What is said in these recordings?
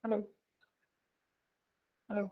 Hello. Hello.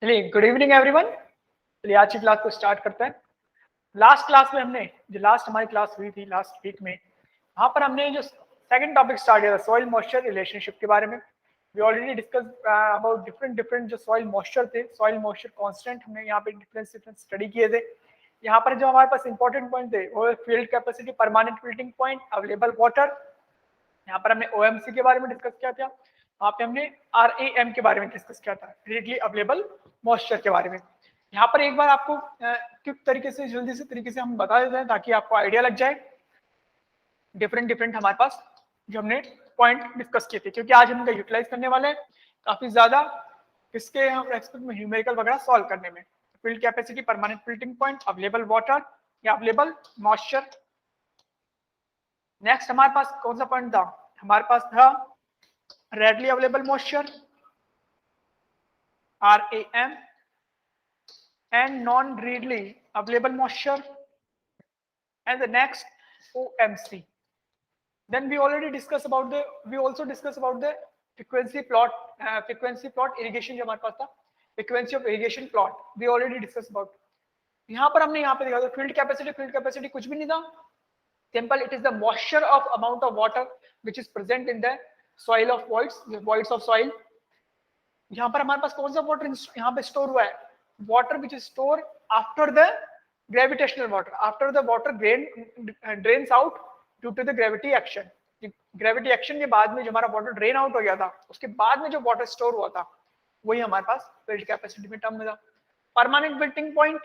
चलिए, good evening everyone. चलिए आज की क्लास को स्टार्ट करते हैं। लास्ट क्लास में हमने जो लास्ट हमारी क्लास हुई थी लास्ट वीक में, वहाँ पर हमने जो सेकंड टॉपिक स्टार्ट किया था सॉइल मॉइस्चर रिलेशनशिप के बारे में। We already discuss about different different जो सॉइल मॉइस्चर थे, सॉइल मॉइस्चर कांस्टेंट, हमने यहाँ पे डिफरेंट स्टडी किए थे। यहाँ पर जो हमारे पास इंपॉर्टेंट पॉइंट थे वो field capacity, permanent filtering point, available water. यहाँ पर हमने ओएमसी के बारे में डिस्कस किया था। वहाँ पे हमने आरएएम के बारे में डिस्कस किया था, रेडली अवेलेबल मॉइस्चर के बारे में। यहाँ पर एक बार आपको क्विक तरीके से, जल्दी से तरीके से हम बता देते हैं ताकि आपको आइडिया लग जाए। डिफरेंट डिफरेंट हमारे पास जो हमने पॉइंट डिस्कस किए थे, क्योंकि आज हम इनका यूटिलाइज करने वाले हैं काफी ज्यादा इसके हम एक्सपेक्ट में न्यूमेरिकल वगैरह सॉल्व करने में। Field capacity, permanent filtering point, available water या अवेलेबल मॉइस्चर। नेक्स्ट हमारे पास कौन सा पॉइंट था? हमारे पास था readily available moisture, RAM, and non-readily available moisture, and the next OMC. Then we already discussed about the, we also discussed about the frequency plot irrigation जो हमारे पास था, frequency of irrigation plot we already discussed about. यहाँ पर हमने यहाँ पे देखा था फील्ड कैपेसिटी कुछ भी नहीं था, simple, it is the moisture of amount of water which is present in the soil of voids of soil. यहाँ पर हमारे पास कौन सा वाटर यहाँ पे स्टोर हुआ है? Water which is store after the gravitational water, after the water drains out due to the gravity action. Gravity action के बाद में जो हमारा वाटर ड्रेन आउट हो गया था, उसके बाद में जो वाटर स्टोर हुआ था वही हमारे पास फील्ड कैपेसिटी में टर्म में था। परमानेंट बिल्टिंग पॉइंट,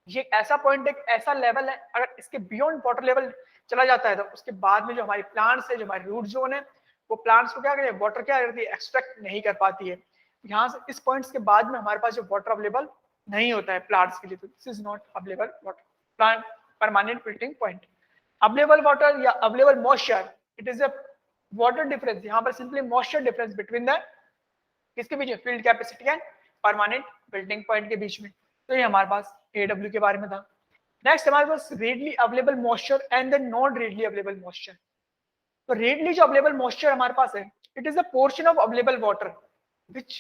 ये ऐसा पॉइंट, एक ऐसा लेवल है, अगर इसके बियॉन्ड वाटर लेवल चला जाता है तो उसके बाद में जो हमारी प्लांट्स है, जो हमारी रूट जोन है, वो प्लांट्स को क्या करें, वाटर क्या करती है, एक्सट्रैक्ट नहीं कर पाती है। यहाँ से इस पॉइंट्स के बाद में हमारे पास जो वाटर अवेलेबल नहीं होता है प्लांट्स के लिए, तो this is not available water, plant permanent filtering point. Available water या available moisture, it is a water difference, यहाँ पर simply moisture difference between the किसके बीच में, field capacity and permanent filtering point के बीच में। तो ये हमारे पास AW के बारे में था। नेक्स्ट हमारे पास readily available moisture and the non readily available moisture. तो रेडली जो अवेलेबल मॉइस्चर हमारे पास है, it is the portion of available water which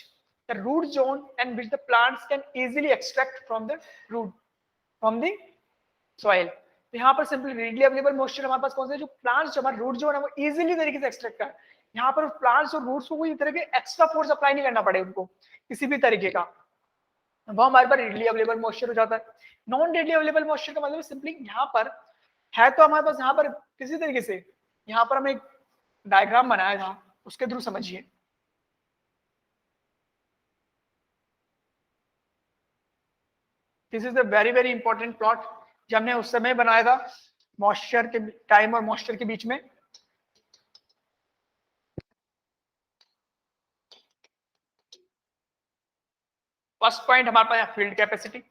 the root zone and which the plants can easily extract from the root, from the soil. तो यहाँ पर simply readily available moisture हमारे पास कौन सा है, जो प्लांट्स, जो हमारा रूट जोन है वो इजीली तरीके से एक्सट्रैक्ट कर, यहाँ पर प्लांट्स और रूट्स को कोई तरह के एक्स्ट्रा फोर्स अप्लाई नहीं करना पड़े उनको किसी भी तरीके का, वो हमारे पास रेडली अवेलेबल मॉइस्चर हो जाता है। नॉन रेडली अवेलेबल मॉइस्चर का मतलब सिंपली यहाँ पर है, तो हमारे पास यहाँ पर किसी तरीके से, यहाँ पर हम एक डायग्राम बनाया था, उसके थ्रू समझिए। This is a very very important plot जो हमने उस समय बनाया था मॉइस्चर के टाइम और मॉइस्चर के बीच में। फर्स्ट पॉइंट हमारे पास फील्ड कैपेसिटी,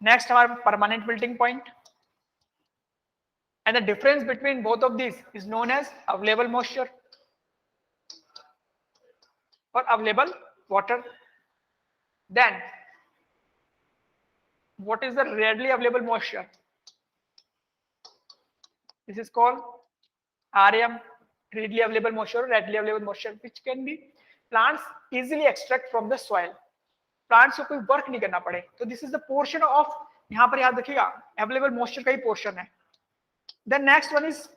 नेक्स्ट हमारा permanent wilting point, and the difference between both of this is known as available moisture और available water. Then what is the readily available moisture? This is called RAM, readily available moisture, readily available moisture, which can be plants easily extract from the soil. Plants को कोई work नहीं करना पड़े, तो this is the portion of, यहाँ पर याद रखिएगा अवेलेबल मॉइस्चर का ही पोर्शन है। Then next one is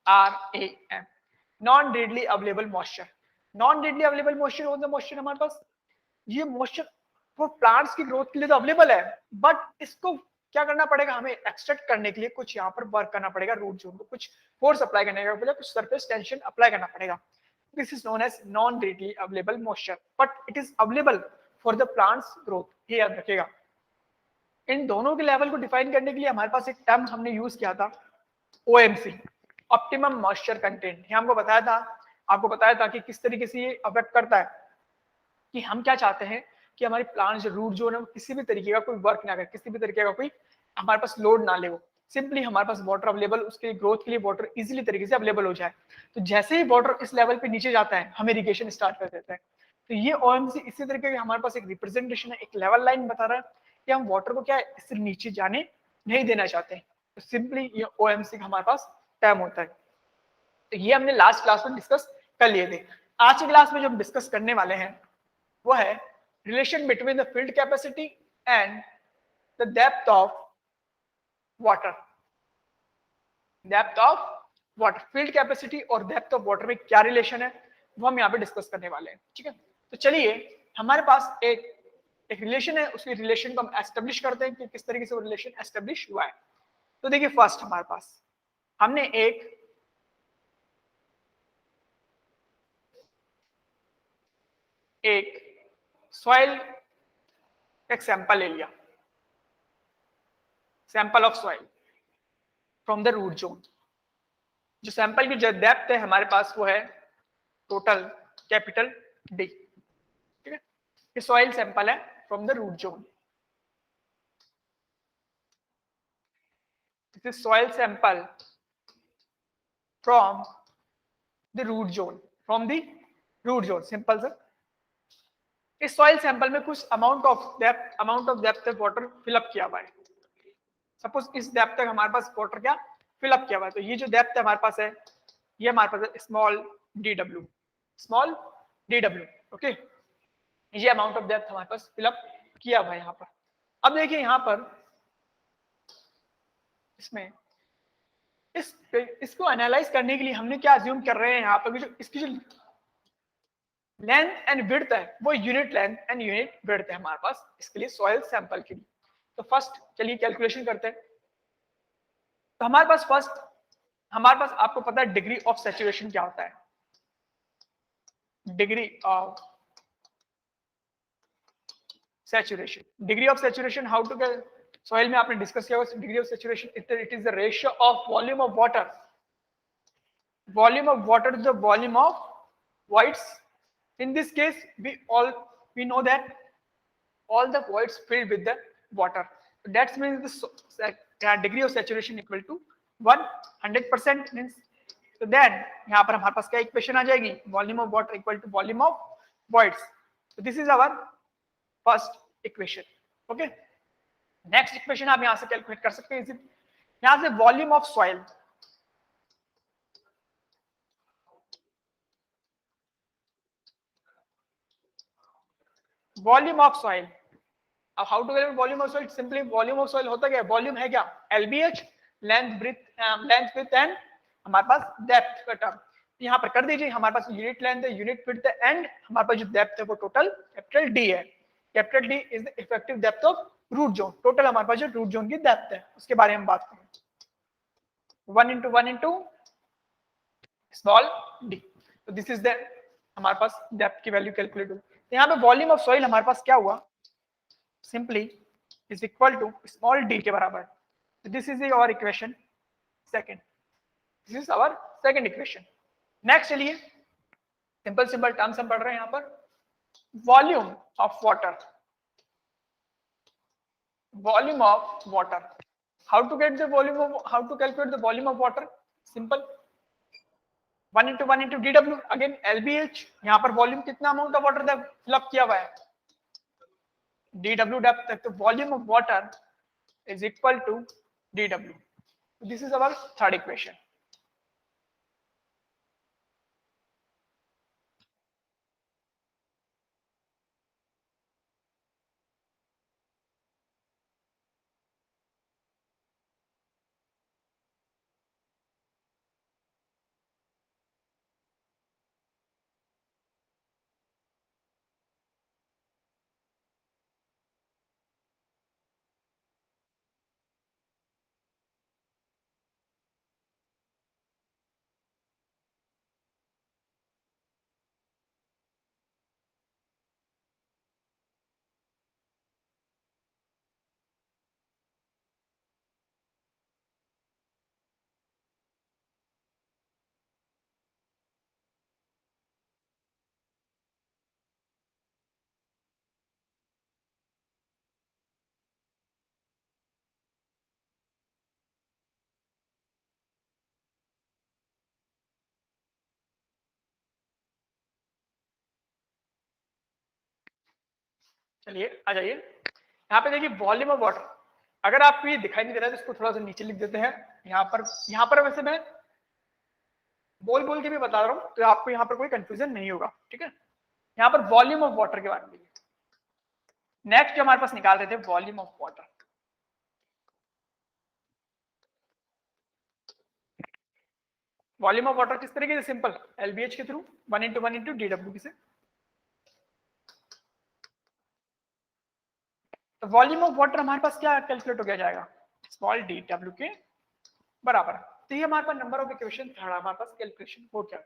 NRAM, non readily available moisture. Non readily available moisture कौन सा मॉइस्चर हमारे पास, ये मॉइस्चर वो प्लांट्स की ग्रोथ के लिए तो अवेलेबल है, बट इसको क्या करना पड़ेगा, हमें एक्सट्रैक्ट करने के लिए कुछ यहाँ पर वर्क करना पड़ेगा, रूट जोन को कुछ फोर्स अप्लाई करने का पड़ेगा, कुछ सरफेस टेंशन अप्लाई करना पड़ेगा। This is known as non readily available moisture, but it is available for the plants growth, ये याद रखिएगा। इन दोनों के लेवल को डिफाइन करने के लिए हमारे पास एक टर्म हमने यूज किया था, OMC, ऑप्टिमम मॉइस्चर कंटेंट। ये हमको बताया था, आपको बताया था कि किस तरीके से ये अफेक्ट करता है, कि हम क्या चाहते हैं कि हमारी प्लांट जो रूट जोन है वो किसी भी तरीके का कोई वर्क ना करे, किसी भी तरीके का कोई हमारे पास लोड ना ले, वो सिंपली हमारे पास वाटर अवेलेबल, उसके ग्रोथ के लिए वाटर इजीली तरीके से अवेलेबल हो जाए। तो जैसे ही वाटर इस लेवल पे नीचे जाता है, हम इरिगेशन स्टार्ट कर देते हैं। तो ये OMC इसी तरीके के हमारे पास एक रिप्रेजेंटेशन है, एक लेवल लाइन बता रहा है कि हम वाटर को क्या है इससे नीचे जाने नहीं देना चाहते हैं। तो सिंपली ये OMC का हमारे पास टर्म होता है। तो ये हमने लास्ट क्लास में डिस्कस कर लिए थे। आज की क्लास में जो हम डिस्कस करने वाले हैं वो है relation between the field capacity and the depth of water. Depth of water, field capacity और depth of water में क्या रिलेशन है वो हम यहाँ पे डिस्कस करने वाले हैं, ठीक है। तो चलिए हमारे पास एक रिलेशन है, उसकी रिलेशन को हम एस्टेब्लिश करते हैं कि किस तरीके से वो रिलेशन एस्टेब्लिश हुआ है। तो देखिए फर्स्ट हमारे पास हमने एक सॉइल एक सैंपल ले लिया, sample of soil from the root zone. जो सैंपल की जो डेप्थ है हमारे पास वो है टोटल कैपिटल D, ठीक है। ये सॉइल सैंपल है from the root zone. This is soil sample from the root zone, from the root zone, simple sir. इस सॉइल सैंपल में कुछ अमाउंट ऑफ डेप्थ तक वाटर फिलअप किया हुआ है। सपोज इस डेप्थ तक हमारे पास वाटर क्या फिलअप किया हुआ है, तो ये जो डेप्थ हमारे पास है ये हमारे पास है स्मॉल dw, ओके। ये अमाउंट ऑफ डेप्थ हमारे पास फिलअप किया हुआ है यहाँ पर। अब देखिए यहाँ पर इसमें इसको एनालाइज करने के लिए हमने क्या अज्यूम कर रहे हैं यहाँ पर, जो इसकी जो लेंथ एंड विड्थ है वो unit length and unit width है हमारे पास इसके लिए सॉइल सैंपल के लिए। तो फर्स्ट चलिए कैलकुलेशन करते हैं। तो हमारे पास आपको पता है डिग्री ऑफ सैचुरेशन क्या होता है, degree of saturation how to get, soil में आपने डिस्कस किया होगा degree of saturation, it is the ratio of volume of water to the volume of voids. In this case we know that all the voids filled with the water, so that means the degree of saturation equal to 100% means, so then यहाँ पर हमारे पास क्या equation आ जाएगी, volume of water equal to volume of voids. So this is our first equation, okay. Next equation आप यहाँ से कैलकुलेट कर सकते हैं, यहाँ से volume of soil, volume of soil. अब how to calculate volume of soil, simply volume of soil होता क्या है, वॉल्यूम है क्या LBH, लेंथ विड्थ एंड हमारे पास डेप्थ का टर्म। यहाँ पर कर दीजिए, हमारे पास यूनिट लेंथ है, यूनिट विड्थ है एंड हमारे पास जो डेप्थ है वो टोटल कैपिटल D है। Capital D is the effective depth of root zone. Total हमारे पास जो रूट जोन की डेप्थ है उसके बारे में बात करें, 1 into स्मॉल d। तो दिस इज द हमारे पास डेप्थ की वैल्यू कैलकुलेट हुई। यहाँ पे वॉल्यूम ऑफ सॉइल हमारे पास क्या हुआ, simply is equal to small D के बराबर. This is our equation second. This is our second equation. Next चलिए सिंपल सिंपल टर्म्स हम पढ़ रहे हैं यहाँ पर. Volume of water. Volume of water. How to get the volume of, how to calculate the volume of water? Simple. 1 into 1 into dw. Again LBH. यहाँ पर volume कितना अमाउंट ऑफ वाटर फिलअप किया हुआ है, dw डेप्थ तक. तो volume of water is equal to dw. This is our third equation. चलिए आ जाइए यहाँ पे. देखिए वॉल्यूम ऑफ वाटर. अगर आपको ये दिखाई नहीं दे रहा है तो इसको थोड़ा सा नीचे लिख देते हैं. यहाँ पर वैसे मैं बोल बोल के भी बता रहा हूँ तो आपको यहाँ पर कोई कंफ्यूजन नहीं होगा. ठीक है. यहाँ पर वॉल्यूम ऑफ वाटर के बारे में. नेक्स्ट जो हमारे पास निकाल रहे थे volume of water. Volume of water किस तरीके से? सिंपल एलबीएच के थ्रू 1 into 1 into डीडब्ल्यू से. तो वॉल्यूम ऑफ वाटर हमारे पास क्या कैलकुलेट हो गया जाएगा? स्मॉल डी डब्ल्यू के बराबर. तो ये हमारे पास नंबर ऑफ इक्वेशन थर्ड हमारे पास कैलकुलेशन हो क्या.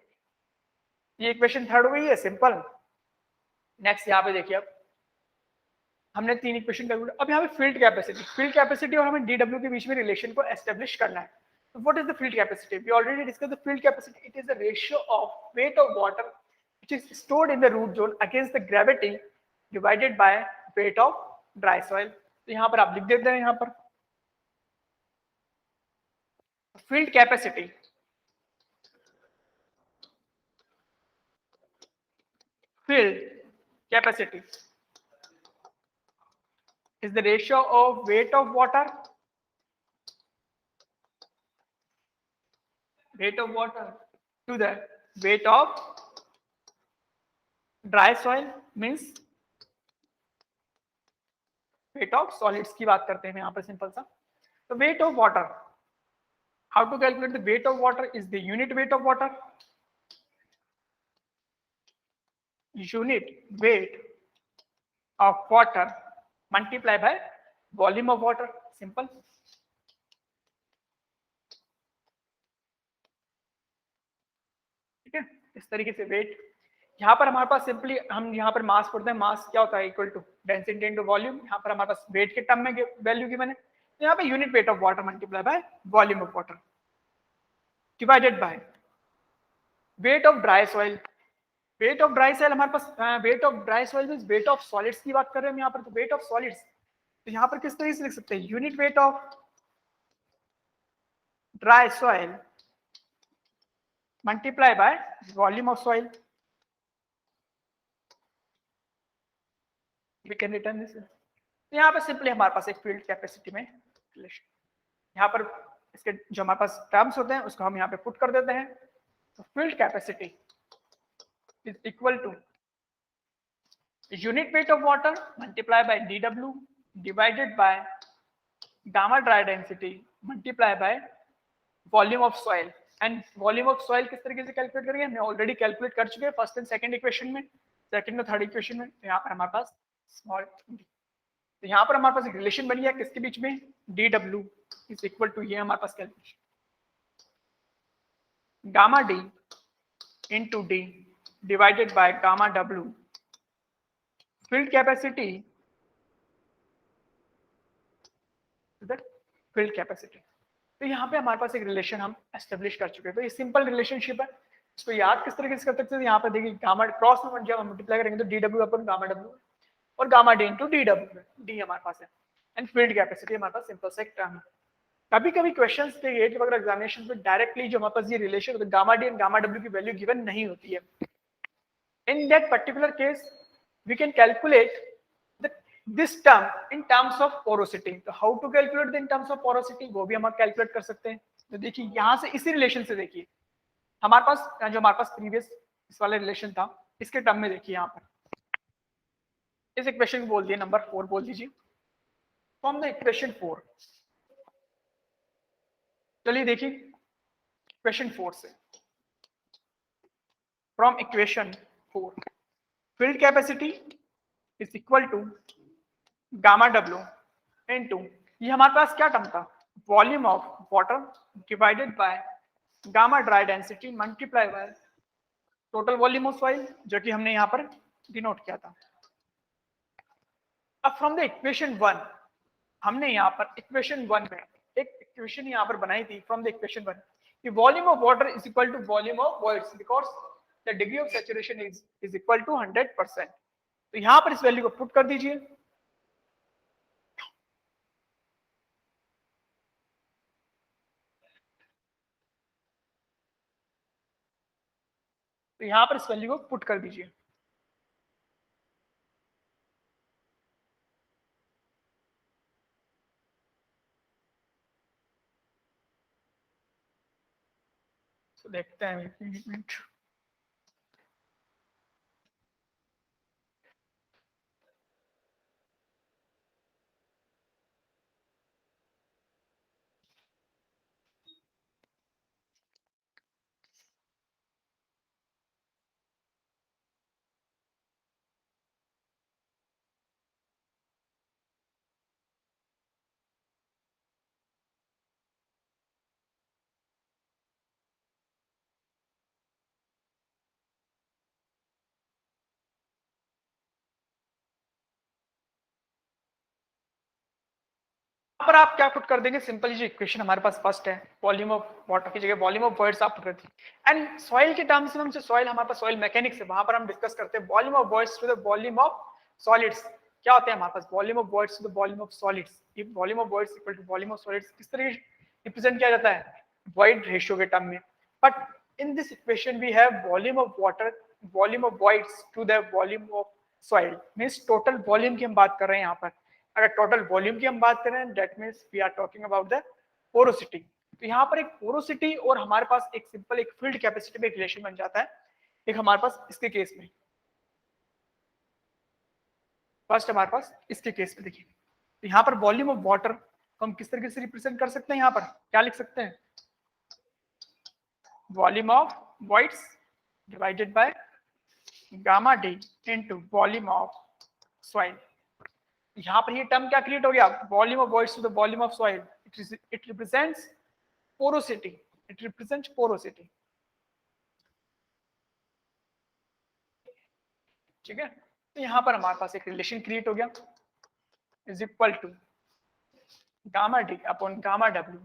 ये इक्वेशन थर्ड हो गई है सिंपल. नेक्स्ट यहाँ पे देखिए अब हमने तीन इक्वेशन कैलकुलेट. अब यहाँ पे फील्ड कैपेसिटी और हमें डीडब्ल्यू के बीच में रिलेशन को एस्टेब्लिश करना है. So what is the field capacity? We already discussed the field capacity. It is the ratio of weight of water which is stored in the root zone against the gravity divided by weight of dry soil. तो यहाँ पर आप लिख देते हैं यहाँ पर field capacity is the ratio of weight of water to the weight of dry soil, means weight of solids की बात करते हैं यहाँ पर सिंपल सा. तो weight of water, how to calculate the weight of water is the unit weight of water. Unit weight of water multiply by volume of water. Simple. ठीक है. इस तरीके से वेट. यहाँ पर हमारे पास सिंपली हम यहाँ पर मास पढ़ते हैं. मास क्या होता है? Equal to density into volume. यहाँ पर हमारे पास वेट के टर्म में वैल्यू की मैंने. तो यहाँ पे unit weight of water multiply by volume of water divided by weight of dry soil. Weight of dry soil हमारे पास weight of dry soil means weight of solids की बात कर रहे हैं हम यहाँ पर. तो वेट ऑफ सॉलिड्स तो यहाँ पर किस तरीके से लिख सकते हैं? Unit weight of dry soil multiply by volume of soil. We can return this. यहाँ पर सिंपली हमारे पास एक फील्ड कैपेसिटी में रिलेशन. यहाँ पर इसके जो हमारे पास टर्म्स होते हैं उसको हम यहाँ पे पुट कर देते हैं. तो field capacity is equal to unit weight of water multiplied by dW divided by gamma dry density multiplied by volume of soil. And volume of soil किस तरीके से कैलकुलेट करेंगे? हमने ऑलरेडी कैलकुलेट कर चुके हैं फर्स्ट एंड सेकंड इक्वेशन में, second और थर्ड इक्वेशन में. यहाँ पर हमारे पास स्मॉल डी. तो यहाँ पर हमारे पास एक रिलेशन बन गया किसके बीच में? dW is equal to ये हमारे पास calculation gamma D into d divided by gamma W. Field capacity the field capacity. तो यहाँ पे हमारे पास एक रिलेशन हम एस्टेब्लिश कर चुके हैं। तो ये सिंपल रिलेशनशिप है, इसको याद किस तरीके से कर सकते हैं? यहाँ पे देखिए गामा क्रॉस में जब हम मल्टीप्लाई करेंगे तो D W upon gamma W और gamma D into D W, D हमारे पास है, एंड फील्ड कैपेसिटी हमारे पास सिंपल सा एक टर्म है। कभी कभी क्वेश्चन के वगैरह एग्जामिनेशन में डायरेक्टली जो हमारे पास ये रिलेशन होता है gamma D and gamma W की वैल्यू गिवन नहीं होती है। In that particular case we can calculate this term in terms of porosity। तो how to calculate the in terms of porosity, वो भी हम कैलकुलेट कर सकते हैं। तो देखिए यहाँ से इसी रिलेशन से देखिए हमारे पास जो हमारे पास प्रीवियस इस वाला रिलेशन था इसके टर्म में देखिए यहाँ पर इस इक्वेशन को बोल दिए नंबर 4 बोल दीजिए फ्रॉम द इक्वेशन 4। चलिए देखिए इक्वेशन 4 से, from equation 4 field capacity is equal to gamma W into, ये हमारे पास क्या टर्म था, volume of water divided by gamma dry density multiply by total volume of soil, जो कि हमने यहाँ पर डिनोट किया था। अब फ्रॉम द इक्वेशन 1 हमने यहाँ पर इक्वेशन 1 में एक इक्वेशन यहाँ पर बनाई थी फ्रॉम द इक्वेशन 1 कि volume of water is equal to volume of voids because the degree of saturation is equal to 100%। तो यहाँ पर इस वैल्यू को पुट कर दीजिए, तो यहाँ पर इस वैल्यू को पुट कर दीजिए। तो देखते हैं एक मिनट, पर आप क्या पुट कर देंगे, सिंपल जो इक्वेशन हमारे पास फर्स्ट है वॉल्यूम ऑफ वाटर की जगह वॉल्यूम ऑफ वॉइड्स आप पुट कर दीजिए। एंड सॉइल के टर्म्स में हमसे सॉइल हमारे पास सॉइल मैकेनिक्स है, वहां पर हम डिस्कस करते हैं volume of voids to the volume of solids. क्या होते हैं हमारे पास volume of voids to the volume of solids, volume of voids equal to volume of solids किस तरीके से रिप्रेजेंट किया जाता है वॉइड रेशियो के टर्म में। But in this equation we have volume of water volume of voids to the volume of soil, means total volume की हम बात कर रहे हैं यहाँ पर। अगर टोटल वॉल्यूम की हम बात करें that means we are talking about the porosity. तो यहाँ पर एक पोरोसिटी और हमारे पास एक सिंपल एक फील्ड कैपेसिटी में एक रिलेशन बन जाता है। एक हमारे पास इसके केस में फर्स्ट हमारे पास इसके केस में देखिए, तो यहाँ पर वॉल्यूम ऑफ वाटर को हम किस तरीके से रिप्रेजेंट कर सकते हैं, यहाँ पर क्या लिख सकते हैं, volume of voids divided by gamma D into volume of soil. यहाँ पर ये टर्म क्या क्रिएट हो गया, volume of voids to the volume of soil, it represents porosity, it represents porosity. ठीक है, तो यहाँ पर हमारे पास एक रिलेशन क्रिएट हो गया is equal to gamma D upon gamma W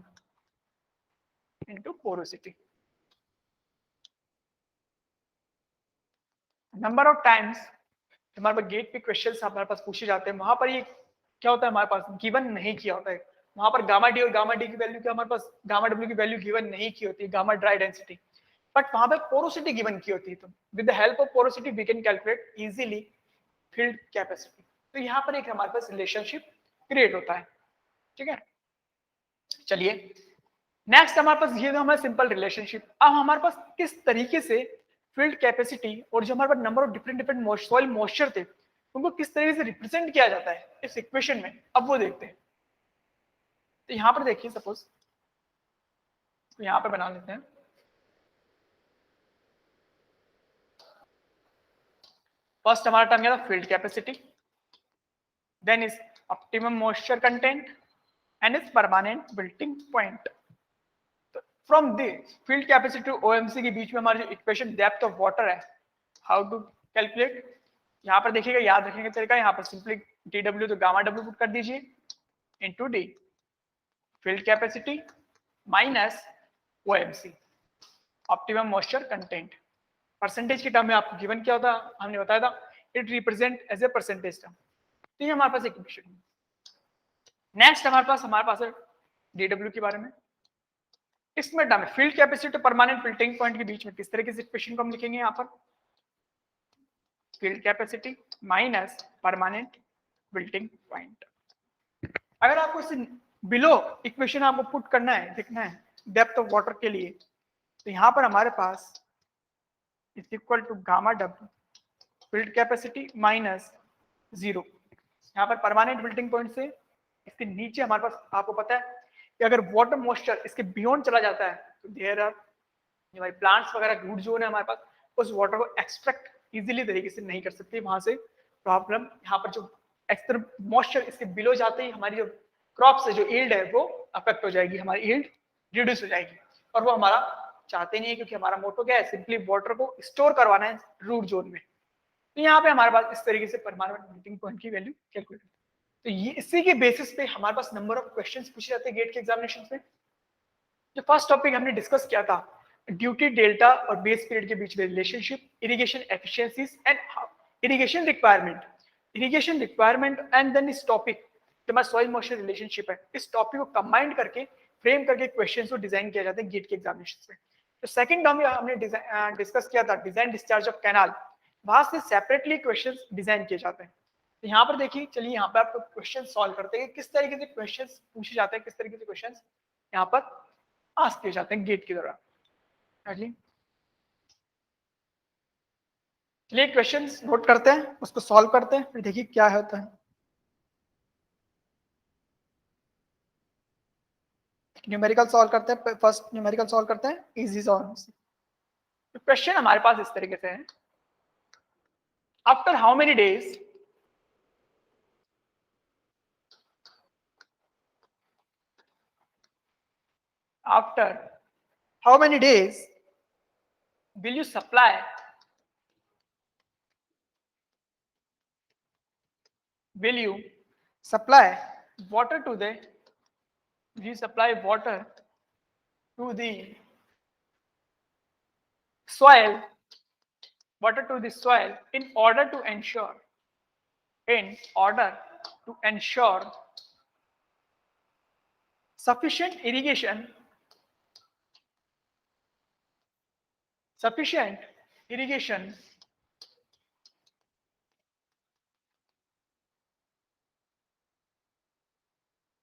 into porosity. Number of times हमारे पास गेट पे क्वेश्चंस हमारे पास पूछे जाते हैं, वहां पर ये क्या होता है हमारे पास गिवन नहीं किया होता है, वहां पर गामा डी और गामा डी की वैल्यू क्या हमारे पास गामा डब्ल्यू की वैल्यू गिवन नहीं की होती है, गामा ड्राई डेंसिटी, बट वहां पर पोरोसिटी गिवन की होती है। तो with the help of porosity we can calculate easily field capacity. तो यहाँ पर एक हमारे पास रिलेशनशिप क्रिएट होता है। ठीक है, चलिए नेक्स्ट हमारे पास ये हमारा सिंपल रिलेशनशिप। अब हमारे पास किस तरीके से फील्ड कैपेसिटी और जो हमारे पास number of different different soil moisture थे उनको किस तरीके से रिप्रेजेंट किया जाता है इस इक्वेशन में, अब वो देखते हैं। तो यहाँ पर देखिए सपोज तो यहाँ पे बना लेते हैं, फर्स्ट हमारा टर्म क्या था field capacity, then is optimum moisture content and is permanent wilting point. From this field capacity to OMC के बीच में हमारी जो इक्वेशन डेप्थ ऑफ वाटर है, हाउ टू कैलकुलेट, यहाँ पर देखिएगा याद रखेंगे तरीका, यहाँ पर सिंपली डी डब्ल्यू तो गामा डब्ल्यू पुट कर दीजिए into D, field capacity minus OMC, optimum moisture content. Percentage के टर्म में आपको गिवन क्या होता हमने बताया था, it represent as a percentage term. तो ये हमारे पास एक इक्वेशन है। नेक्स्ट हमारे पास है DW के बारे में। इसमें term field capacity permanent melting point के बीच में किस तरीके से इक्वेशन को हम लिखेंगे, यहाँ पर field capacity minus permanent melting point. अगर आपको इसे बिलो इक्वेशन आपको पुट करना है, लिखना है डेप्थ ऑफ वाटर के लिए, तो यहाँ पर हमारे पास is equal to gamma W field capacity minus 0। यहाँ पर परमानेंट मेल्टिंग पॉइंट से इसके नीचे हमारे पास आपको पता है कि अगर वाटर मॉइस्चर इसके बियॉन्ड चला जाता है तो देयर आर हमारे प्लांट्स वगैरह रूट जोन है हमारे पास, उस वाटर को एक्सट्रैक्ट इजीली तरीके से नहीं कर सकते, वहां से प्रॉब्लम। यहाँ पर जो एक्स्ट्रा मॉइस्चर इसके बिलो जाते ही हमारी जो क्रॉप से जो यील्ड है वो अफेक्ट हो जाएगी, हमारी यील्ड रिड्यूस हो जाएगी, और वो हमारा चाहते नहीं है, क्योंकि हमारा मोटो क्या है, सिंपली वाटर को स्टोर करवाना है रूट जोन में। तो यहाँ पे हमारे पास इस तरीके से परमानेंट मेल्टिंग पॉइंट की वैल्यू कैलकुलेट। तो ये इसी के बेसिस पे हमारे पास नंबर ऑफ क्वेश्चंस पूछे जाते हैं गेट के एग्जामिनेशन में। जो फर्स्ट टॉपिक हमने डिस्कस किया था, ड्यूटी डेल्टा और बेस पीरियड के बीच में relationship, irrigation efficiencies and irrigation requirement and then इस टॉपिक जो हमारा सॉइल मॉइस्चर रिलेशनशिप है, इस टॉपिक को कंबाइन करके फ्रेम करके क्वेश्चंस को डिजाइन किया जाता है गेट के एग्जामिनेशन में। तो सेकंड टॉपिक हमने डिस्कस किया था डिजाइन डिस्चार्ज ऑफ कैनाल, वहां से सेपरेटली क्वेश्चंस डिजाइन किए जाते हैं। तो यहाँ पर देखिए, चलिए यहाँ पर आपको क्वेश्चन सॉल्व करते हैं किस तरीके से क्वेश्चंस पूछे जाते हैं, किस तरीके से क्वेश्चंस यहाँ पर आस्क किए जाते हैं गेट के दौरान। चलिए क्वेश्चंस नोट करते हैं, उसको सॉल्व करते हैं, फिर देखिए क्या होता है। न्यूमेरिकल सॉल्व करते हैं, फर्स्ट न्यूमेरिकल सॉल्व करते हैं, इजी सॉल्व। तो क्वेश्चन हमारे पास इस तरीके से है, after how many days after how many days will you supply water to the will you supply water to the soil in order to ensure sufficient irrigation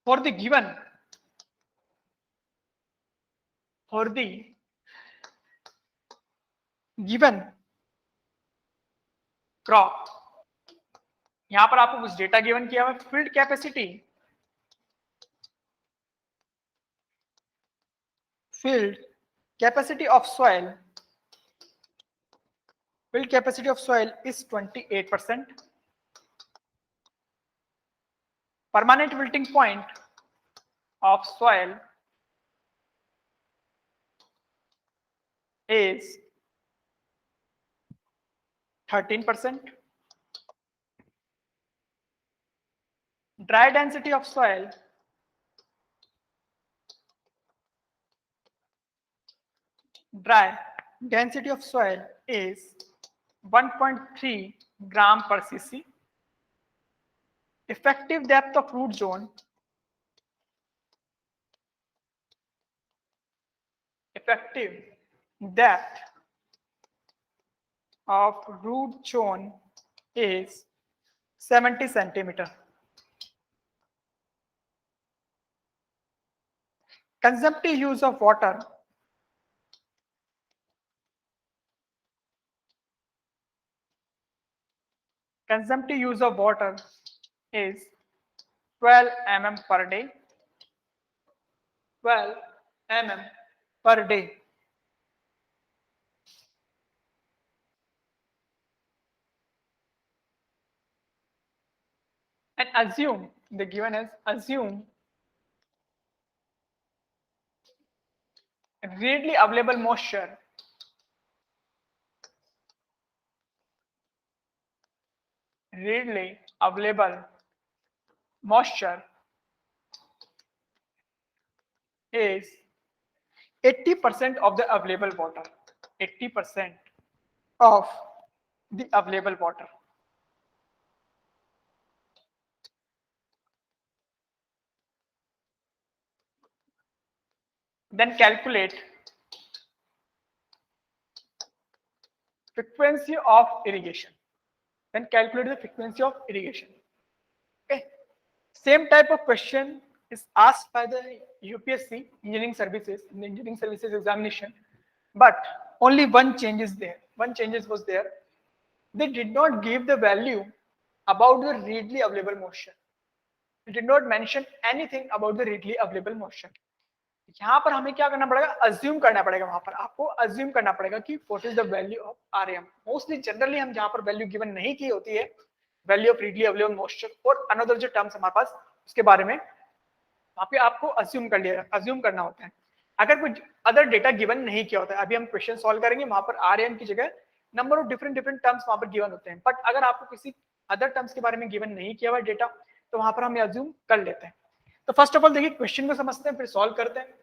for the given crop। यहां पर आपको कुछ data given किया हुआ है, field capacity of soil is 28%, permanent wilting point of soil is 13%, dry density of soil is 1.3 gram per cc, effective depth of root zone is 70 centimeter. Consumptive use of water is 12 mm per day. And assume readily available moisture is 80% of the available water. 80% of the available water. Then calculate frequency of irrigation. Then calculate the frequency of irrigation. Okay. Same type of question is asked by the UPSC engineering services in the engineering services examination, but only one change is there. One changes was there. They did not give the value about the readily available moisture. They did not mention anything about the readily available moisture. यहाँ पर हमें क्या करना पड़ेगा, assume करना पड़ेगा, वहां पर आपको अज्यूम करना पड़ेगा कि what is the value of RM. Mostly generally हम जहां पर वैल्यू गिवन नहीं की होती है, value of readily available moisture और अनदर जो टर्म्स हमारे पास उसके बारे में वहां पे आपको अज्यूम करना होता है. अगर कोई अदर डेटा गिवन नहीं किया होता है, अभी हम क्वेश्चन सॉल्व करेंगे, वहां पर आरएम की जगह नंबर ऑफ डिफरेंट टर्म्स वहां पर गिवन होते हैं. बट अगर आपको किसी अदर टर्म्स के बारे में गिवन नहीं किया हुआ डेटा, तो वहां पर हम अज्यूम कर लेते हैं. तो फर्स्ट ऑफ ऑल देखिए क्वेश्चन को समझते हैं, फिर सॉल्व करते हैं.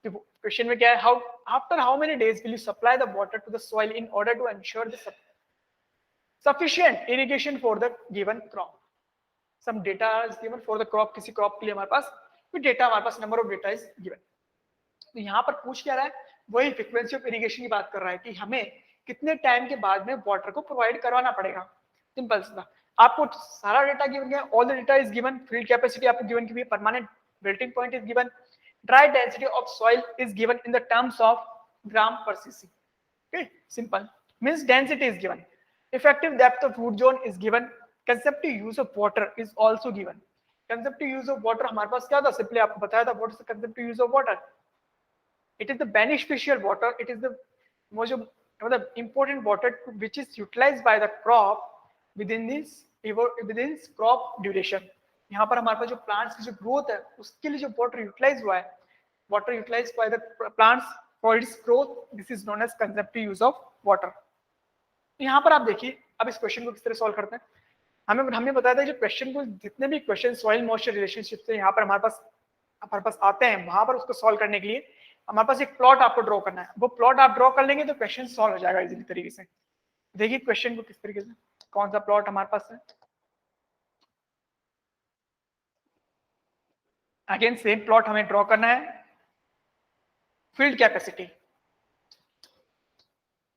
क्वेश्चन में क्या है, after how many days will you supply the water to the soil in order to ensure the sufficient irrigation for the given crop. Some data is given for the crop. किसी crop के लिए हमारे पास कोई data, हमारे पास number of data is given. तो यहाँ पर पूछ क्या रहा है, वही फ्रीक्वेंसी ऑफ इरिगेशन की बात कर रहा है कि हमें कितने टाइम के बाद में वाटर को प्रोवाइड करवाना पड़ेगा. सिंपल सा, आपको सारा डेटा गिवन गया, all the data is given, field capacity आपको गिवन की हुई है, permanent melting point is given, dry density of soil is given in the terms of gram per cc. Okay, simple. Means density is given, effective depth of root zone is given, conceptive use of water is also given. Conceptive use of water हमारे पास क्या था, simply आपको बताया था, what is the conceptive use of water? It is the beneficial water, it is the most important water which is utilized by the crop within this crop duration. यहाँ पर हमारे पास जो प्लांट्स की जो ग्रोथ है उसके लिए जो वाटर यूटिलाइज हुआ है, water utilize by the plants for its growth, this is known as consumptive use of water. यहाँ पर आप देखिए, अब इस क्वेश्चन को किस तरह सॉल्व करते हैं. हमने बताया था जो क्वेश्चन को, जितने भी क्वेश्चन सॉइल मॉइस्चर रिलेशनशिप से यहाँ पर हमारे पास आते हैं, वहां पर उसको सॉल्व करने के लिए हमारे पास एक प्लॉट आपको ड्रॉ करना है. वो प्लॉट आप ड्रॉ कर लेंगे तो क्वेश्चन सॉल्व हो जाएगा इजीली तरीके से. देखिए क्वेश्चन को किस तरीके से, कौन सा प्लॉट हमारे पास है. अगेन सेम प्लॉट हमें ड्रॉ करना है. फील्ड कैपेसिटी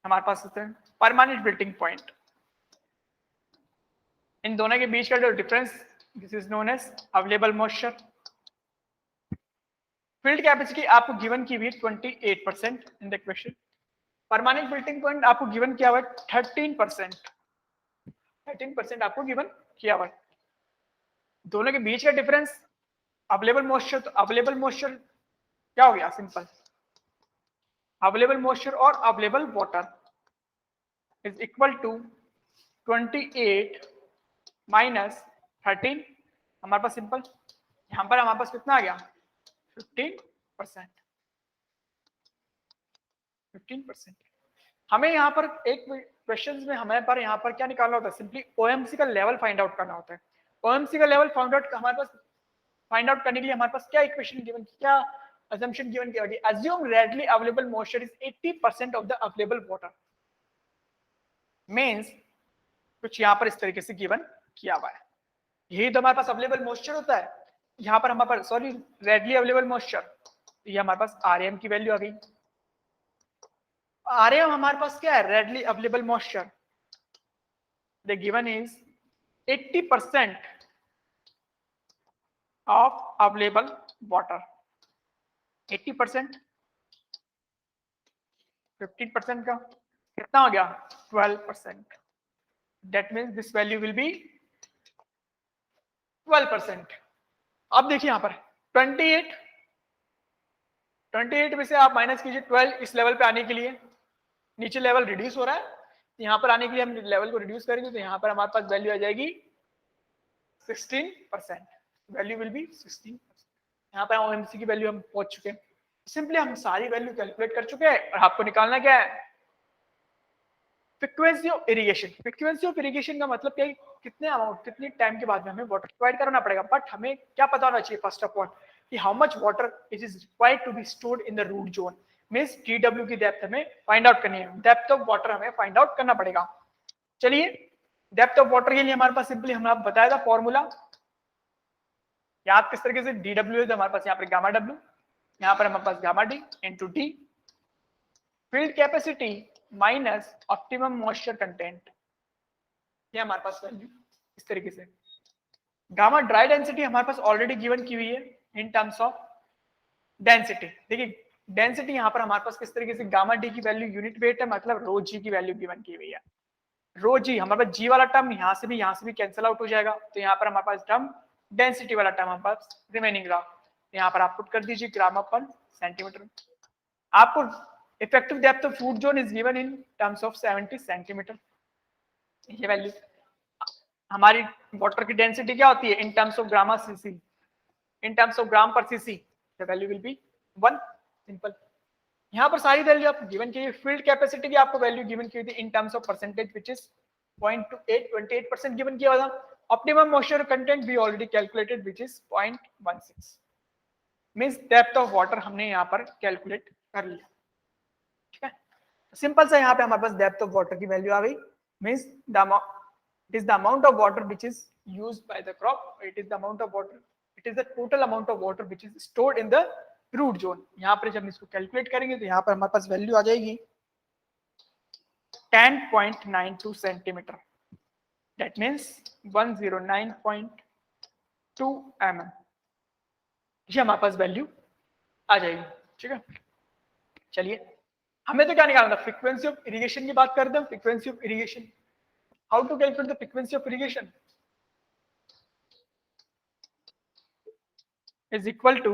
हमारे पास होता है, परमानेंट बिल्टिंग पॉइंट, इन दोनों के बीच का जो difference, this is known as available moisture. Field capacity आपको गिवन की हुई 28% in the question. Permanent wilting point आपको गिवन किया हुआ है 13%. 13% आपको गिवन किया हुआ है. दोनों के बीच का डिफरेंस अवेलेबल मॉइस्चर, तो अवेलेबल मॉइस्चर क्या हो गया, सिंपल अवेलेबल मॉइस्चर और available water is equal to 28 minus 13. हमारे पास सिंपल यहाँ पर हमारे पास कितना आ गया, 15%. 15%. हमें यहाँ पर एक क्वेश्चन में हमें पर यहाँ पर क्या निकालना होता है, सिंपली ओएमसी का लेवल फाइंड आउट करना होता है. ओएमसी का लेवल फाइंड आउट हमारे पास फाइंड आउट करने के लिए हमारे पास क्या इक्वेशन गिवन, क्या assumption given किया गया, assume readily available moisture is 80% of the available water. means कुछ यहाँ पर इस तरीके से गिवन किया हुआ है. यही तो हमारे पास अवेलेबल मॉइस्चर होता है. यहाँ पर हमारे पास रेडली अवेलेबल मॉइस्चर, ये हमारे पास आरएम की वैल्यू आ गई. आरएम हमारे पास क्या है, readily available moisture. The given is 80% of available water. 80%, 15% का कितना हो गया, 12%. That means this value will be 12%. अब देखिए यहाँ पर 28 में से आप माइनस कीजिए 12. इस लेवल पे आने के लिए नीचे लेवल रिड्यूस हो रहा है, यहाँ पर आने के लिए हम लेवल को रिड्यूस करेंगे तो यहाँ पर हमारे पास वैल्यू आ जाएगी 16%. Value will B 16%. यहाँ पर ओएमसी की वैल्यू हम पहुंच चुके हैं. सिंपली हम सारी वैल्यू कैलकुलेट कर चुके हैं और आपको निकालना क्या है, frequency of irrigation. Frequency of irrigation का मतलब क्या है, कितने अमाउंट, कितने टाइम के बाद में हमें वाटर प्रोवाइड करना पड़ेगा. बट हमें क्या पता होना चाहिए, फर्स्ट ऑफ ऑल कि how much water it is required to be stored in the root zone, means DW की डेप्थ हमें फाइंड आउट करनी है, डेप्थ ऑफ वाटर हमें फाइंड आउट करना पड़ेगा। चलिए डेप्थ ऑफ वाटर के लिए हमारे पास सिंपली हमने आपको बताया था फॉर्मूला, याद किस तरीके से, DW है तो हमारे पास यहाँ पर गामा W, यहाँ पर हमारे पास gamma D into D, field capacity minus optimum moisture content, ये हमारे पास वैल्यू इस तरीके से। गामा ड्राई डेंसिटी हमारे पास ऑलरेडी गिवन की हुई है इन टर्म्स ऑफ डेंसिटी। देखिए डेंसिटी यहाँ पर हमारे पास किस तरीके से, गामा डी की वैल्यू यूनिट वेट है, मतलब रो जी की वैल्यू गिवन की हुई है। रो जी हमारे पास जी वाला टर्म यहाँ से भी कैंसिल आउट हो जाएगा, तो यहाँ पर हमारे पास टर्म डेंसिटी वाला टर्म हमारे पास रिमेनिंग रहा, यहाँ पर आप पुट कर दीजिए ग्राम अपन सेंटीमीटर। आपको effective depth of root zone is given in terms of 70 centimetre. ये वैल्यू हमारी वाटर की डेंसिटी क्या होती है in terms of gram CC, in terms of gram per CC the value will be 1, simple. यहाँ पर सारी वैल्यू आपको गिवन की है। फील्ड कैपेसिटी की आपको वैल्यू गिवन की थी in terms of percentage which is 0.28% given किया हुआ था। Optimum moisture content we already calculated which is 0.16, means depth of water हमने यहाँ पर कैलकुलेट कर लिया, ठीक है। सिंपल सा यहाँ पे हमारे पास डेप्थ ऑफ वाटर की वैल्यू आ गई, means it is the amount of water which is used by the crop, it is the amount of water, it is the total amount of water which is stored in the root zone। यहाँ पर जब इसको calculate करेंगे तो यहाँ पर हमारे पास वैल्यू आ जाएगी 10.92 सेंटीमीटर, दैट मींस 109.2 mm, ये हमारे पास वैल्यू आ जाएगी, ठीक है। चलिए हमें तो क्या निकालना था, फ्रीक्वेंसी ऑफ इरिगेशन की बात करते हैं। Frequency of irrigation, how to calculate the frequency of irrigation is equal to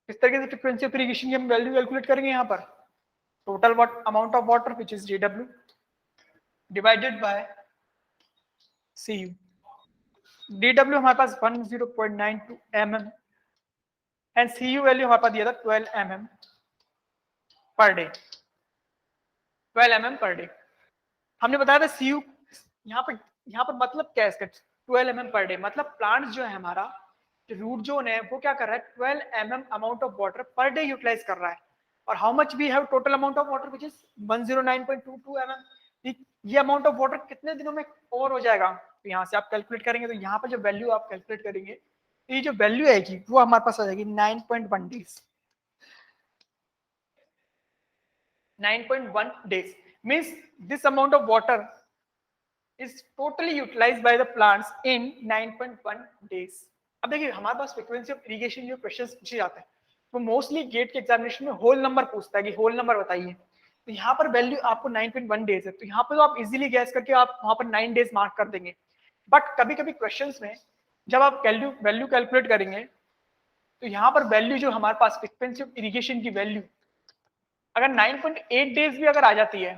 इस तरीके से फ्रीक्वेंसी ऑफ इरिगेशन की हम वैल्यू कैलकुलेट करेंगे। यहाँ पर total amount of water which is DW divided by CU। DW हमारे पास 10.92 mm एंड CU वैल्यू हमारे पास दिया था 12 mm per day, 12 mm per day. हमने बताया था CU यहाँ पर मतलब क्या है इसका, 12 mm पर डे, मतलब प्लांट जो है हमारा रूट जोन है वो क्या कर रहा है, 12 mm amount of water per day utilize कर रहा है। और how much we have total amount of water which is 109.22 mm। ये अमाउंट ऑफ वाटर कितने दिनों में ओवर हो जाएगा, तो यहाँ से आप कैलकुलेट करेंगे तो यहाँ पर जो वैल्यू आप कैलकुलेट करेंगे तो ये जो वैल्यू आएगी वो हमारे पास आ जाएगी 9.1 days, 9.1 days means this amount of water is totally utilized by the plants in 9.1 days। अब देखिए हमारे पास फ्रीक्वेंसी ऑफ इरिगेशन जो क्वेश्चंस पूछे जाते हैं वो मोस्टली गेट के एग्जामिनेशन में होल नंबर पूछता है कि होल नंबर बताइए, तो यहाँ पर वैल्यू आपको 9.1 डेज है, तो यहाँ पर तो आप इजीली गैस करके आप वहां पर 9 डेज मार्क कर देंगे। बट कभी कभी क्वेश्चंस में जब आप वैल्यू कैलकुलेट करेंगे तो यहाँ पर वैल्यू जो हमारे पास फ्रीक्वेंसी ऑफ इरिगेशन की वैल्यू अगर 9.8 डेज भी अगर आ जाती है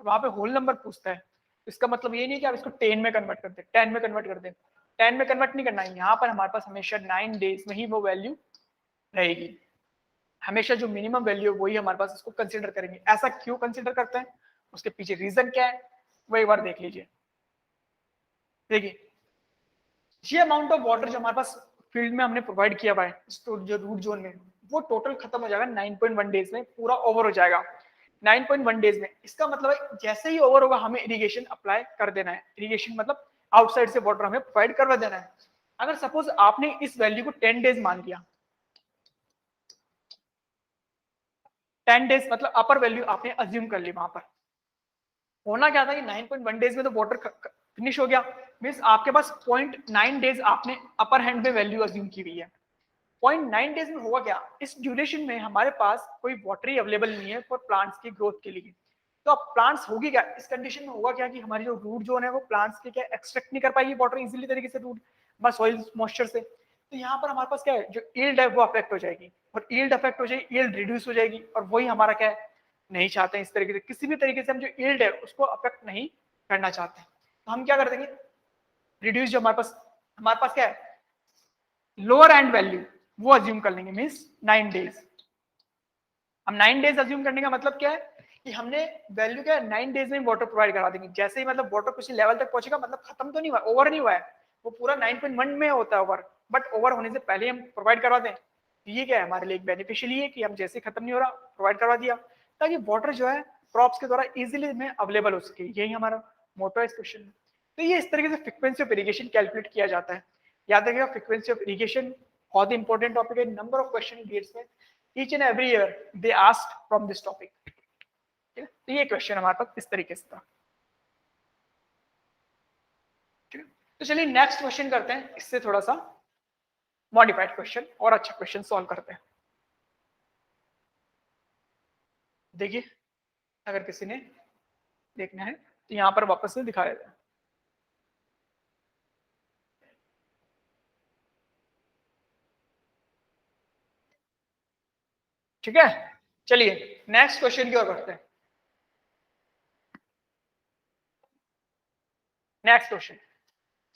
वहां पे होल नंबर पूछता है, इसका मतलब ये नहीं कि आप इसको 10 में कन्वर्ट कर दे, 10 में कन्वर्ट कर दे, 10 में कन्वर्ट नहीं करना है। यहाँ पर हमारे पास हमेशा 9 डेज में ही वो वैल्यू रहेगी, हमेशा जो मिनिमम वैल्यू है वही हमारे पास इसको कंसिडर करेंगे। ऐसा क्यों कंसिडर करते हैं, उसके पीछे रीजन क्या है वो एक बार देख लीजिए। देखिए ये अमाउंट ऑफ वाटर जो हमारे पास फील्ड में हमने प्रोवाइड किया हुआ है जो रूट जोन में, वो टोटल खत्म हो जाएगा 9.1 डेज में, पूरा ओवर हो जाएगा 9.1 डेज में। इसका मतलब है जैसे ही ओवर होगा हमें इरिगेशन अप्लाई कर देना है, इरिगेशन मतलब आउटसाइड से वाटर हमें प्रोवाइड करवा देना है। अगर सपोज आपने इस वैल्यू को 10 डेज मान लिया, 10 डेज मतलब अपर वैल्यू आपने अज्यूम कर ली, वहां पर होना क्या था कि 9.1 डेज में तो वाटर फिनिश हो गया, मींस आपके पास 0.9 डेज आपने अपर हैंड में वैल्यू अज्यूम की हुई है। 0.9 डेज में होगा क्या, इस ड्यूरेशन में हमारे पास कोई वाटर ही अवेलेबल नहीं है फॉर प्लांट्स की ग्रोथ के लिए। तो अब प्लांट्स होगी क्या इस कंडीशन में, होगा क्या कि हमारी जो रूट जोन है वो प्लांट्स के क्या एक्सट्रैक्ट नहीं कर पाएगी वाटर इजीली तरीके से रूट बस सॉइल मॉइस्चर से। तो यहाँ पर हमारे पास क्या है, जो यील्ड है वो अफेक्ट हो जाएगी, और यील्ड अफेक्ट हो जाएगी, यील्ड रिड्यूस हो जाएगी, और वही हमारा क्या है नहीं चाहते हैं। इस तरीके से किसी भी तरीके से हम जो यील्ड है उसको अफेक्ट नहीं करना चाहते हैं, तो हम क्या कर देंगे, रिड्यूस जो हमारे पास क्या है लोअर एंड वैल्यू वो अज्यूम कर लेंगे, मींस 9 डेज। हम 9 डेज अज्यूम करने का मतलब क्या है कि हमने वैल्यू क्या है 9 डेज में वाटर प्रोवाइड करा देंगे। जैसे ही मतलब वाटर किसी लेवल तक पहुंचेगा मतलब खत्म तो नहीं हुआ, ओवर नहीं हुआ है, वो पूरा 9.1 में होता है ओवर, बट ओवर होने से पहले हम प्रोवाइड करवा दें, ये क्या है हमारे लिए एक बेनिफिशियल है कि हम जैसे खत्म नहीं हो रहा प्रोवाइड करवा दिया, ताकि वाटर जो है क्रॉप्स के द्वारा इजीली में अवेलेबल हो सके। यही हमारा मोटो है इस क्वेश्चन में। तो ये इस तरीके से फ्रीक्वेंसी ऑफ इरिगेशन कैलकुलेट किया जाता है। याद रखिएगा फ्रीक्वेंसी ऑफ इरिगेशन बहुत इंपॉर्टेंट टॉपिक है, नंबर ऑफ क्वेश्चन गेट्स में each and every year they asked from this topic। ठीक है, तो ये क्वेश्चन हमारे पास इस तरीके से था। ठीक है, तो चलिए नेक्स्ट क्वेश्चन करते हैं, इससे थोड़ा सा मॉडिफाइड क्वेश्चन और अच्छा क्वेश्चन सॉल्व करते हैं। देखिए अगर किसी ने देखना है तो यहाँ पर वापस से दिखा देते हैं। ठीक है, चलिए नेक्स्ट क्वेश्चन की ओर बढ़ते हैं। नेक्स्ट क्वेश्चन,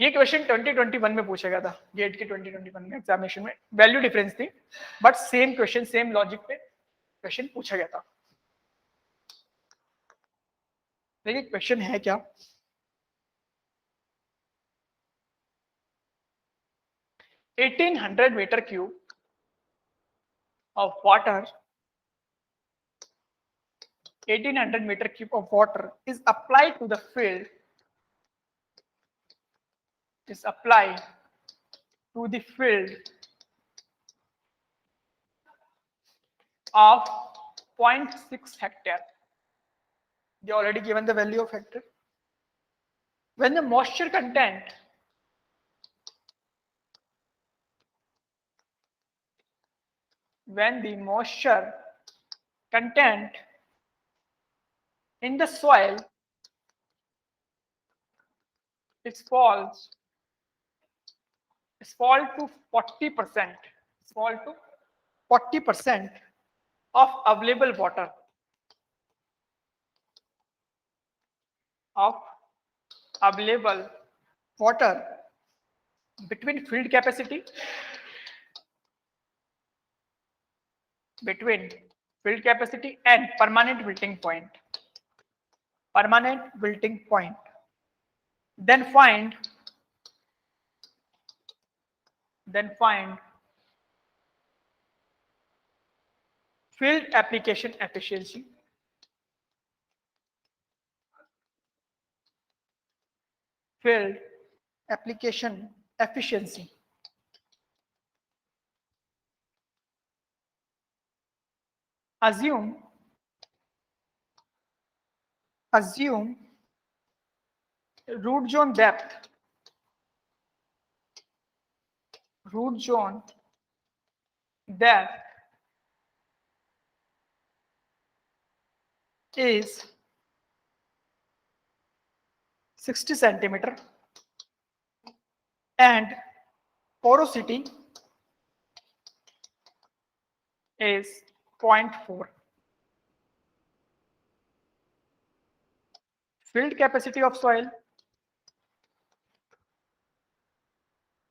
ये क्वेश्चन 2021 में पूछा गया था, गेट के 2021 में एग्जामिनेशन में, वैल्यू डिफरेंस थी but same question same logic पे क्वेश्चन पूछा गया था। देखिए क्वेश्चन है क्या, 1800 meter cube of water, 1800 meter cube of water is applied to the field, is applied to the field of 0.6 hectare. They already given the value of hectare. When the moisture content in the soil it falls to 40%, fall to 40% of available water between field capacity and permanent wilting point. Then find field application efficiency. Field application efficiency. Assume root zone depth is 60 centimeter and porosity is 0.4. Field capacity of soil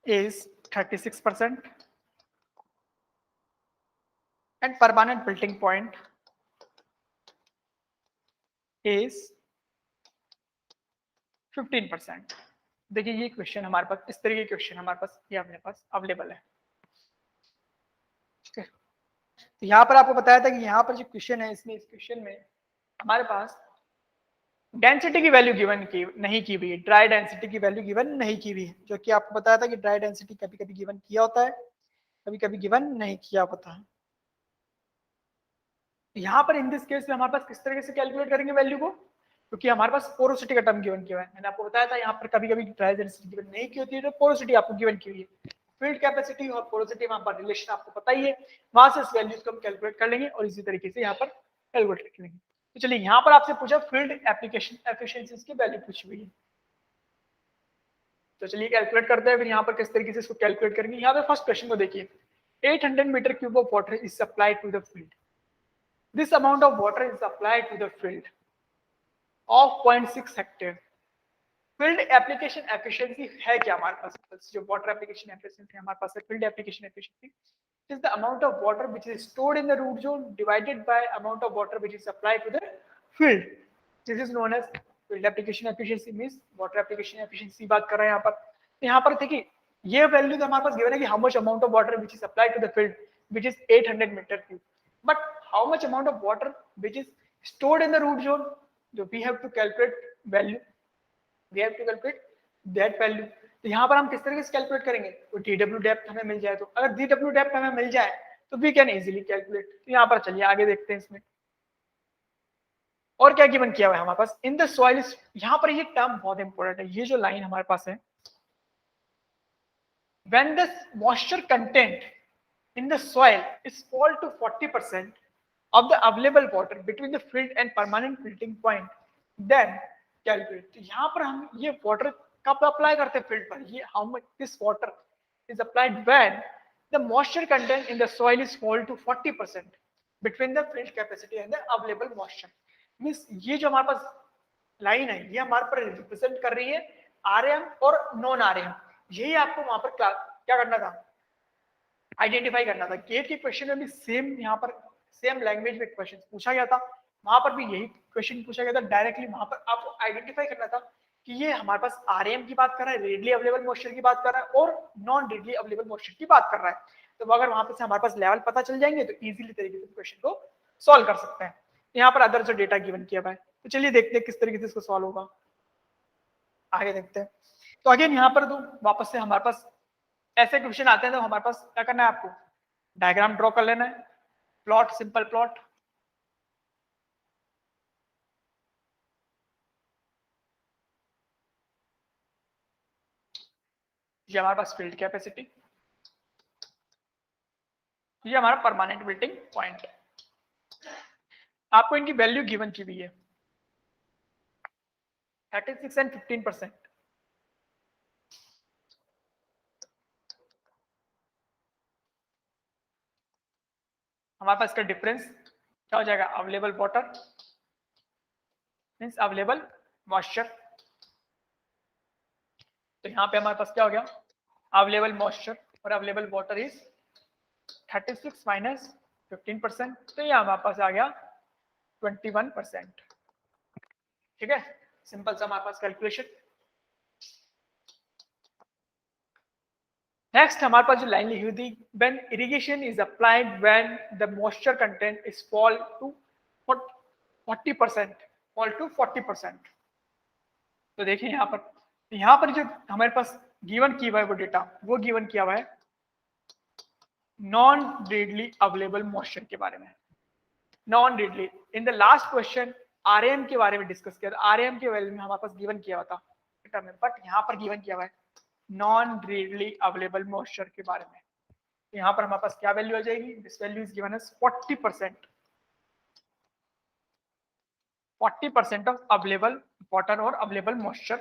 is 36% and permanent wilting point is 15%. देखिए ये question हमारे पास इस तरीके के question हमारे पास ये अपने पास अवेलेबल है। ठीक है, तो यहाँ पर आपको बताया था कि यहाँ पर जो क्वेश्चन है इसमें इस क्वेश्चन में हमारे पास डेंसिटी की वैल्यू गिवन की नहीं की हुई है, ड्राई डेंसिटी की वैल्यू गिवन नहीं की हुई है, जो कि आपको बताया था कि ड्राई डेंसिटी कभी कभी गिवन किया होता है, कभी कभी गिवन नहीं किया होता है। यहाँ पर इन दिस केस में हमारे पास किस तरीके से कैलकुलेट करेंगे वैल्यू को, क्योंकि हमारे पास पोरोसिटी का टर्म गिवन किया है। मैंने आपको बताया था यहाँ पर कभी कभी ड्राई डेंसिटी गिवन नहीं की होती है, तो पोरोसिटी आपको गिवन की हुई है। फील्ड कैपेसिटी और पोरोसिटी में पर रिलेशन आपको पता ही है, वहां से इस वैल्यूज को हम कैलकुलेट कर लेंगे और इसी तरीके से यहाँ पर कैलकुलेट कर लेंगे। तो चलिए यहाँ पर आपसे पूछा फील्ड एप्लीकेशन एफिशिएंसीज की वैल्यू पूछी हुई है, तो चलिए कैलकुलेट करते हैं फिर यहाँ पर किस तरीके से इसको कैलकुलेट करेंगे। यहाँ पे फर्स्ट क्वेश्चन को देखिए, 800 metre cube of water is supplied to the field, this amount of water is applied to the field of 0.6 hectare. Field application efficiency है क्या हमारे पास, जो वाटर एप्लीकेशन एफिशिएंसी हमारे पास है, field application efficiency is the amount of water which is stored in the root zone divided by amount of water which is applied to the field. This is known as field application efficiency, means water application efficiency बात कर रहे हैं यहाँ पर. यहाँ पर देखिए ये वैल्यू तो हमारे पास गिवन है कि how much amount of water which is applied to the field which is 800 meter cube, but how much amount of water which is stored in the root zone, so we have to calculate value, we have to calculate that value. तो यहाँ पर हम किस तरीके से calculate करेंगे, तो DW depth हमें मिल जाए, तो अगर DW डेप्थ हमें मिल जाए तो वी कैन इजीली कैलकुलेट. तो यहाँ पर चलिए आगे देखते हैं इसमें और क्या गिवन किया हुआ है हमारे पास. इन द सॉइल, यहाँ पर ये टर्म बहुत इंपॉर्टेंट है, ये जो लाइन हमारे पास है, when the moisture content in the soil is fall to 40% of the available water between the filled and permanent filtering point, then calculate. तो यहाँ पर हम ये वाटर कब अप्लाई करते हैं फील्ड पर, ये how much this water is applied when the moisture content in the soil is fall to 40% between the filled capacity and the available moisture. Means ये जो हमारे पास लाइन है ये हमारे पर रिप्रेजेंट कर रही है आरएम और नॉन आरएम. यही आपको वहां पर क्या करना था, आइडेंटिफाई करना था. गेट के क्वेश्चन में भी सेम यहाँ पर सेम लैंग्वेज में क्वेश्चन पूछा गया था, वहां पर भी यही क्वेश्चन पूछा गया था डायरेक्टली. वहां पर आपको आइडेंटिफाई करना था कि ये हमारे पास आरएम की बात कर रहा है, रेडली अवेलेबल मॉइस्चर की बात कर रहा है, और नॉन रेडली अवेलेबल मॉइस्चर की बात कर रहा है. तो अगर वहां पर से हमारे पास लेवल पता चल जाएंगे तो इजीली तरीके से क्वेश्चन को सॉल्व कर सकते हैं. यहाँ पर अदर जो डेटा गिवन किया हुआ है, तो चलिए देखते हैं किस तरीके से इसको सॉल्व होगा, आगे देखते हैं. तो अगेन यहाँ पर तो वापस से हमारे पास ऐसे क्वेश्चन आते हैं तो हमारे पास क्या करना है, आपको डायग्राम ड्रॉ कर लेना है, प्लॉट, सिंपल प्लॉट. ये हमारे पास फील्ड कैपेसिटी, ये हमारा परमानेंट बिल्डिंग पॉइंट है. आपको इनकी वैल्यू गिवन की हुई है 36 एंड 15%. हमारे पास इसका डिफरेंस क्या हो जाएगा, available water means available moisture. तो यहाँ पे हमारे पास क्या हो गया, अवेलेबल मॉइस्चर और अवेलेबल वाटर इज 36 माइनस 15%, तो ये हमारे पास आ गया 21%. ठीक है, सिंपल सा हमारे पास कैलकुलेशन. नेक्स्ट हमारे पास जो लाइन लिखी हुई थी, when irrigation is applied when the moisture content is fall to 40%, fall to 40%. तो देखिए यहाँ पर जो हमारे पास गिवन किया हुआ है वो डेटा, वो गिवन किया हुआ है नॉन रेडली अवेलेबल मॉइस्चर के बारे में. Non readily, in the last question RM के बारे में डिस्कस किया था, आरएम के वैल्यू में हमारे पास गिवन किया हुआ था डेटा में, बट यहाँ पर गिवन किया हुआ है नॉन रेडली अवेलेबल मॉइस्चर के बारे में. तो यहाँ पर हमारे पास क्या वैल्यू आ जाएगी, this value is given as 40%, 40% of available water और अवेलेबल मॉइस्चर.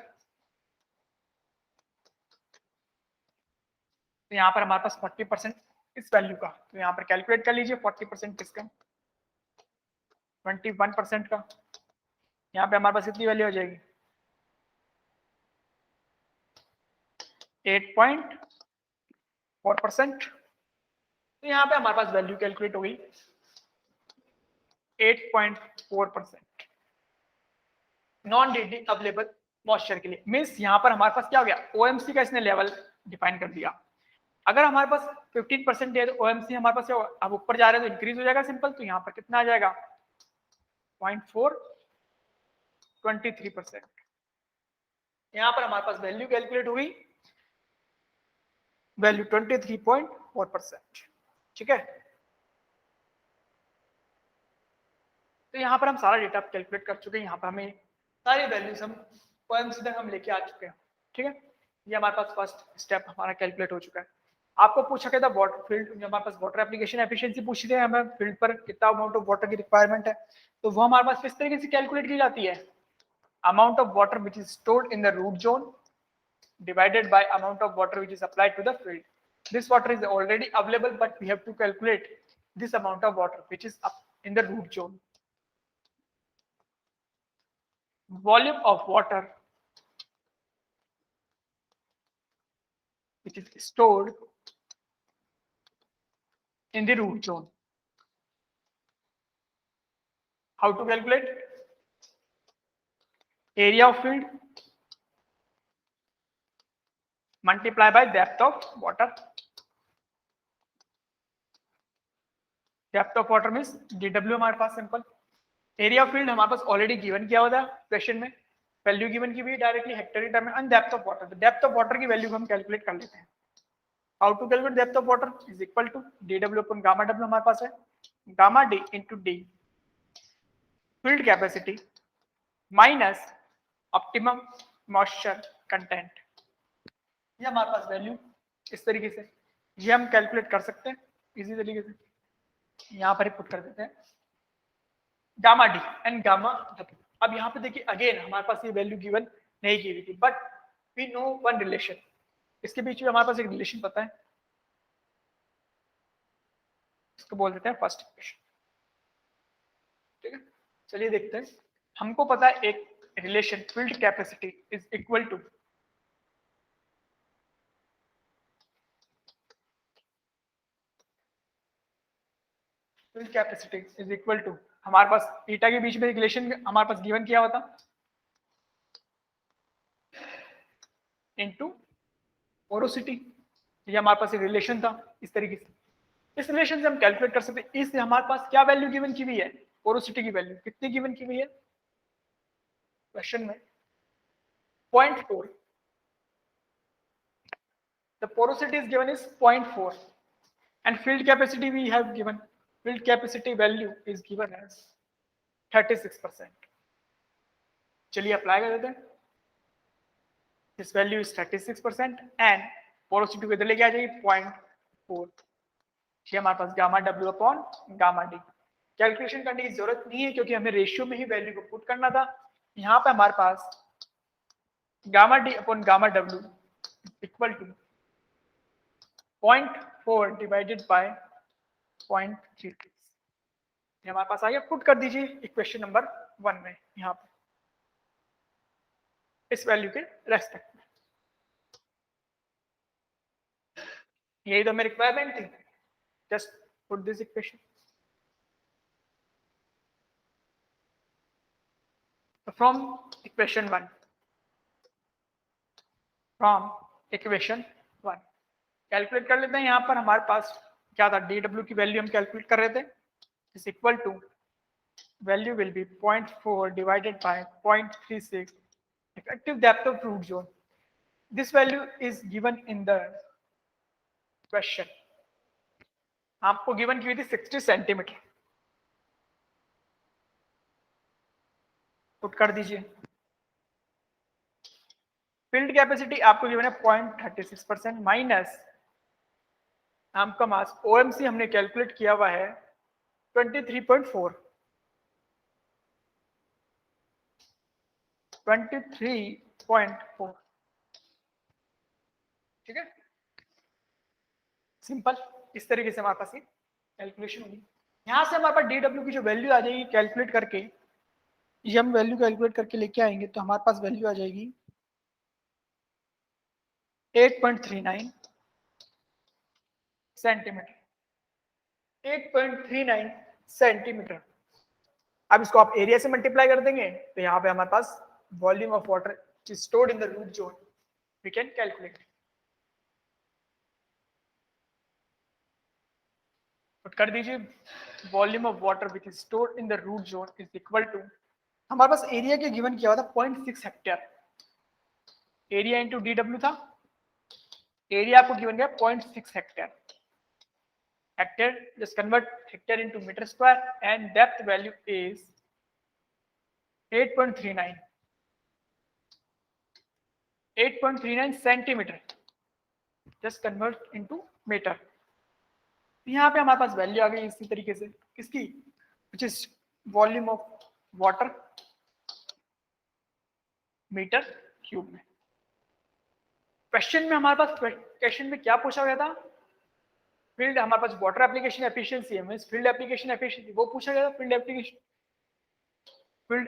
तो यहाँ पर हमारे पास 40% इस वैल्यू का, तो यहाँ पर कैलकुलेट कर लीजिए 40% किसका, 21% का. यहाँ पे हमारे पास कितनी वैल्यू हो जाएगी, 8.4%. तो यहाँ पे हमारे पास वैल्यू कैलकुलेट हो गई 8.4% नॉन रेडली अवेलेबल मॉइस्चर के लिए. मीन्स यहाँ पर हमारे पास क्या हो गया, ओएमसी का इसने लेवल डिफाइन कर दिया. अगर हमारे पास 15% है तो ओएमसी हमारे पास अब ऊपर जा रहे हैं तो इंक्रीज हो जाएगा सिंपल. तो यहाँ पर कितना आ जाएगा 0.423%. यहाँ पर हमारे पास वैल्यू कैलकुलेट हुई, वैल्यू 23.4%. ठीक है, तो यहाँ पर हम सारा डेटा कैलकुलेट कर चुके हैं. यहाँ पर हमें सारी वैल्यूज हम ओएमसी तक हम लेके आ चुके हैं. ठीक है, ये हमारे पास फर्स्ट स्टेप हमारा कैलकुलेट हो चुका है. आपको पूछा गया था वाटर फील्ड, हमारे पास वाटर एप्लीकेशन एफिशिएंसी पूछी थी हमें, फील्ड पर कितना अमाउंट ऑफ वाटर की रिक्वायरमेंट है, तो वो हमारे पास किस तरीके से कैलकुलेट की जाती है, amount of water which is stored in the root zone divided by amount of water which is applied to the field. This water is already available, but we have to calculate this amount of water which is up in the root zone. Volume of water which is stored in the root zone. How to calculate? Area of field multiply by depth of water. Depth of water means dw हमारे पास simple. Area of field हमारे पास already given किया हुआ था question में, value given की भी directly hectare में, and depth of water. Depth of water की वैल्यू हम कैलकुलेट कर लेते हैं. How to calculate depth of water is equal to dw upon gamma w हमारे पास है, gamma d into D field capacity minus optimum moisture content. ये हमारे पास वैल्यू इस तरीके से ये हम कैलकुलेट कर सकते हैं इसी तरीके से. यहाँ पर पुट कर देते हैं gamma D and gamma W. अब यहाँ पे देखिए अगेन हमारे पास ये वैल्यू गिवन नहीं की हुई थी, but we know one relation. इसके बीच में हमारे पास एक रिलेशन पता है, इसको बोल देते हैं फर्स्ट इक्वेशन. ठीक है, चलिए देखते हैं. हमको पता है एक relation field capacity is equal to field capacity is equal to, हमारे पास ईटा के बीच में एक रिलेशन हमारे पास गिवन किया हुआ था, इनटू पोरोसिटी. ये हमारे पास एक रिलेशन था इस तरीके से. इस रिलेशन से हम कैलकुलेट कर सकते हैं. इससे हमारे पास क्या वैल्यू गिवन की हुई है, पोरोसिटी की वैल्यू कितनी गिवन की हुई है क्वेश्चन में, 0.4. The porosity is given is 0.4 and field capacity we have given, field capacity value is given as 36%. चलिए अप्लाई कर देते हैं. This value is 36% and porosity को इधर लेके आ जाएगी 0.4. ये हमारे पास gamma w upon gamma D. Calculation करने की जरूरत नहीं है क्योंकि हमें रेशियो में ही वैल्यू को पुट करना था. यहाँ पे हमारे पास gamma D upon gamma w equal to 0.4 divided by 0.36. ये हमारे पास आ गया. पुट कर दीजिए इक्वेशन नंबर 1 में यहाँ पे इस वैल्यू के रेस्पेक्ट में. यही तो मेरी रिक्वायरमेंट थी. Just put this equation. From equation 1 calculate कर लेते हैं. यहाँ पर हमारे पास क्या था, dw की वैल्यू हम कैलकुलेट कर रहे थे, is equal to value will be 0.4 divided by 0.36 effective depth of root zone. This value is given in the question. आपको गिवन की हुई थी 60 सेंटीमीटर. पुट कर दीजिए. फील्ड कैपेसिटी आपको गिवन है 0.36% माइनस आपका मास ओएमसी हमने कैलकुलेट किया हुआ है 23.4. 23.4. ठीक है, सिंपल. इस तरीके से हमारे पास ये कैलकुलेशन होगी. यहां से हमारे पास dw की जो वैल्यू आ जाएगी कैलकुलेट करके, ये हम वैल्यू कैलकुलेट करके लेके आएंगे तो हमारे पास वैल्यू आ जाएगी 8.39 सेंटीमीटर. 8.39 सेंटीमीटर. अब इसको आप एरिया से मल्टीप्लाई कर देंगे तो यहाँ पे हमारे पास volume of water stored in the root zone we can calculate. Put कर दीजिए. Volume of water which is stored in the root zone is equal to, हमारे पास एरिया के गिवन किया हुआ था 0.6 हेक्टेयर. एरिया इंटू dw था. Area आपको गिवन गया 0.6 hectare. Hectare, just convert hectare into meter square and depth value is 8.39. 8.39 centimeter. Just convert into meter. यहाँ पे हमारे पास वैल्यू आ गई इसी तरीके से किसकी, which is volume of water metre cube में. क्वेश्चन में हमारे पास क्वेश्चन में क्या पूछा गया था, फील्ड हमारे पास वाटर एप्लीकेशन एफिशिएंसी है, फील्ड एप्लीकेशन एफिशिएंसी वो पूछा गया था. फील्ड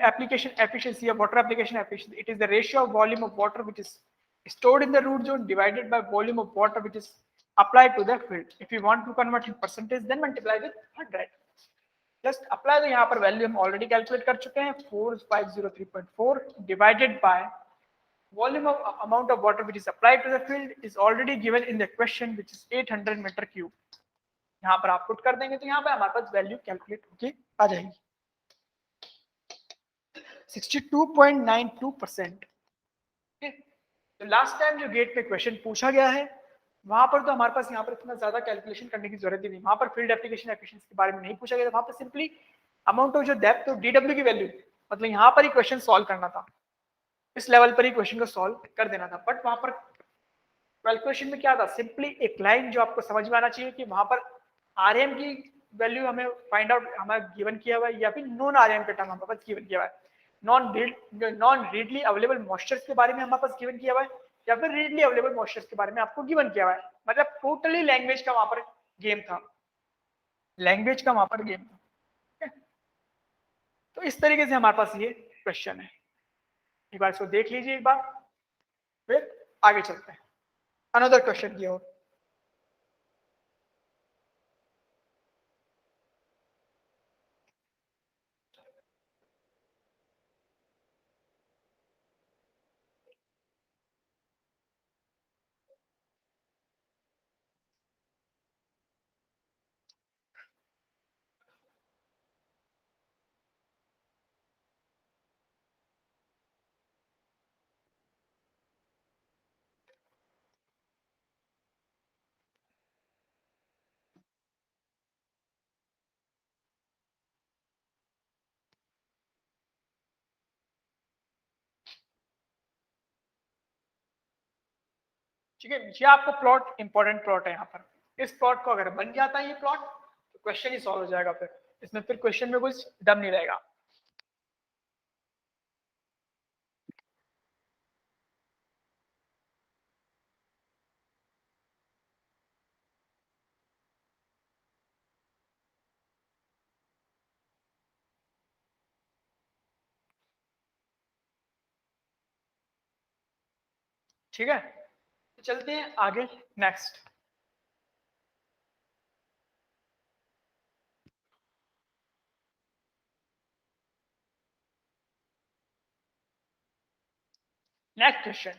एप्लीकेशन एफिशिएंसी या water application efficiency, it is the ratio of volume of water which is stored in the root zone divided by volume of water which is apply to the field. If you want to convert in percentage, then multiply with 100. Just apply. तो यहाँ पर value हम already calculate कर चुके हैं 4503.4 divided by volume of amount of water which is applied to the field is already given in the question, which is 800 meter cube. यहाँ पर आप पुट कर देंगे तो यहाँ पर हमारे पास वैल्यू कैलकुलेट होके आ जाएगी 62.92%. तो लास्ट टाइम जो गेट पे क्वेश्चन पूछा गया है वहां पर तो हमारे पास यहाँ पर इतना ज्यादा कैलकुलेशन करने की जरूरत ही नहीं. वहां पर फील्ड एप्लीकेशन एफिशिएंसी के बारे में नहीं पूछा गया था. वहां पर सिंपली अमाउंट ऑफ जो डेप्थ और डीडब्ल्यू की वैल्यू, मतलब यहाँ पर ही क्वेश्चन सॉल्व करना था, इस लेवल पर ही क्वेश्चन को सॉल्व कर देना था. बट वहां पर कैलकुलेशन में क्या था, सिंपली एक लाइन जो आपको समझ में आना चाहिए कि वहां पर आरएम की वैल्यू हमें फाइंड आउट हमें गिवन किया हुआ है या फिर नॉन आरएम का टर्म हमारे पास गिवन किया हुआ है. नॉन रीडली अवेलेबल मॉइस्चर्स के बारे में हमारे पास गिवन किया हुआ है या फिर रीडली अवेलेबल मॉइस्चर्स के बारे में आपको गिवन किया हुआ है. मतलब टोटली लैंग्वेज का वहां पर गेम था, लैंग्वेज का वहां पर गेम था. तो इस तरीके से हमारे पास ये क्वेश्चन है. एक बार इसको देख लीजिए एक बार, फिर आगे चलते हैं. अनदर क्वेश्चन की ओर. ठीक है, ये आपको प्लॉट इंपॉर्टेंट प्लॉट है. यहाँ पर इस प्लॉट को अगर बन जाता है ये प्लॉट तो क्वेश्चन ही सॉल्व हो जाएगा. फिर इसमें फिर क्वेश्चन में कुछ दम नहीं रहेगा. ठीक है, तो चलते हैं आगे. Next question.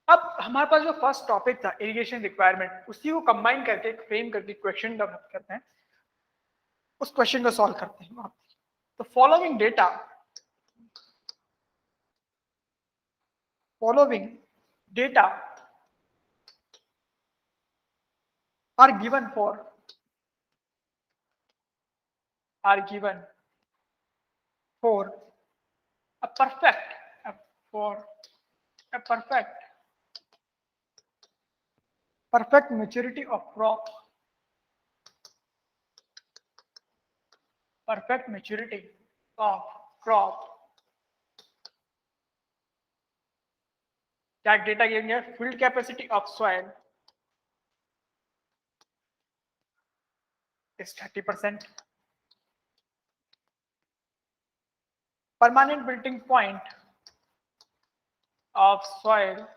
अब हमारे पास जो फर्स्ट टॉपिक था इरिगेशन रिक्वायरमेंट, उसी को कंबाइन करके फ्रेम करके क्वेश्चन डेवलप करते हैं. उस क्वेश्चन को सॉल्व करते हैं. तो following data are given for a perfect maturity of crop. Perfect maturity of crop. क्या डेटा गिवन है? Field capacity of soil is 30%. Permanent wilting point of soil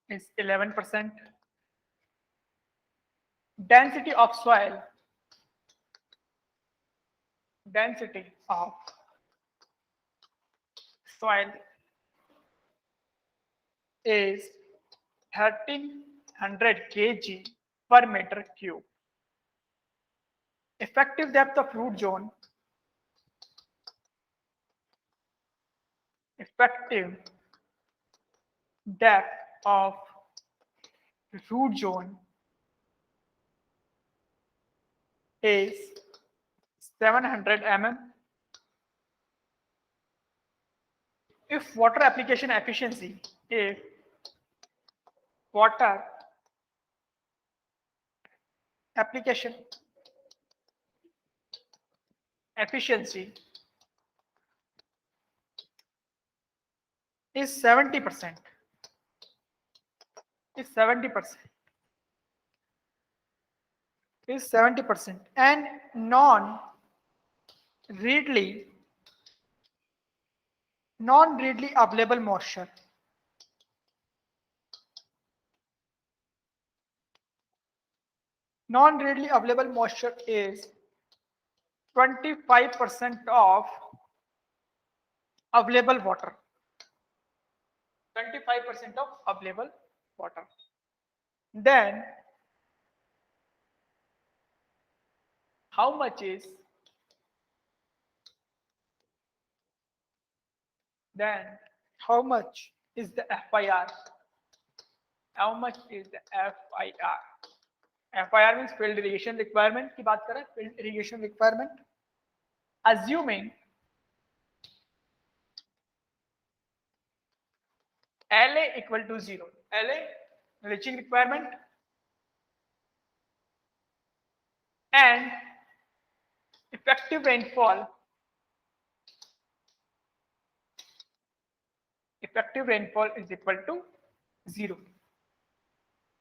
is 11%. Density of soil is 1300 kg per meter cube. Effective depth of root zone is 700 mm. If water application efficiency is 70%. And non-readily non readily available moisture. Non readily available moisture is 25% of available water. 25% of available water. Then how much is how much is the FIR? How much is the FIR? FIR means field irrigation requirement की बात कर रहे हैं, field irrigation requirement. Assuming LA equal to 0. LA leaching requirement and effective rainfall is equal to 0.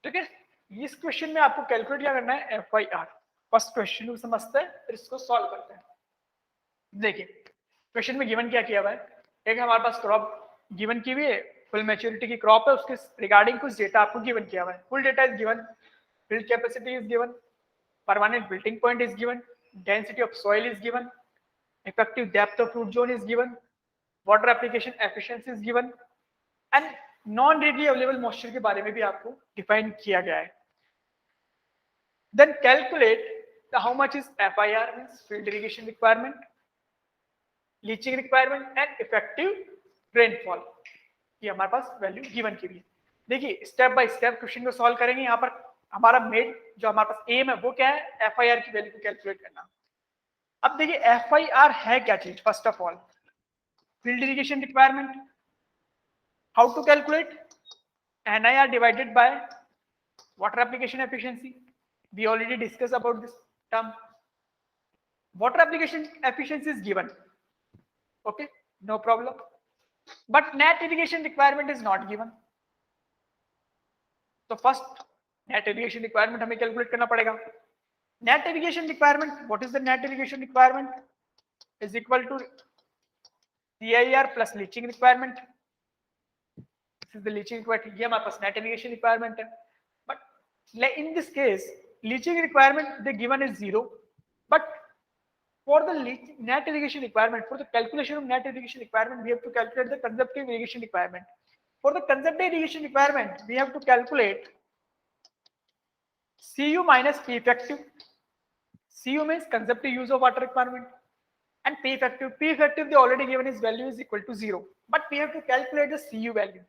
ठीक है, इस question में आपको कैलकुलेट क्या करना है, FIR. फर्स्ट क्वेश्चन को समझते हैं फिर इसको सॉल्व करते हैं. देखिए क्वेश्चन में गिवन क्या किया हुआ है, एक हमारे पास क्रॉप गिवन की हुई है, फुल मैच्योरिटी की क्रॉप है, उसके रिगार्डिंग कुछ डेटा आपको गिवन किया हुआ है. Full data is given, field capacity is given, permanent wilting point is given, density of soil is given, effective depth of root zone is given, water application efficiency is given, and non readily available moisture के बारे में भी आपको define किया गया है. Then calculate how much is FIR means field irrigation requirement, leaching requirement and effective rainfall. ये हमारे पास वैल्यू गिवन की भी है. देखिए स्टेप बाय स्टेप क्वेश्चन को सॉल्व करेंगे. यहाँ पर हमारा मेन जो हमारे पास एम है वो क्या है, FIR की वैल्यू को कैलकुलेट करना. अब देखिए FIR है क्या चीज. First of all field irrigation requirement. How to calculate, NIR divided by water application efficiency. We already discuss about this term. Water application efficiency is given, okay no problem, but net irrigation requirement is not given. तो first net irrigation requirement हमें calculate करना पड़ेगा. Net irrigation requirement, what is the net irrigation requirement, is equal to CIR plus leaching requirement. This is the leaching requirement. ये हमारे पास net irrigation requirement है. But in this case leaching requirement the given is 0, but for the net irrigation requirement, for the calculation of net irrigation requirement, we have to calculate the consumptive irrigation requirement. For the consumptive irrigation requirement, we have to calculate CU minus P effective. CU means consumptive use of water requirement, and P effective. P effective the already given is value is equal to 0, but we have to calculate the CU value.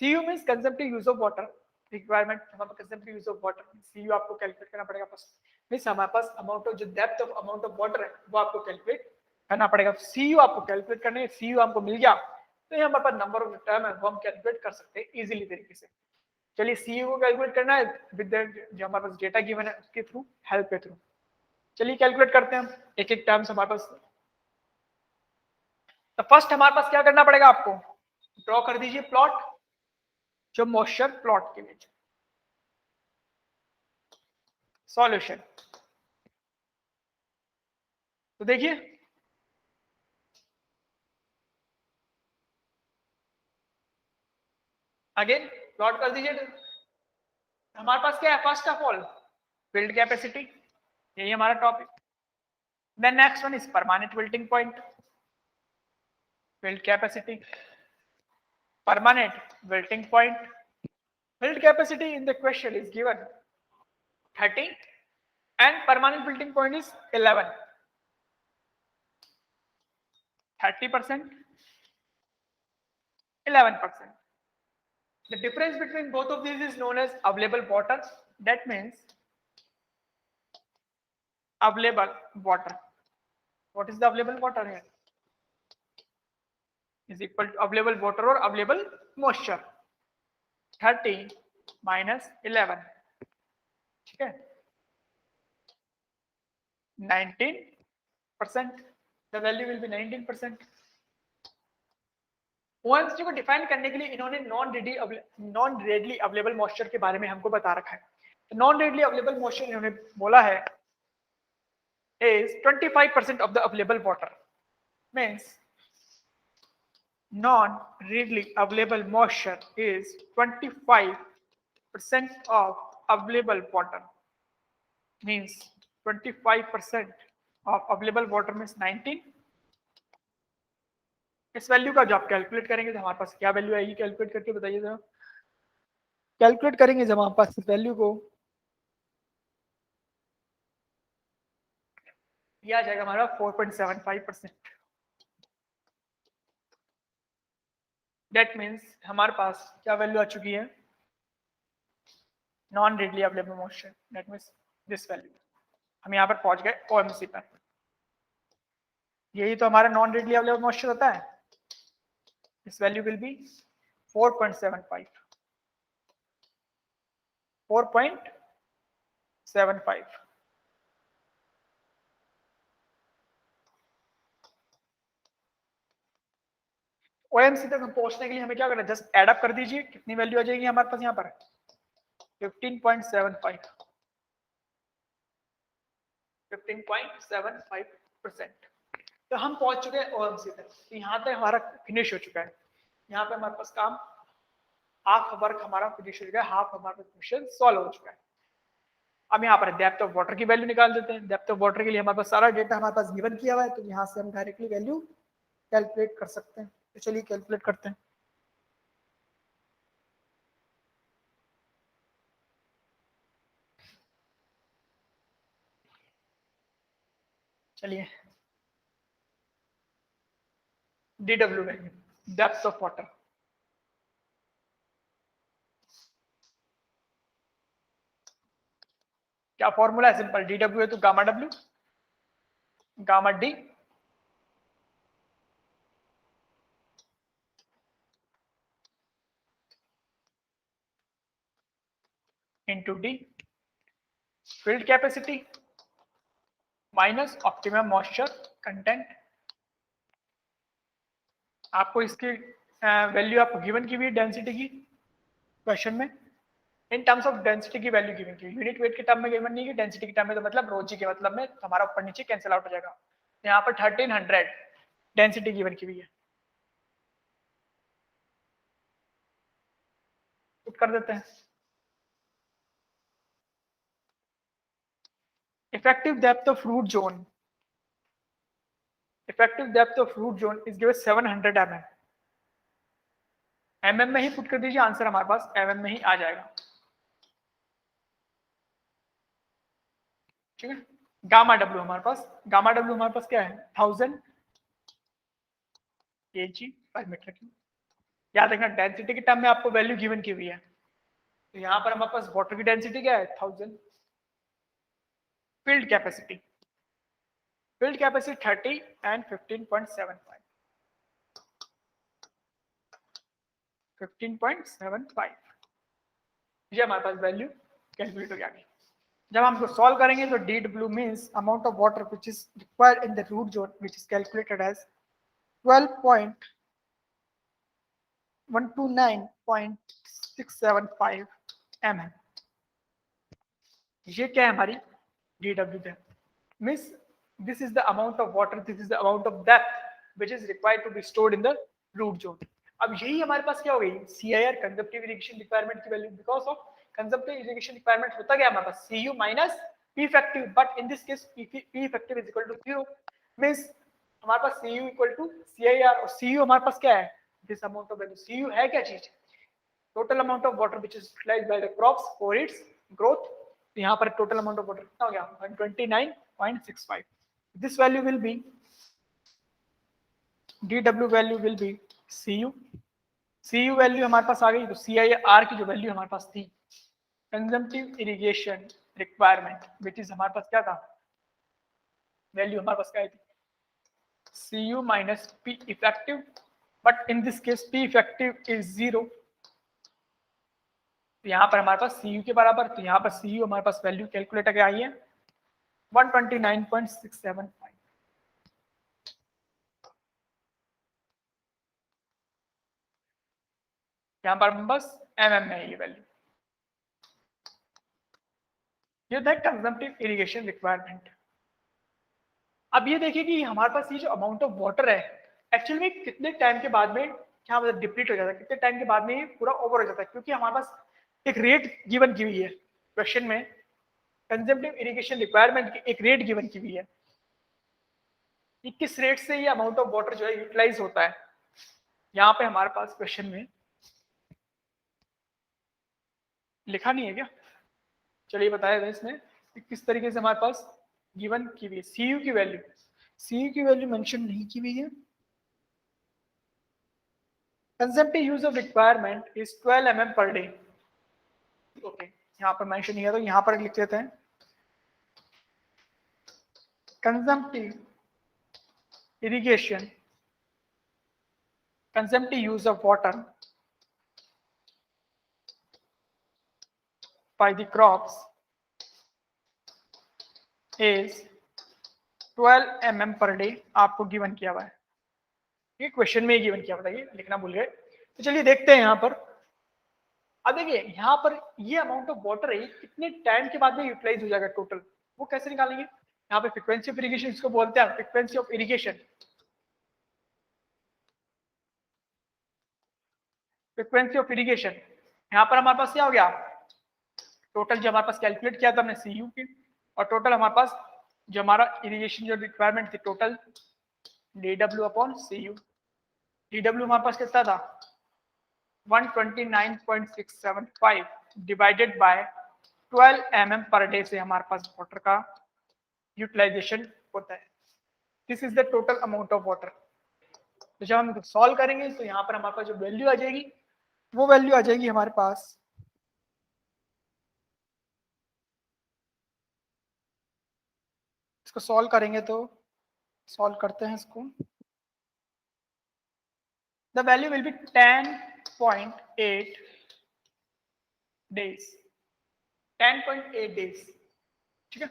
CU means consumptive use of water requirement. हमारे consumptive use of water CU आपको calculate करना पड़ेगा first. Means हमारे पास amount of जो depth of amount of water है वो आपको calculate करना पड़ेगा. CU आपको कैलकुलेट करना है. CU हमको मिल गया तो ये हमारे पास नंबर ऑफ टर्म है वो हम कैलकुलेट कर सकते हैं इजीली तरीके से. चलिए CU को कैलकुलेट करना है विद जो हमारे पास डेटा गिवन है उसके थ्रू, हेल्प के थ्रू. चलिए कैलकुलेट करते हैं हम एक एक टर्म्स हमारे पास. तो फर्स्ट हमारे पास क्या करना पड़ेगा, आपको ड्रॉ कर दीजिए प्लॉट, जो मॉइस्चर प्लॉट के लिए. सॉल्यूशन तो देखिए अगेन प्लॉट कर दीजिए. हमारे पास क्या है, first of all field capacity, यही हमारा topic. Then next one is permanent wilting point. Field capacity, permanent wilting point. Field capacity in the question is given 30 and permanent wilting point is 11. 30%, 11%. The difference between both of these is known as available water. That means available water. What is the available water here? Is equal to available water or available moisture. 30 minus 11, ठीक है, 19%. The value will be 19%. OMC को define करने के लिए इन्होंने non readily available moisture के बारे में हमको बता रखा है. नॉन रेडली अवेलेबल मॉइस्चर इन्होंने बोला है is 25% of the available water. Means non readily available moisture is 25% of available water. Means 25% of available water means 19. इस वैल्यू का जो आप कैलकुलेट करेंगे तो हमारे पास क्या वैल्यू आएगी, कैलकुलेट करके बताइए जरा। कैलकुलेट करेंगे जब हमारे पास इस वैल्यू को, यह आ जाएगा हमारा 4.75%। दैट मीन्स हमारे पास क्या वैल्यू आ चुकी है, non readily available moisture, that means this value. हम यहाँ पर पहुंच गए ओएमसी पर। यही तो हमारा नॉन रेडली अवेलेबल मॉइस्चर होता है। This value will B 4.75, 4.75। OMC तक पहुंचने के लिए हमें क्या करना है, जस्ट एड अप कर दीजिए, कितनी वैल्यू आ जाएगी हमारे पास यहाँ पर 15.75, 15.75%। तो हम पहुंच चुके हैं ओएमसी तक। तो यहाँ तक हमारा फिनिश हो चुका है। यहाँ पे हमारे पास काम हाफ वर्क हमारा फिनिश हो चुका है, हाफ हमारा क्वेश्चन सॉल्व हो चुका है। अब यहाँ पर डेप्थ ऑफ वाटर की वैल्यू निकाल देते हैं। डेप्थ ऑफ वाटर के लिए हमारे पास सारा डेटा हमारे पास गिवन किया हुआ है, तो यहाँ से हम डायरेक्टली वैल्यू कैलकुलेट कर सकते हैं। तो चलिए कैलकुलेट करते हैं। चलिए DW value, depth of water. क्या फॉर्मूला है, सिंपल, DW है तो gamma W, gamma D into D, field capacity minus optimum moisture content. आपको इसकी वैल्यू आपको गिवन की हुई है डेंसिटी की क्वेश्चन में। इन टर्म्स ऑफ डेंसिटी की वैल्यू गिवन की, यूनिट वेट के टर्म में गिवन नहीं है, डेंसिटी के टर्म में, तो मतलब रोजी के मतलब में, तो हमारा ऊपर नीचे कैंसिल आउट हो जाएगा। यहाँ पर 1300 डेंसिटी गिवन की हुई है, पुट कर देते हैं। Effective depth of root zone, effective depth of root zone is given 700 mm। mm में ही पुट कर दीजिए, आंसर हमारे पास mm में ही आ जाएगा। ठीक है। गामा डब्ल्यू हमारे पास, गामा डब्ल्यू हमारे पास क्या है 1000 kg पर मीटर क्यूब। याद रखना डेंसिटी के टर्म में आपको वैल्यू गिवन की हुई है, तो यहाँ पर हमारे पास वाटर की डेंसिटी क्या है 1000। Field capacity, field capacity 30 and 15.75, 15.75 ये हमारे पास वैल्यू कैलकुलेट हो गया। जब हम इसको सॉल्व करेंगे तो DW means amount of water which is required in the root zone which is calculated as 12.129.675 mm। ये क्या है हमारी DW depth, means this is the amount of water, this is the amount of depth which is required to be stored in the root zone। अब यही हमारे पास क्या हो गई CIR कंजप्टिव इरिगेशन रिक्वायरमेंट की value. Because of consumptive irrigation requirement होता गया हमारे पास CU minus P effective, but in this case P effective is equal to 0। Means हमारे पास CU इक्वल टू CIR, और CU हमारे पास क्या है this amount of value. CU है क्या चीज, total amount of water which is utilised by the crops for its growth. तो यहाँ पर टोटल अमाउंट ऑफ वाटर कितना हो गया 129.65। This value will be DW value will be CU। CU value हमारे पास आ गई, तो CIR की जो वैल्यू हमारे पास थी consumptive irrigation requirement which is हमारे पास क्या था, वैल्यू हमारे पास क्या थी CU minus P effective, but in this case P effective is 0। तो यहाँ पर हमारे पास CU के बराबर, तो यहाँ पर CU हमारे पास वैल्यू कैलकुलेटर क्या आई है 129.675। यहाँ पर बस mm में है ये वैल्यू। ये था कंजम्पटिव इरिगेशन रिक्वायरमेंट। अब ये देखिए कि हमारे पास ये जो अमाउंट ऑफ वाटर है एक्चुअली में कितने टाइम के बाद में क्या मतलब डिप्लीट हो जाता है, कितने टाइम के बाद में ये पूरा ओवर हो जाता है, क्योंकि हमारे पास एक रेट गिवन की हुई है क्वेश्चन में, कंजम्पटिव इरिगेशन रिक्वायरमेंट की एक रेट गिवन की हुई है कि किस रेट से ये अमाउंट ऑफ वाटर जो है यूटिलाइज होता है। यहाँ पे हमारे पास क्वेश्चन में लिखा नहीं है क्या, चलिए बताया था इसमें कि किस तरीके से हमारे पास गिवन की हुई है। सीयू की वैल्यू, सीयू की वैल्यू मेंशन नहीं की हुई है। Consumptive use of requirement is 12 mm per day. Okay, यहाँ पर मेंशन नहीं है तो यहाँ पर लिख देते हैं consumptive irrigation, consumptive use of water by the crops is 12 mm per day आपको गिवन किया हुआ है, ये क्वेश्चन में ही गिवन किया, बताइए लिखना भूल गए। तो चलिए देखते हैं यहाँ पर। अब देखिए यहाँ पर ये अमाउंट ऑफ वाटर है कितने टाइम के बाद में यूटिलाइज हो जाएगा टोटल, वो कैसे निकालेंगे। यहाँ पे फ्रीक्वेंसी ऑफ इरिगेशन इसको बोलते हैं, frequency of irrigation, frequency of irrigation. यहाँ पर हमारे पास क्या हो गया, टोटल जो हमारे पास कैलकुलेट किया था हमने सीयू की, और टोटल हमारे पास जो हमारा इरिगेशन जो रिक्वायरमेंट थी total dw upon cu, dw हमारे पास कितना था 129.675 divided by 12 mm per day से हमारे पास वाटर का यूटिलाइजेशन होता है। This is the total amount of water. तो जब हम सॉल्व करेंगे तो यहाँ पर हमारे पास जो वैल्यू आ जाएगी वो वैल्यू आ जाएगी हमारे पास इसको सॉल्व करेंगे तो सॉल्व करते हैं इसको, the value will B 10.8 days, 10.8 days. ठीक है,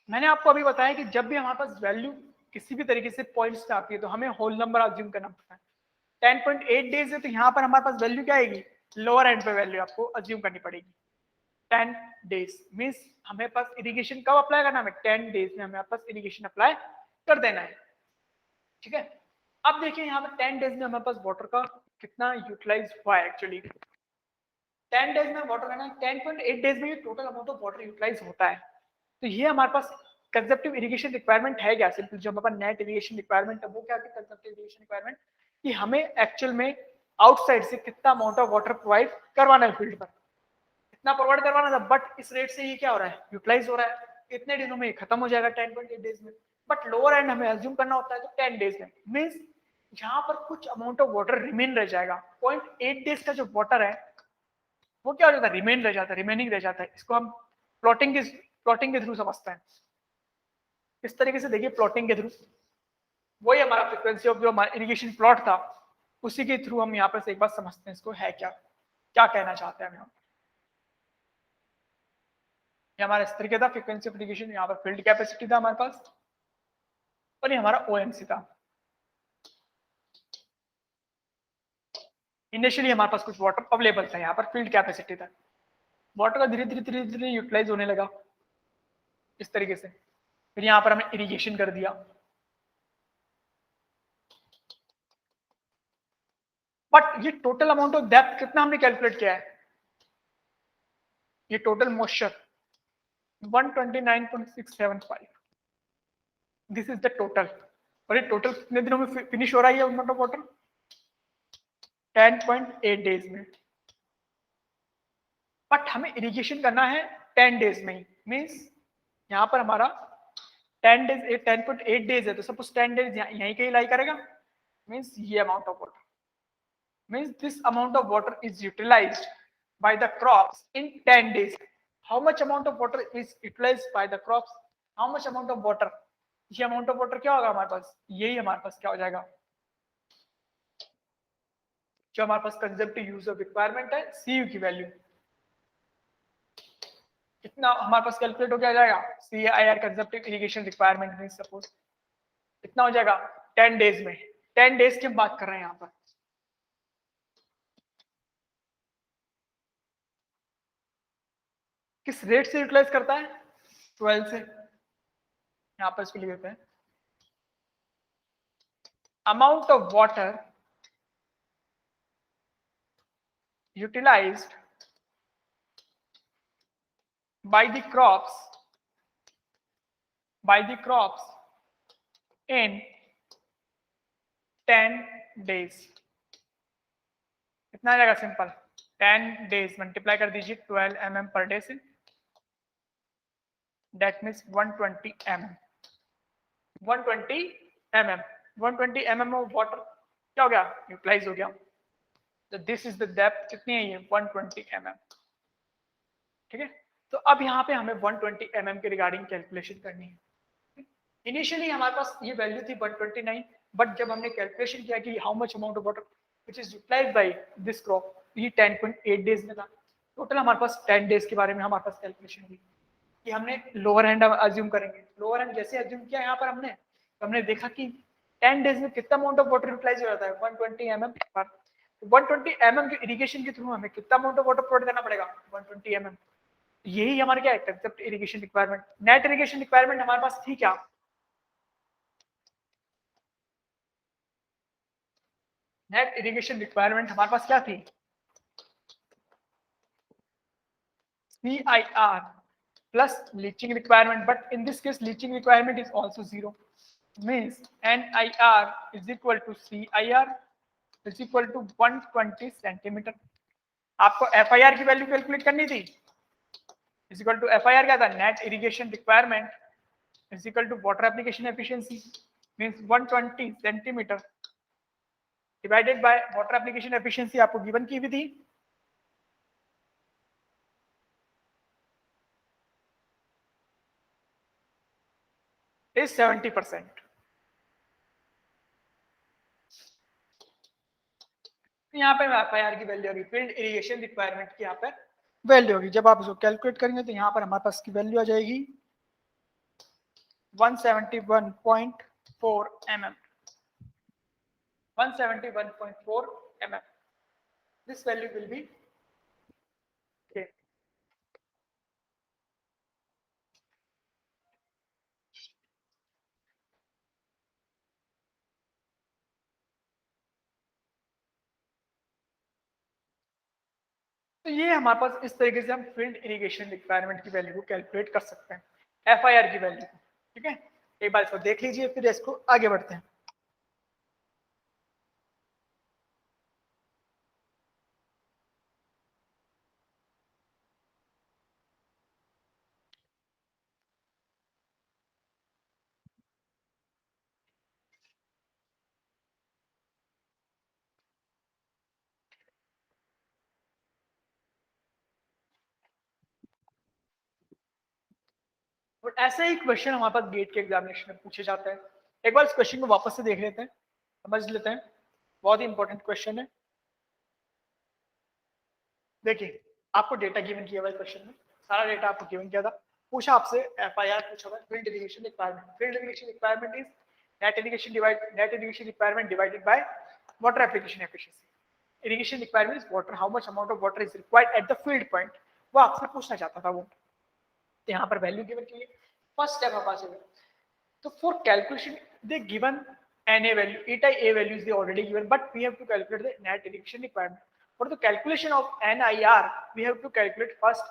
मैंने आपको अभी बताया कि जब भी हमारे पास वैल्यू किसी भी तरीके से पॉइंट्स से आती है तो हमें होल नंबर अज्यूम करना पड़ता है। 10.8 डेज है तो यहाँ पर हमारे पास वैल्यू क्या आएगी, लोअर एंड पे वैल्यू आपको अज्यूम करनी पड़ेगी 10 डेज। मीन्स हमें पास इरिगेशन कब अप्लाई करना है, 10 डेज में हमें पास इरिगेशन अप्लाई कर देना है। ठीक है, अब देखिए यहाँ पर 10 डेज में हमारे पास वाटर का कितना यूटिलाइज हुआ है। एक्चुअली 10 डेज में वाटर करना है, 10.8 डेज में total amount of water utilise होता है। तो ये हमारे पास कंजप्टिव इरिगेशन रिक्वायरमेंट है क्या, सिंपल जो हमारे पास नेट इरिगेशन रिक्वायरमेंट है वो क्या है, कंजप्टिव इरिगेशन रिक्वायरमेंट कि हमें एक्चुअल में आउटसाइड से कितना अमाउंट ऑफ वाटर प्रोवाइड करवाना है फील्ड पर, कितना प्रोवाइड करवाना था, बट इस रेट से ये क्या हो रहा है, यूटिलाइज हो रहा है। कितने दिनों में खत्म हो जाएगा 10.8 डेज में, बट लोअर एंड हमें अज्यूम करना होता है तो 10 डेज में। मीन्स जहां पर कुछ अमाउंट ऑफ वाटर रिमेन रह जाएगा, 0.8 डेज का जो वाटर है वो क्या हो जाता है, रिमेन रह जाता है, रिमेनिंग रह जाता है। इसको हम प्लॉटिंग के थ्रू समझते हैं। इस तरीके से देखिए प्लॉटिंग के थ्रू, वही हमारा फ्रीक्वेंसी ऑफ जो हमारा इरिगेशन प्लॉट था उसी के थ्रू हम यहाँ पर से एक बार समझते हैं इसको है क्या, क्या कहना चाहते हैं हम। ये हमारा इस तरीके था फ्रीक्वेंसी ऑफ इरिगेशन, यहाँ पर फील्ड कैपेसिटी था हमारे पास और ये हमारा ओएमसी था। इनिशियली हमारे पास कुछ वाटर अवेलेबल था, यहाँ पर फील्ड कैपेसिटी था, वाटर का धीरे धीरे धीरे धीरे यूटिलाइज होने लगा इस तरीके से, फिर यहाँ पर हमने इरिगेशन कर दिया। बट ये टोटल अमाउंट ऑफ डेप्थ कितना हमने कैलकुलेट किया है, ये total moisture 129.675, this is the total. और ये टोटल कितने दिनों में फिनिश हो रहा है ये अमाउंट ऑफ वाटर, 10.8 डेज में। बट हमें इरिगेशन करना है 10 डेज में ही, मीन्स यहाँ पर हमारा 10.8 डेज है तो सपोज 10 डेज यहीं कहीं लाई करेगा, मीन्स ये amount of water, means this amount of water is utilised by the crops in 10 days. How much amount of water is utilized by the crops? How much amount of water? ये amount of water क्या होगा हमारे पास, यही हमारे पास क्या हो जाएगा, जो हमारे पास कंजम्पटिव यूज ऑफ रिक्वायरमेंट है CU की वैल्यू कितना हमारे पास कैलकुलेट हो क्या जाएगा, CIR consumptive irrigation requirement means suppose कितना हो जाएगा 10 डेज में। 10 डेज की हम बात कर रहे हैं यहाँ पर, किस रेट से यूटिलाइज करता है 12 से, यहाँ पर इसको लिख देते हैं amount of water utilized by the crops in 10 days. कितना आ जाएगा सिंपल 10 days मल्टीप्लाई कर दीजिए 12 mm पर डे से, that means 120 mm 120 mm 120 mm of water क्या हो गया यूटिलाइज हो गया. तो दिस इज द डेप्थ कितनी है ये 120 mm. ठीक है, तो अब यहाँ पे हमें 120 mm के रिगार्डिंग कैलकुलेशन करनी है. इनिशियली हमारे पास ये वैल्यू थी 129, बट जब हमने कैलकुलेशन किया कि how much amount of water which is utilised by this crop, ये 10.8 डेज में था. टोटल हमारे पास 10 डेज के बारे में हमारे पास कैलकुलेशन हुई कि हमने लोअर हैंड अज्यूम करेंगे. लोअर हैंड जैसे अज्यूम किया यहाँ पर हमने देखा कि 10 डेज में कितना अमाउंट ऑफ वाटर यूटिलाइज हो जाता है 120 mm पर. 120 mm के इरिगेशन के थ्रू हमें कितना अमाउंट ऑफ वाटर प्रोवाइड करना पड़ेगा 120 mm. यही हमारे क्या है concept irrigation requirement. Net irrigation requirement हमारे पास थी क्या, नेट इरिगेशन रिक्वायरमेंट हमारे पास क्या थी CIR plus leaching requirement, but in this case leaching requirement is also 0, means NIR is equal to CIR is equal to 120 centimeter. आपको FIR की value calculate करनी थी, is equal to FIR क्या था net irrigation requirement is equal to water application efficiency, means 120 centimeter divided by water application efficiency आपको given की भी थी is 70%. यहाँ पे FIR की वैल्यू होगी फील्ड इरिगेशन रिक्वायरमेंट की यहाँ पे वैल्यू होगी. जब आप इसको कैलकुलेट करेंगे तो यहाँ पर हमारे पास की वैल्यू आ जाएगी 171.4 mm 171.4 mm. This value will be okay. तो ये हमारे पास इस तरीके से हम फील्ड इरिगेशन रिक्वायरमेंट की वैल्यू को कैलकुलेट कर सकते हैं FIR की वैल्यू को. ठीक है, एक बार इसको देख लीजिए फिर इसको आगे बढ़ते हैं. और ऐसा ही क्वेश्चन हमारे पास गेट के एग्जामिनेशन में पूछे जाते हैं. एक बार इस क्वेश्चन को वापस से देख लेते हैं, समझ लेते हैं, बहुत ही इंपॉर्टेंट क्वेश्चन है. देखिए आपको डेटा गिवन किया हुआ है क्वेश्चन में, सारा डेटा आपको गिवन किया था. पूछा आपसे FIR पूछा हुआ field irrigation requirement. Field irrigation requirement is net irrigation requirement divided by water application efficiency. Irrigation requirement is water, how much amount of water is required at the field point. वो आपसे पूछना चाहता था वो. तो यहाँ पर वैल्यू गिवन की है, फर्स्ट स्टेप हमारे पास. तो for calculation they given NA value, eta A values they already given, but we have to calculate the net irrigation requirement. For the calculation of NIR, we have to calculate first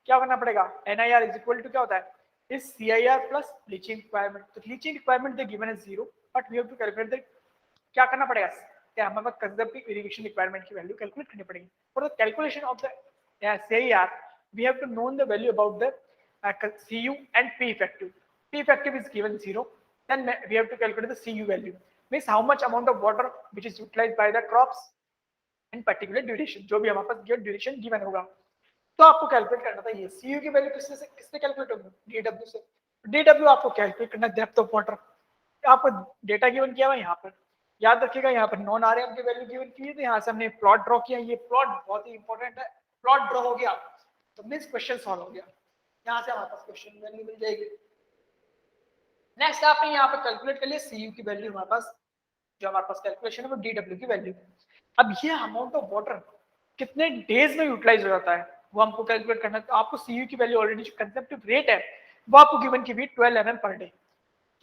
क्या करना पड़ेगा NIR is equal to क्या होता है is CIR plus leaching requirement. तो leaching requirement they given as 0, but we have to calculate the क्या करना पड़ेगा क्या हमारे पास कंजर्वेटिव इरिगेशन रिक्वायरमेंट की वैल्यू कैलकुलेट करनी पड़ेगी. For the calculation of the CIR we have to know the value about the CU and P effective. P effective is given 0. Then we have to calculate the CU value, means how much amount of water which is utilized by the crops in particular duration. जो भी हमारे पास given duration given होगा तो आपको calculate करना था. ये CU की वैल्यू किससे कैलकुलेट होगी DW से. DW आपको कैलकुलेट करना डेप्थ ऑफ वाटर. आपको डेटा गिवन किया हुआ यहाँ पर, याद रखिएगा यहाँ पर नॉन RM की वैल्यू गिवन की है, तो यहाँ से हमने प्लॉट ड्रॉ किया. ये प्लॉट बहुत ही इंपॉर्टेंट है. प्लॉट ड्रॉ हो गया तो मीन्स क्वेश्चन सॉल्व हो गया. यहाँ से हमारे पास क्वेश्चन वैल्यू मिल जाएगी. नेक्स्ट आपने यहाँ पर कैलकुलेट कर लिया CU की वैल्यू. हमारे पास जो हमारे पास कैलकुलेशन है वो DW की वैल्यू. अब ये अमाउंट ऑफ वाटर कितने डेज में यूटिलाइज हो जाता है वो हमको कैलकुलेट करना है. तो आपको CU की वैल्यू ऑलरेडी जो कंसेप्टिव रेट है वो आपको गिवन की भी 12 mm पर डे.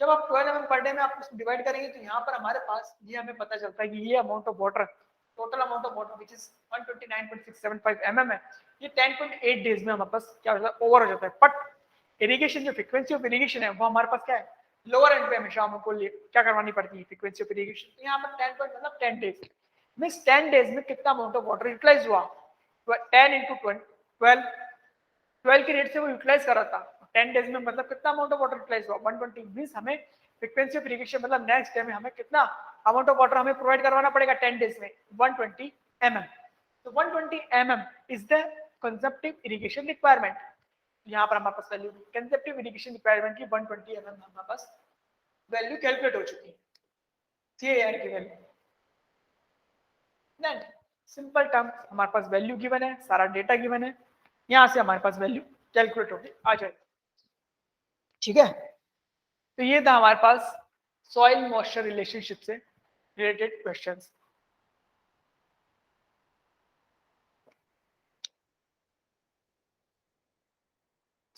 जब आप 12 mm पर डे में आप उसको डिवाइड करेंगे तो यहाँ पर हमारे पास ये हमें पता चलता है कि ये amount of water, total amount of water which is 129.675 mm है, ये 10.8 डेज में हमारे पास क्या हो जाता है, ओवर हो जाता है। बट इरिगेशन जो फ्रीक्वेंसी ऑफ इरिगेशन है वो हमारे पास क्या है, लोअर एंड पे हमेशा हमको क्या करवानी पड़ती है, फ्रीक्वेंसी ऑफ इरिगेशन। तो यहाँ पर 10 मतलब 10 डेज मीन्स 10 डेज में कितना अमाउंट ऑफ वाटर यूटिलाइज हुआ, 10 इंटू 12 12 के रेट से वो यूटिलाइज कर रहा था 10 डेज में, मतलब कितना अमाउंट ऑफ वाटर यूटिलाइज हुआ 120 मींस हमें फ्रीक्वेंसी ऑफ इरिगेशन मतलब नेक्स्ट डे में हमें कितना अमाउंट ऑफ वाटर हमें प्रोवाइड करवाना पड़ेगा 10 डेज में 120 mm। तो 120 mm is the consumptive irrigation requirement. यहाँ पर हमारे पास वैल्यू कंजप्टिव इरिगेशन रिक्वायरमेंट की 120 mm हमारे पास वैल्यू कैलकुलेट हो चुकी है, CAR की वैल्यू। देन सिंपल टर्म हमारे पास वैल्यू गिवन है, सारा डेटा गिवन है, यहाँ से हमारे पास वैल्यू कैलकुलेट होगी आ जाएगी, ठीक है। तो ये था हमारे पास सॉइल मॉइस्चर रिलेशनशिप से related questions.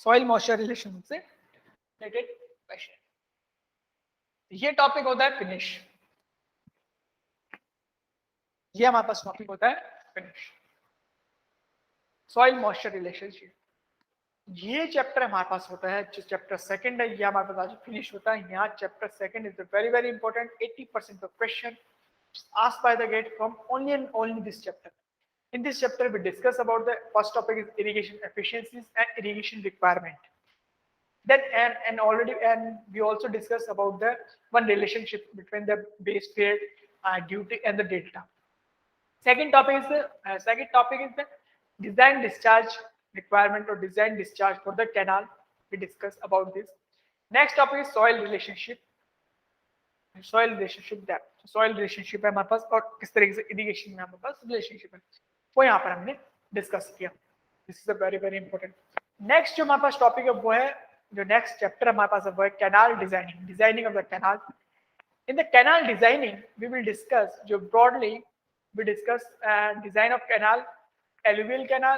Soil moisture relationship से रिलेटेड क्वेश्चन, ये टॉपिक होता है फिनिश, ये हमारे पास टॉपिक होता है फिनिश, सॉइल मॉइस्चर रिलेशनशिप। ये चैप्टर हमारे पास होता है जो चैप्टर सेकंड है, ये हमारे पास आज फिनिश होता है। यहाँ chapter second is very very important, 80% of question asked by the gate from only and only this chapter. In this chapter we discuss about the first topic is irrigation efficiencies and irrigation requirement. Then and we also discuss about the one relationship between the base period, duty and the delta. Second topic is the design discharge requirement or design discharge for the canal. We discuss about this. Next topic is soil relationship depth, soil relationship है हमारे पास और किस तरीके से irrigation में हमारे पास relationship है वो यहाँ पर हमने डिस्कस किया। This is a very very important. Next जो हमारे पास टॉपिक है वो है, जो नेक्स्ट चैप्टर हमारे पास है वो है canal designing, designing of the canal. In the canal designing we will discuss, जो broadly we discuss design of canal, alluvial canal,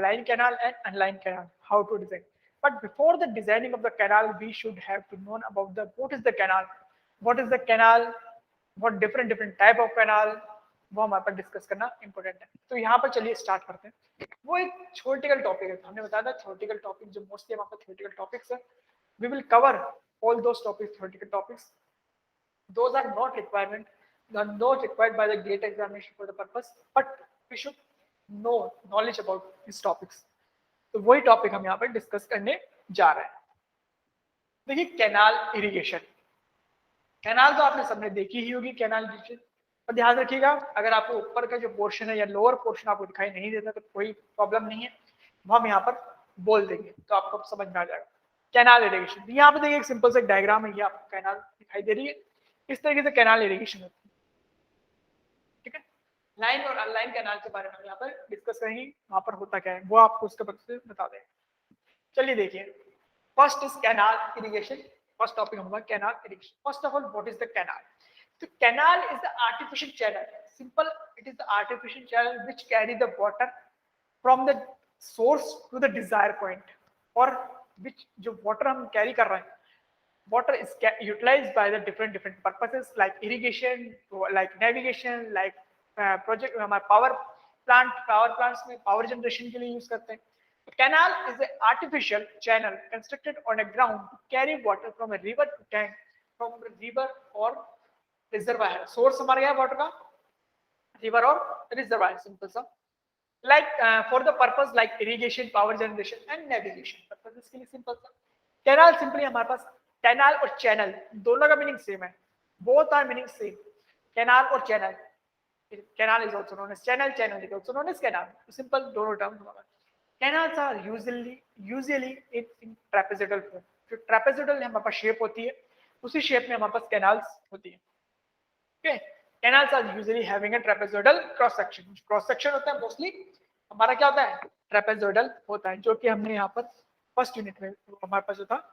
line canal and unlined canal, how to design. But before the designing of the canal, we should have to know about the what is the canal, what different type of canal, वो हमारे पास discuss करना important है। तो यहाँ पर चलिए start करते हैं। वो एक थ्योरेटिकल टॉपिक है, हमने बताया था थ्योरेटिकल टॉपिक जो मोस्टली हमारे पास थ्योरेटिकल टॉपिक्स है, we will cover all those topics, theoretical topics, those are not requirement, they are not required by the gate examination for the purpose, but we should know knowledge about these topics। तो वही topic हम यहाँ पर discuss करने जा रहे हैं। देखिए कैनाल इरिगेशन, कैनाल तो आपने सबने देखी ही होगी कैनाल इरिगेशन, और ध्यान रखिएगा अगर आपको ऊपर का जो पोर्शन है या लोअर पोर्शन आपको दिखाई नहीं देता तो कोई प्रॉब्लम नहीं है, वो हम यहाँ पर बोल देंगे तो आपको समझ में आ जाएगा। कैनाल इरिगेशन, यहाँ पे देखिए एक सिंपल सा डायग्राम है, ये आपको कैनाल दिखाई दे रही है, इस तरीके से कैनाल इरिगेशन होती है, ठीक है। लाइन और अनलाइन कैनाल के बारे में यहाँ पर डिस्कस करेंगे, वहां पर होता क्या है वो आपको उसके बारे में बता दें। चलिए देखिए, first is canal irrigation, first topic होगा canal irrigation. First of all what is the canal? तो canal is the artificial channel, simple, it is the artificial channel which carry the water from the source to the desire point, और which जो water हम carry कर रहे हैं, water is utilized by the different purposes like irrigation, like navigation, like project हमारे power plants में power generation के लिए use करते हैं। Canal is an artificial channel constructed on a ground to carry water from a river to tank, from a river or reservoir। source हमारा क्या है water का, river और reservoir, simple सा, like for the purpose like irrigation, power generation and navigation purposes के लिए simple सा। Canal simply हमारे पास, कैनाल और चैनल दोनों का मीनिंग सेम है, both are meaning same, canal और channel. Canal is also known as channel, channel is also known as canal, simple दोनों टर्म हमारा। Canals are usually in trapezoidal form, जो trapezoidal हमारे पास शेप होती है उसी शेप में हमारे पास कैनाल्स होती है, okay. Canals are usually having a trapezoidal cross section, cross section होता है मोस्टली हमारा क्या होता है, ट्रेपेजोइडल होता है, जो कि हमने यहाँ पर फर्स्ट यूनिट में हमारे पास जो था,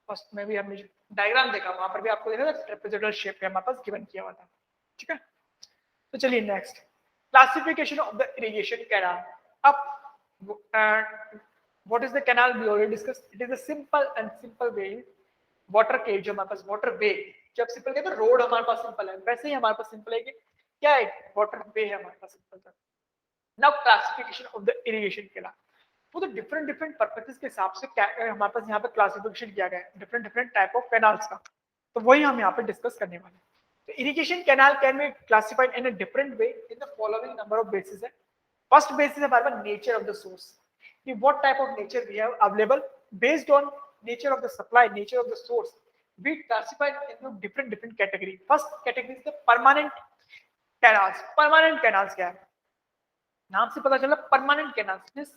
फर्स्ट में भी हमने डायग्राम देखा वहां पर भी आपको देखा था ट्रेपेजोइडल शेप में हमारे पास गिवन किया हुआ था, ठीक है। तो चलिए next, classification of the irrigation canal. अब what is the canal, we already discuss, it is a simple way water के जो हमारे पास वाटर वे, जब सिंपल कहते हैं रोड हमारे पास सिंपल है, वैसे ही हमारे पास सिंपल है कि क्या है वाटर वे है हमारे पास सिंपल सा। Now classification of the irrigation canal, वो तो डिफरेंट डिफरेंट पर्पसेस के हिसाब से क्या हमारे पास यहाँ पे क्लासिफिकेशन किया गया है different different type of canals का, तो वही हम यहाँ पे डिस्कस करने वाले हैं। तो irrigation canal can be classified in a different way in the following number of basis है। फर्स्ट बेसिस है हमारे पास नेचर ऑफ द सोर्स, कि what type of nature we have available based on nature of the supply, nature of the source, we classified into different category. First category is the permanent canals. Permanent canals क्या है, नाम से पता चला permanent canals.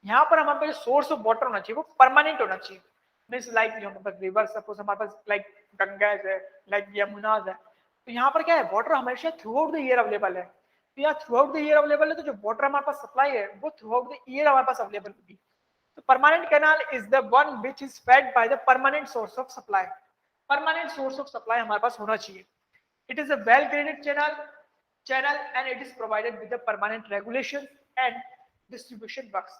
यहाँ पर हमारे पास source of water होना चाहिए वो परमानेंट होना चाहिए। मीन्स लाइक जो हमारे पास रिवर, सपोज हमारे पास लाइक गंगाज है, लाइक यमुनाज है, तो यहाँ पर क्या है वाटर हमेशा through out the year available है। तो यहाँ through out the year available है, तो जो वाटर हमारे पास सप्लाई है वो थ्रू आउट द ईयर हमारे पास अवेलेबल होगी। तो permanent canal is the one which is fed by the permanent source of supply. Permanent source of supply हमारे पास होना चाहिए। It is a well graded channel and it is provided with the permanent regulation and distribution works.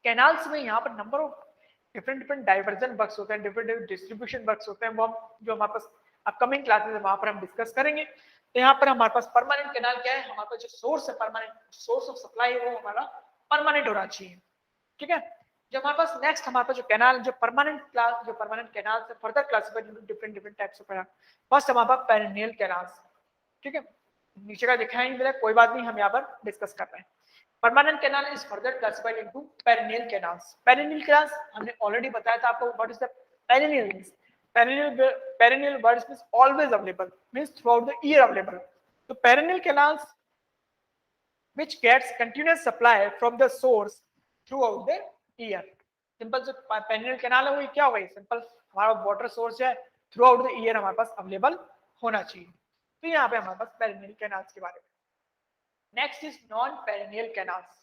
Canals में यहाँ पर number of different diversion works होते हैं, different distribution works होते हैं, वो हम जो हमारे पास अपकमिंग क्लासेस है वहां पर हम डिस्कस करेंगे। तो यहाँ पर हमारे पास परमानेंट कैनाल क्या है, हमारे पास जो सोर्स है परमानेंट सोर्स ऑफ सप्लाई है वो हमारा परमानेंट होना चाहिए। ठीक है, जो हमारे पास नेक्स्ट हमारे पास जो कैनाल जो परमानेंट कैनाल से further classified into different types of canal. First हमारे पास पेरिनियल कैनाल्स। ठीक है, नीचे का दिखाई नहीं मिला, कोई बात नहीं, हम यहाँ पर डिस्कस कर रहे हैं। Permanent canal is further classified into perennial canals. Perennial canals हमने ऑलरेडी बताया था आपको, what is the perennial means. Perennial words means always available, means throughout the year available. तो perennial canals which gets continuous supply from the source throughout the year. Simple जो perennial canal है वो क्या होगा, simple हमारा water source है through out the year हमारे पास available होना चाहिए। तो यहाँ पे हमारे पास पेरिनियल कैनाल्स के बारे में। Next is non perennial canals.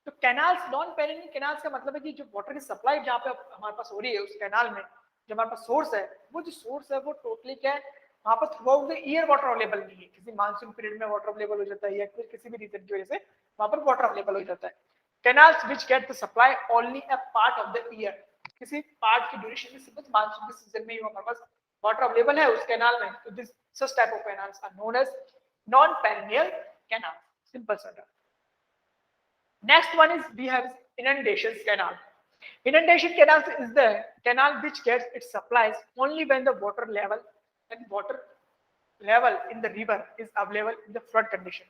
तो कैनाल्स, नॉन पेरिनियल कैनाल्स का मतलब है कि जो वाटर की सप्लाई जहाँ पे हमारे पास हो रही है उस कैनाल में, जो हमारे पास सोर्स है, वो जो सोर्स है वो टोटली क्या है, वहाँ पर through out the year water available नहीं है। किसी मानसून पीरियड में वाटर अवेलेबल हो जाता है या फिर किसी भी रीजन की वजह से वहाँ पर वाटर अवेलेबल हो जाता है। Canals which get the supply only a part of the year, किसी पार्ट की ड्यूरेशन में, सिर्फ मानसून के सीजन में ही हमारे पास वाटर अवेलेबल है उस कैनाल में। तो this such type of canals are known as non perennial canals. Simple sir. Next one is we have inundations canal. Inundation canal is the canal which gets its supplies only when the water level in the river is available in the flood condition.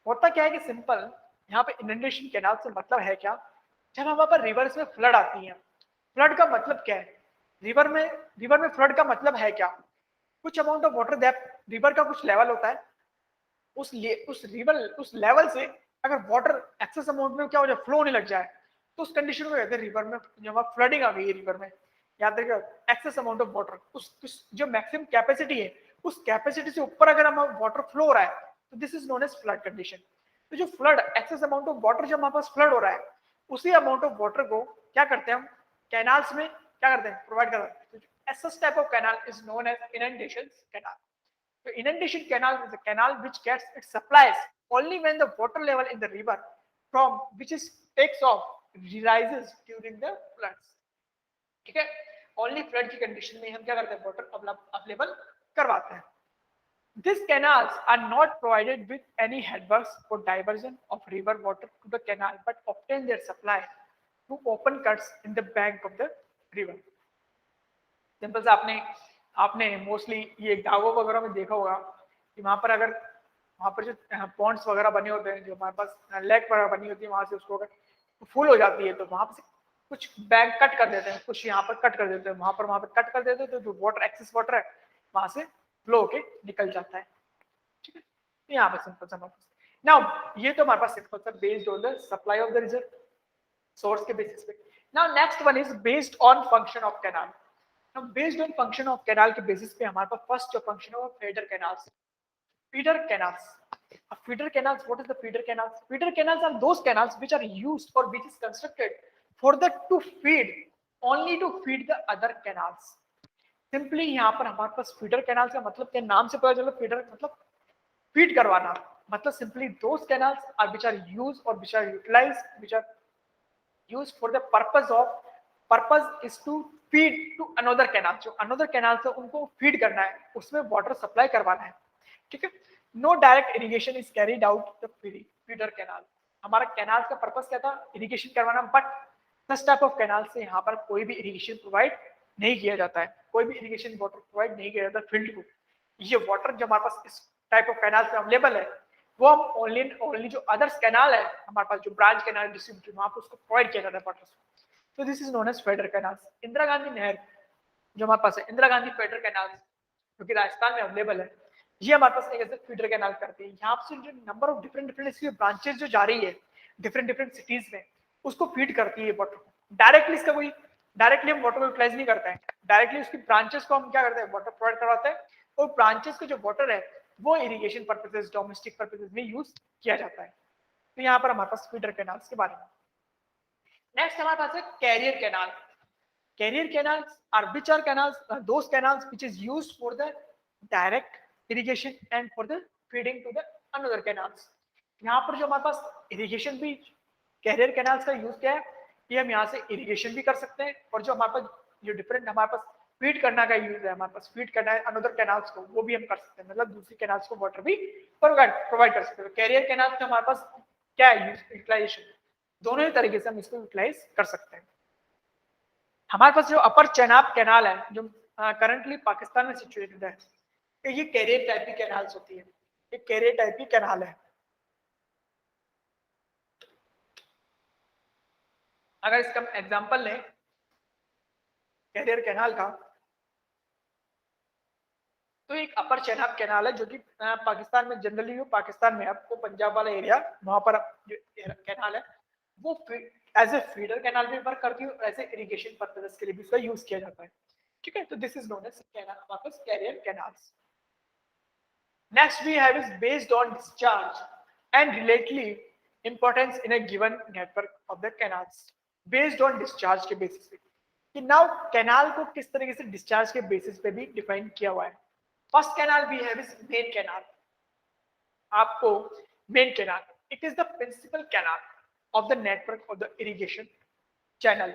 होता क्या है कि simple यहाँ पे inundation canal से मतलब है क्या, जब हमारे पर रिवर्स में फ्लड आती है, फ्लड का मतलब क्या है, रिवर में फ्लड का मतलब है क्या, कुछ amount of water depth, river का कुछ लेवल होता है, उस लेवल से अगर वाटर एक्सेस अमाउंट में क्या हो जाए, फ्लो होने लग जाए, तो उस कंडीशन को कहते हैं रिवर में जब फ्लडिंग आ गई है रिवर में, याद रखिएगा एक्सेस अमाउंट ऑफ वाटर, उस जो मैक्सिमम कैपेसिटी है उस कैपेसिटी से ऊपर अगर हम वाटर फ्लो हो रहा है तो this is known as flood condition. तो जो flood excess amount of water जब हमारे पास फ्लड हो रहा है, उसी अमाउंट ऑफ वाटर को क्या करते हैं हम कैनाल्स में क्या करते हैं, प्रोवाइड करते हैं। such type of canal is known as inundation canal. The inundation canal is a canal which gets its supplies only when the water level in the river from which is takes off rises during the floods. ठीक है, only flood की condition में हम क्या करते हैं, water available करवाते हैं। These canals are not provided with any headworks for diversion of river water to the canal, but obtain their supply through open cuts in the bank of the river. Simple से आपने mostly ये गाँवों वगैरह में देखा होगा कि वहाँ पर अगर वहाँ पर जो पॉन्ड्स वगैरह बने होते हैं, जो हमारे पास लेक वगैरह बनी होती है, वहाँ से उसको अगर फुल हो जाती है तो वहाँ से कुछ बैंक कट कर देते हैं, कुछ यहाँ पर कट कर देते हैं, वहाँ पर कट कर देते हैं, तो जो वाटर एक्सेस वाटर है वहाँ से फ्लो होके निकल जाता है। ठीक है, तो यहाँ पर सिंपल सा नाउ ये तो हमारे पास सिंपल सा based on the supply of the reserve source के बेसिस पे। Now next one is based on function of canal. Now based on function of canal के बेसिस पे हमारे पास फर्स्ट जो फंक्शन है वो feeder canals. Feeder canals. Feeder canals. What is the feeder canals? Feeder canals are those canals which are used or which is constructed for the to feed only to feed the other canals. Simply यहाँ पर हमारे पास feeder canals का मतलब क्या, नाम से पता चलो feeder मतलब feed करवाना, मतलब simply those canals are which are used or which are utilized which are used for the purpose is to feed to another canal, जो अनदर कैनाल से उनको फीड करना है, उसमें वाटर सप्लाई करवाना है, ठीक है। No direct irrigation is carried out the feeder canal. हमारा कैनाल का पर्पस क्या था, इरिगेशन करवाना, but this type of canal से यहाँ पर कोई भी इरिगेशन प्रोवाइड नहीं किया जाता है, कोई भी इरिगेशन वाटर प्रोवाइड नहीं किया जाता फील्ड को। ये वाटर जो हमारे पास इस टाइप ऑफ कैनाल से अवेलेबल है, वो हम ओनली जो अदर्स कैनाल है हमारे पास, जो ब्रांच कैनाल डिस्ट्रीब्यूटर, वहां पर उसको प्रोवाइड किया जाता है वाटर। तो this is known as feeder canal. Indira Gandhi नहर जो हमारे पास है, इंदिरा गांधी फीडर कैनाल, जो कि राजस्थान में अवेलेबल है, ये हमारे पास एक ऐसे फीडर कैनाल करती है। यहाँ से जो नंबर ऑफ डिफरेंट इसकी ब्रांचेस जो जा रही है डिफरेंट सिटीज में, उसको फीड करती है वाटर को। डायरेक्टली इसका कोई डायरेक्टली हम वाटर को यूटिलाइज नहीं करते हैं, डायरेक्टली उसकी ब्रांचेस को हम क्या करते हैं, वाटर प्रोवाइड करवाते हैं, और ब्रांचेस का जो वाटर है वो इरिगेशन पर्पसेस, डोमेस्टिक पर्पसेस में यूज किया जाता है। तो यहाँ पर हमारे पास फीडर कैनाल्स के बारे में। नेक्स्ट हमारे पास है carrier canal. Carrier canals are which are canals, those canals which is used for the direct irrigation and for the feeding to the another canals। यहाँ पर जो हमारे पास इरिगेशन भी कैरियर कैनाल्स का यूज किया है, ये हम यहाँ से इरिगेशन भी कर सकते हैं, और जो हमारे पास जो डिफरेंट हमारे पास फीड करना का यूज है, हमारे पास फीड करना है अनदर कैनाल्स को, वो भी हम कर सकते हैं, मतलब दूसरी कैनाल्स को वाटर भी प्रोवाइड कर सकते हैं। कैरियर कैनाल्स में हमारे पास क्या है यूटिलाइजेशन, दोनों ही तरीके से हम इसको यूटिलाइज कर सकते हैं। हमारे पास जो अपर चेनाब कैनाल है, जो करंटली पाकिस्तान में सिचुएटेड है, तो ये कैरियर टाइप की कैनाल्स होती है, ये कैरियर टाइप की कैनाल है। अगर इसका एग्जांपल लें कैरियर कैनाल का, तो एक अपर चेनाब कैनाल है, जो कि पाकिस्तान में जनरली, पाकिस्तान में आपको पंजाब वाला एरिया, वहां पर जो कैनाल है वो एज ए फीडर कैनाल भी वर्क करती है, और एज ए इरिगेशन पर्पसेस के लिए भी इसका यूज किया जाता है, ठीक है। तो this is known as canal, वापस carrier canals. Next we have is based on discharge and relatively importance in a given network of the canals. Based on discharge के बेसिस पे, कि नाउ कैनाल को किस तरीके से डिस्चार्ज के basis पे भी डिफाइन किया हुआ है। First canal we have is main canal. आपको main canal, it is the principal canal of the network of the irrigation channel.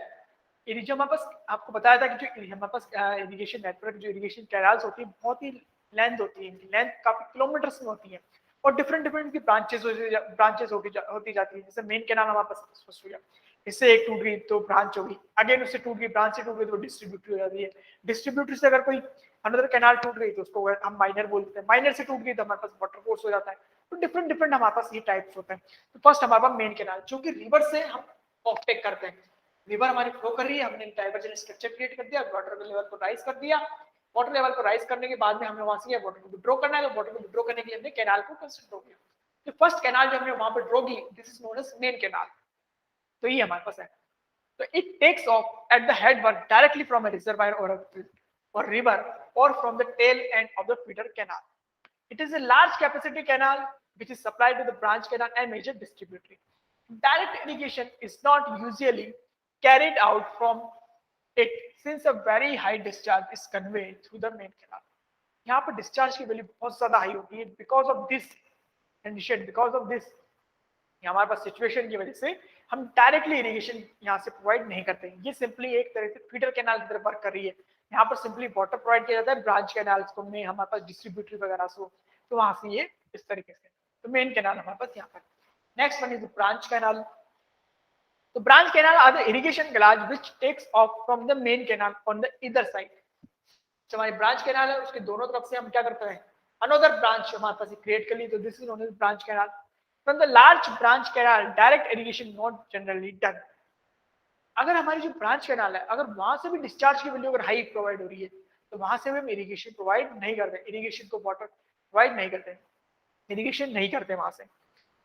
जो हमारे पास आपको बताया था कि जो हमारे पास इरिगेशन नेटवर्क, जो इरिगेशन कैनाल्स होती है, बहुत ही लेंथ होती है, लेंथ काफी किलोमीटर्स में होती है, और डिफरेंट की ब्रांचेस होती जाती है। जैसे मेन कैनाल हमारे पास स्पष्ट हो गया, इससे एक टूट गई तो ब्रांच होगी, अगेन उससे टूट गई, ब्रांच से टूट गई तो डिस्ट्रीब्यूटरी हो जाती है, डिस्ट्रीब्यूटरी से अगर कोई अनदर कैनाल टूट गई तो उसको हम माइनर बोलते हैं, माइनर से टूट गई तो हमारे पास वाटर कोर्स हो जाता है। तो डिफरेंट हमारे पास ये टाइप्स होते हैं। तो फर्स्ट हमारे पास मेन कैनाल, जो कि रिवर से हम ऑफटेक करते हैं, रिवर हमारी फ्लो कर रही है, हमने डाइवर्जन स्ट्रक्चर क्रिएट कर दिया, वाटर के लेवल को राइज कर दिया, वाटर लेवल को राइज करने के बाद में हमें वहां से वाटर को विड्रॉ करना है, तो वाटर को विड्रॉ करने के लिए हमने कैनाल को कंस्ट्रक्ट किया। तो फर्स्ट कैनाल जो हमने वहां पर ड्रॉ की, this is known as main canal. तो ये हमारे पास है। तो it takes off at the head work directly from a reservoir or river or from the tail end of the feeder canal. It is a large capacity canal which is supplied to the branch canal and major distributary. Direct irrigation is not usually carried out from it since a very high discharge is conveyed through the main canal. यहाँ पर discharge की value बहुत ज्यादा high होती है, because of this condition, because of this हमारे पास situation की वजह से हम डायरेक्टली इरिगेशन यहाँ से प्रोवाइड नहीं करते हैं। ये सिंपली एक तरह से फीडर कैनाल की तरफ वर्क कर रही है। यहाँ पर सिंपली वाटर प्रोवाइड किया जाता है ब्रांच कैनाल्स को, में हमारे पास डिस्ट्रीब्यूटरी वगैरह से, तो वहां से ये इस तरीके से। तो मेन कैनाल हमारे पास यहाँ पर। Next one is branch canal. तो branch canal are the irrigation canal which takes off from the main canal on the either side. जो हमारी ब्रांच कैनाल है उसके दोनों तरफ से हम क्या करते हैं, अनदर ब्रांच हमारे पास क्रिएट कर ली, तो this is known as branch canal. From the large branch canal direct irrigation not generally done. अगर हमारी जो ब्रांच कैनाल है, अगर वहां से भी डिस्चार्ज की वैल्यू अगर हाई प्रोवाइड हो रही है, तो वहां से भी हम इरिगेशन प्रोवाइड नहीं करते, इरिगेशन को वाटर प्रोवाइड नहीं करते, इरिगेशन नहीं करते वहां से।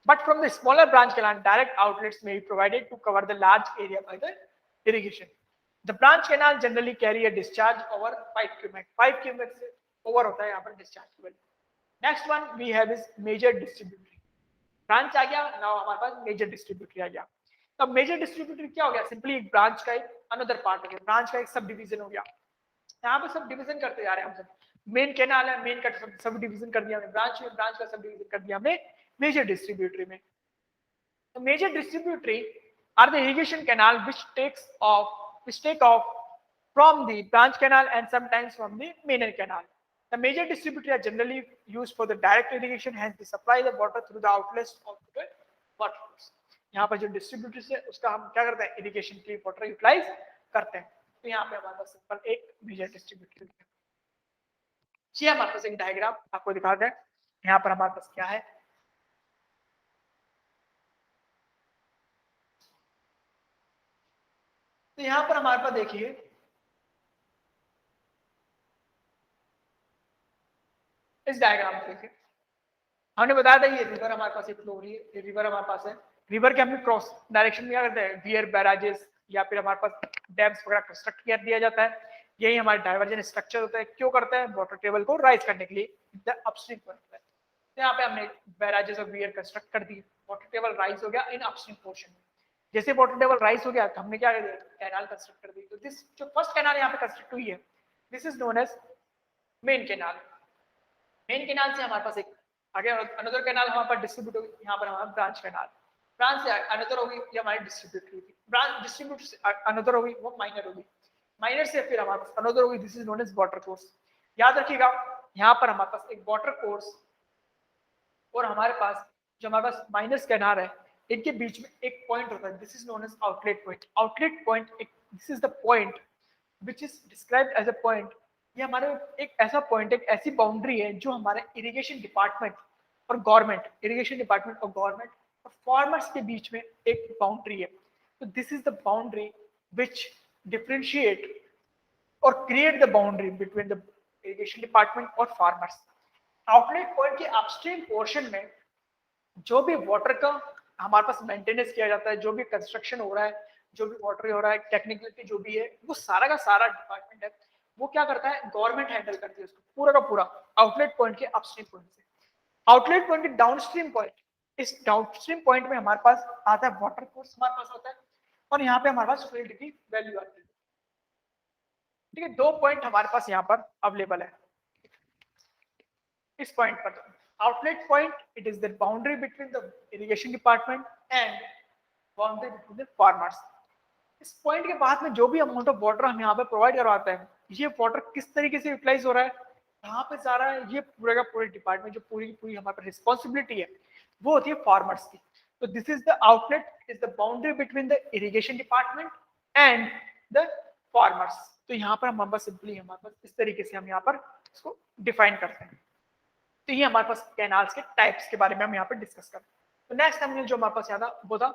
But from the smaller branch canal direct outlets may be provided to cover the large area by the irrigation. The branch canal generally carry a discharge over 5 cubic, 5 cubic से over होता है यहाँ पर discharge की value. Next one we have is major distributary. Branch आ गया, now हमारे पास major distributary आ गया। अब मेजर डिस्ट्रीब्यूटरी क्या हो गया, सिंपली एक ब्रांच का एक अनदर पार्ट हो गया, ब्रांच का एक सब डिवीजन हो गया। यहाँ पे सब डिवीजन करते जा रहे हैं हम सब। मेन कैनाल है, मेन का सब डिवीजन कर दिया हमने, ब्रांच में ब्रांच का सब डिवीजन कर दिया हमने मेजर डिस्ट्रीब्यूटरी में। तो major distributary are the irrigation canal which take off from the branch canal and sometimes from the main canal. The major distributors are generally used for the direct irrigation, hence they supply the water through the outlets of the water course. यहाँ पर जो distributors है उसका हम क्या करते हैं, irrigation के लिए वाटर यूटिलाइज करते हैं. तो यहाँ पे हमारे पास सिंपल एक मेजर डिस्ट्रीब्यूटर है. ये हमारे पास एक डायग्राम आपको दिखा दें. यहाँ पर हमारे पास क्या है, तो यहाँ पर हमारे पास देखिए इस डायग्राम को देखिए, हमने बताया था ये रिवर हमारे पास एक फ्लो हो रही है, ये रिवर हमारे पास है. रिवर के हमें क्रॉस डायरेक्शन में क्या करते हैं, वियर बैराजेस या फिर हमारे पास डैम्स वगैरह कंस्ट्रक्ट कर दिया जाता है. यही हमारे डाइवर्जन स्ट्रक्चर होता है. क्यों करते हैं, वाटर टेबल को राइज करने के लिए द अपस्ट्रीम पॉइंट पर. तो यहाँ पे हमने बैराजेस और वियर कंस्ट्रक्ट कर दिए, वाटर टेबल राइज हो गया इन अपस्ट्रीम पोर्शन में. जैसे वाटर टेबल राइज हो गया तो हमने क्या कर दिया, कैनाल कंस्ट्रक्ट कर दी. तो दिस जो फर्स्ट कैनाल यहाँ पे कंस्ट्रक्ट हुई है, this is known as main canal. Main canal से हमारे पास एक आगे अनदर कैनाल हमारे पास डिस्ट्रीब्यूट होगी, यहाँ पर हमारा ब्रांच कैनाल. ब्रांच से अनदर होगी, ये हमारी डिस्ट्रीब्यूट होगी. ब्रांच डिस्ट्रीब्यूट से अनदर होगी, वो माइनर होगी. माइनर से फिर हमारे पास अनदर होगी, this is known as water course. याद रखिएगा यहाँ पर हमारे पास एक वाटर कोर्स और हमारे पास जो हमारे पास माइनस कैनाल है, इनके बीच में एक पॉइंट होता है, this is known as outlet point. Outlet point, this is the point which is described as a point. ये हमारे एक ऐसा पॉइंट, एक ऐसी बाउंड्री है जो हमारे इरिगेशन डिपार्टमेंट और गवर्नमेंट, इरिगेशन डिपार्टमेंट और गवर्नमेंट और फार्मर्स के बीच में एक बाउंड्री है. तो this is the boundary which differentiate और create the boundary between the irrigation department और फार्मर्स. आउटलेट पॉइंट के अपस्ट्रीम पोर्शन में जो भी वाटर का हमारे पास मेंटेनेंस किया जाता है, जो भी कंस्ट्रक्शन हो रहा है, जो भी वाटर हो रहा है, टेक्निकलिटी जो भी है, वो सारा का सारा डिपार्टमेंट है, वो क्या करता है, गवर्नमेंट हैंडल करती है उसको पूरा का पूरा आउटलेट पॉइंट के अपस्ट्रीम पॉइंट से. आउटलेट पॉइंट के डाउनस्ट्रीम पॉइंट, इस डाउनस्ट्रीम पॉइंट में हमारे पास आता है वाटर कोर्स, हमारे पास होता है, और यहाँ पे हमारे पास फील्ड की वैल्यू आती है. ठीक है, दो पॉइंट हमारे पास यहाँ पर अवेलेबल है. इस पॉइंट पर outlet point, it is the boundary between the irrigation department and boundary between the farmers. इस पॉइंट के बाद में जो भी अमाउंट ऑफ वाटर हम यहाँ पे प्रोवाइड करवाते हैं, ये वाटर किस तरीके से यूटिलाइज हो रहा है, कहाँ पे जा रहा है, ये पूरे का पूरे डिपार्टमेंट, जो पूरी की पूरी हमारे रिस्पॉन्सिबिलिटी है, वो होती है फार्मर्स की. तो this is the outlet, is the boundary between the irrigation department and the farmers. तो यहाँ पर हमारे पास सिंपली हमारे पास इस तरीके से हम यहाँ पर इसको डिफाइन करते हैं. तो ये हमारे पास कैनाल्स के टाइप्स के बारे में हम यहाँ पर डिस्कस करते हैं. तो नेक्स्ट हमने जो हमारे पास याद आ वो था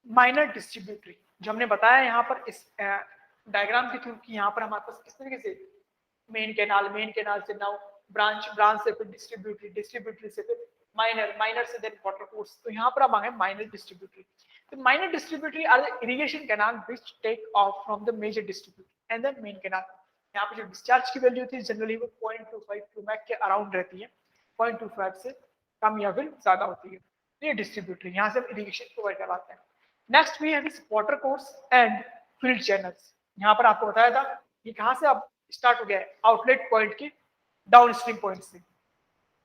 माइनर डिस्ट्रीब्यूटरी, जो हमने बताया यहाँ पर इस डायग्राम के थ्रू कि यहाँ पर हमारे पास किस तरीके से मेन कैनाल से नाउ ब्रांच से फिर डिस्ट्रीब्यूटरी, डिस्ट्रीब्यूटरी से फिर माइनर, माइनर से देन वाटर कोर्स. तो यहाँ पर हम आ गए माइनर डिस्ट्रीब्यूटरी. तो minor distributary are the irrigation canal which take off from the major distributary and the main canal. यहाँ पे जो डिस्चार्ज की वैल्यू होती है जनरली वो 0.25 क्यूमेक के अराउंड रहती है, 0.25 से कम या फिर ज्यादा होती है. ये डिस्ट्रीब्यूटरी, यहाँ से हम इरिगेशन प्रोवाइड करवाते हैं. Next we have this water course and field channels. यहाँ पर आपको बताया था ये कहाँ से अब स्टार्ट हो गया है, आउटलेट पॉइंट के डाउन स्ट्रीम पॉइंट से,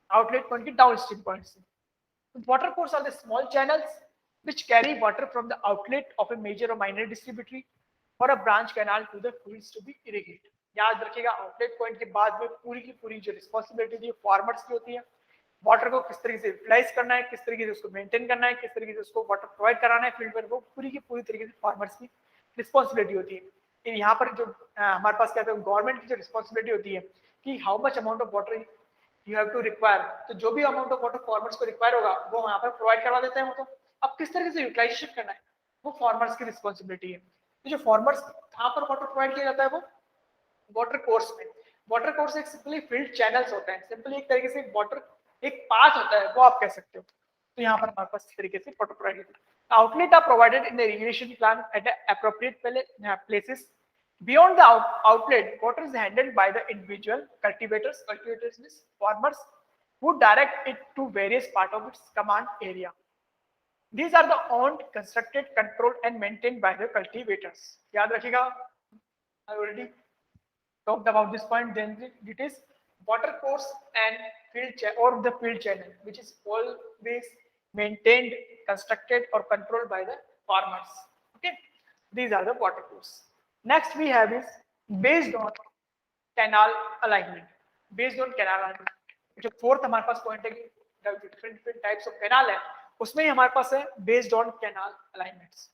आउटलेट पॉइंट के डाउन स्ट्रीम पॉइंट से. Water course are the small channels which carry water from the outlet of a major or minor distributary or a branch canal to the fields to be irrigated. याद रखिएगा outlet point के बाद में पूरी की पूरी जो रिस्पॉन्सिबिलिटी होती है फार्मर्स की होती है, वाटर को किस तरीके से यूटिलाइज करना है, किस तरीके से उसको मेंटेन करना है, किस तरीके से उसको वाटर प्रोवाइड कराना है फील्ड पर, वो पूरी की पूरी तरीके से फार्मर्स की रिस्पॉन्सिबिलिटी होती है. यहाँ पर जो हमारे पास कहते हैं गवर्नमेंट की जो रिस्पॉन्सिबिलिटी होती है कि how much amount of water you have to require, तो जो भी अमाउंट ऑफ वाटर फार्मर्स को रिक्वायर होगा वो यहाँ पर प्रोवाइड करवा देते हैं. वो तो अब किस तरीके से यूटिलाइजेशन करना है वो फार्मर्स की रिस्पॉन्सिबिलिटी है. तो जो फार्मर्स कहाँ पर वाटर प्रोवाइड किया जाता है वो वाटर कोर्स में. वाटर कोर्स एक सिंपली फील्ड चैनल्स होते हैं, सिंपली एक तरीके से वाटर एक पाथ होता है वो आप कह सकते हो. तो यहाँ पर हमारे पास इस तरीके से वाटर प्रोवाइड होता है. Outlet are provided in the irrigation plan at appropriate places. Beyond the outlet, water is handled by the individual cultivators. Cultivators means farmers who direct it to various part of its command area. These are the owned, constructed, controlled, and maintained by the cultivators. याद रखिएगा, I already talked about this point. Then it is water course and field or the field channel, which is always maintained, constructed, or controlled by the farmers. Okay, these are the water course. Next we have is based on canal alignment. Based on canal alignment. जो fourth हमारे पास point है कि different different types of canal है, उसमें ही हमारे पास है बेस्ड ऑन कैनाल अलाइनमेंट्स.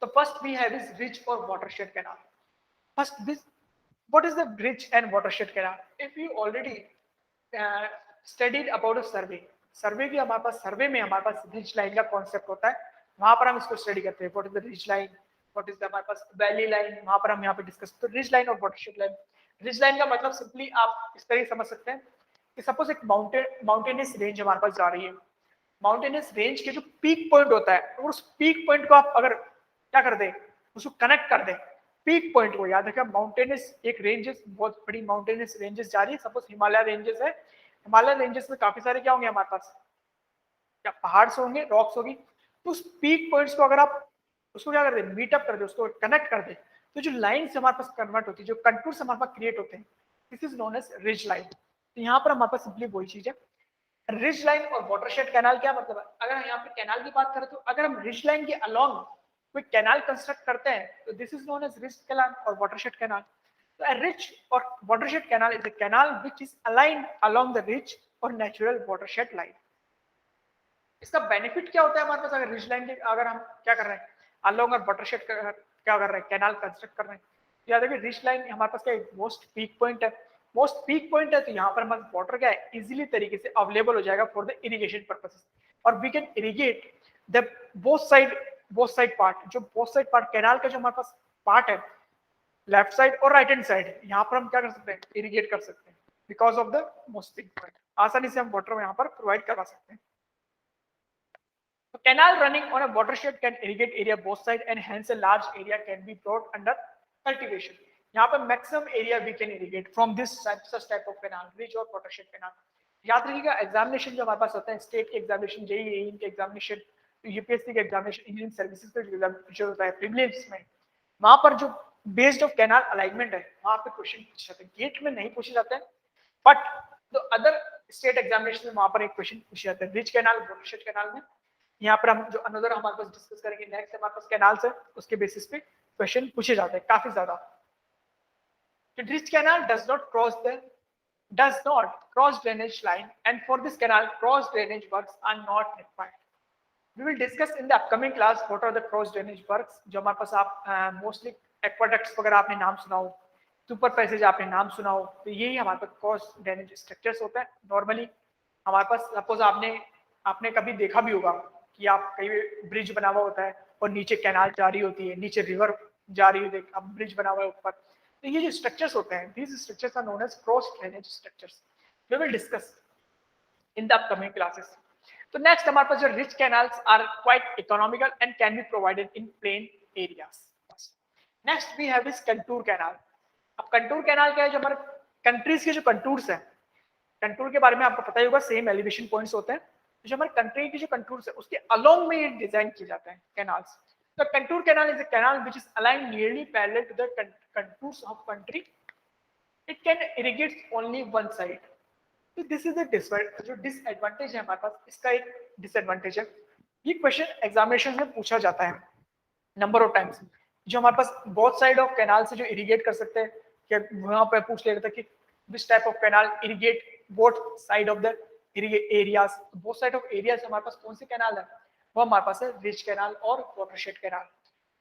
तो first we have is ridge और watershed canal. First, this, what is the bridge and watershed canal? If you already studied about a survey, सर्वे की हमारे पास सर्वे में हमारे पास रिच लाइन का कॉन्सेप्ट होता है, वहां पर हम इसको स्टडी करते हैं. What is the rich line, what is the हमारे पास वैली लाइन, वहां पर हम यहाँ पे डिस्कस. तो रिच लाइन और वाटरशेड लाइन. रिच लाइन का मतलब सिंपली आप इस तरह समझ सकते हैं कि सपोज एक माउंटेनियस रेंज हमारे पास जा रही है. माउंटेनियस रेंज के जो पीक पॉइंट होता है, और उस पीक पॉइंट को आप अगर क्या कर दें, उसको कनेक्ट कर दें पीक पॉइंट को. याद रखिए माउंटेनियस एक रेंजेस, बहुत बड़ी माउंटेनियस रेंजेस जा रही है. सपोज हिमालय रेंजेस है, हिमालय रेंजेस में काफी सारे क्या होंगे हमारे पास, क्या पहाड़ से होंगे, रॉक्स होगी. तो उस पीक पॉइंट्स को अगर आप उसको क्या कर दे, मीटअप कर दे, उसको कनेक्ट कर दे, तो जो लाइन से हमारे पास कन्वर्ट होती है, जो कंटूर्स हमारे पास क्रिएट होते हैं, this is known as ridge line. तो यहाँ पर हमारे पास सिंपली वही चीज है. रिज लाइन और वाटरशेड कैनाल क्या मतलब है? अगर यहाँ पे कैनाल की बात करें तो अगर हम रिज लाइन के अलोंग कोई कैनाल कंस्ट्रक्ट करते हैं तो this is known as ridge canal और वाटरशेड कैनाल. तो a rich or watershed canal is a canal which is aligned along the rich or natural watershed line. इसका benefit क्या होता है हमारे पास अगर रिज लाइन के अगर हम क्या कर रहे हैं अलोंग और वाटरशेड क्या कर रहे हैं, कैनाल कंस्ट्रक्ट कर रहे हैं. तो याद रखिए रिज लाइन हमारे पास क्या मोस्ट पीक पॉइंट है, मोस्ट पीक पॉइंट है, तो यहाँ पर हमारे वाटर क्या है इजीली तरीके से अवेलेबल हो जाएगा फॉर द इरिगेशन पर्पसेस. और we can irrigate the both side part. जो बोथ साइड पार्ट कैनाल का जो हमारे पास पार्ट है, लेफ्ट साइड और राइट हैंड साइड, यहाँ पर हम क्या कर सकते हैं, इरिगेट कर सकते हैं because of the most peak point. आसानी से हम वाटर यहाँ पर प्रोवाइड करवा सकते हैं. A canal running on a watershed can irrigate area both sides and hence a large area can be brought under cultivation. यहाँ पर maximum area we can irrigate from this such type of canal, ridge और watershed canal. याद रखिएगा examination जो हमारे पास होता है, state के एग्जामिनेशन, जेईई के एग्जामिनेशन, यूपीएससी के एग्जामिनेशन, इंजीनियरिंग सर्विसेज का जो होता है प्रीलिम्स में, वहां पर जो बेस्ड ऑफ कैनाल अलाइनमेंट है वहां पे क्वेश्चन पूछे जाते हैं. गेट में नहीं पूछे जाते हैं, but the other state examination में वहां पर एक क्वेश्चन पूछे जाते हैं रिच कैनाल वाटरशेड कैनाल में. यहाँ पर हम जो अनदर हमारे पास डिस्कस करेंगे नेक्स्ट हमारे पास कैनाल्स है, उसके बेसिस पे क्वेश्चन पूछे जाते हैं काफी ज्यादा. Rich canal does not cross drainage line and for this canal cross drainage works are not required. We will discuss in the upcoming class what are the cross drainage works. जो हमारे पास आप mostly aqueducts वगैरह आपने नाम सुना हो, super passage आपने नाम सुना हो, तो यही हमारे पास क्रॉस ड्रेनेज स्ट्रक्चर्स होता है. नॉर्मली हमारे पास सपोज आपने कभी देखा भी होगा कि आप कहीं ब्रिज बना हुआ होता है और नीचे कैनाल जा रही होती है, नीचे रिवर जा रही होती है, अब ब्रिज बना हुआ है ऊपर. तो ये जो स्ट्रक्चर्स होते हैं, these structures are known as cross drainage structures. We will discuss in the upcoming classes. तो नेक्स्ट हमारे पास जो rich canals are quite economical and can be provided in plain areas. Next we have this contour canal. अब contour canal क्या है, जो हमारे countries के जो कंटूर्स हैं, कंटूर के बारे में आपको पता ही होगा, सेम एलिवेशन पॉइंट्स होते हैं. जो हमारे कंट्री की जो कंटूर्स है उसके अलोंग में ये डिजाइन किए जाते हैं canals. The contour canal is a canal which is aligned nearly parallel to the contours of country. It can irrigate only one side. So this is the जो disadvantage है हमारे पास, इसका एक disadvantage है. ये क्वेश्चन एग्जामिनेशन में पूछा जाता है नंबर ऑफ टाइम्स. जो हमारे पास बोथ साइड ऑफ कैनाल से जो इरिगेट कर सकते हैं, क्या वहां पर पूछ लिया था कि which type of canal irrigate both side of the areas. Both side of areas हमारे पास कौन से कैनाल है, वो हमारे पास है रिच कैनाल और वाटरशेड कैनाल.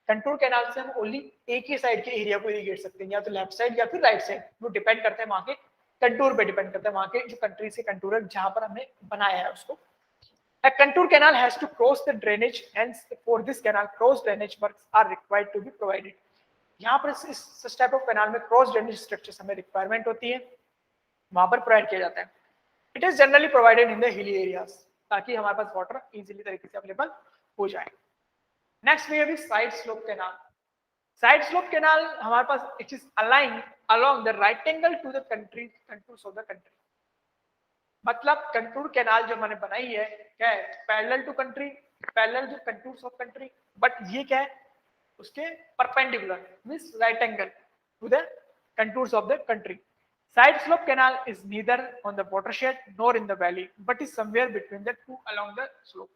कंटूर कैनाल से हम ओनली एक ही साइड के एरिया को इरिगेट सकते हैं, या तो लेफ्ट साइड या फिर राइट साइड. वो डिपेंड करते हैं वहां के कंटूर पे, डिपेंड करता है वहां के जो कंट्री से कंटूर है जहां पर हमने बनाया है उसको. A contour canal has to cross the drainage, hence for this canal cross drainage works are required to be provided. यहाँ पर इस टाइप ऑफ कैनाल में क्रॉस ड्रेनेज स्ट्रक्चर्स हमें रिक्वायरमेंट होती है, वहां पर प्रोवाइड किया जाता है. It is generally provided in the hilly areas, ताकि हमारे पास वाटर इजीली तरीके से अवेलेबल हो जाए. Next we have side slope canal. Side slope canal हमारे पास it is align along the right angle to the contours of the country. मतलब contour canal जो मैंने बनाई है क्या है, parallel to country, parallel to contours of country, but ये क्या है उसके perpendicular means right angle to the contours of the country. Side slope canal is neither on the watershed nor in the valley, but is somewhere between the two along the slope.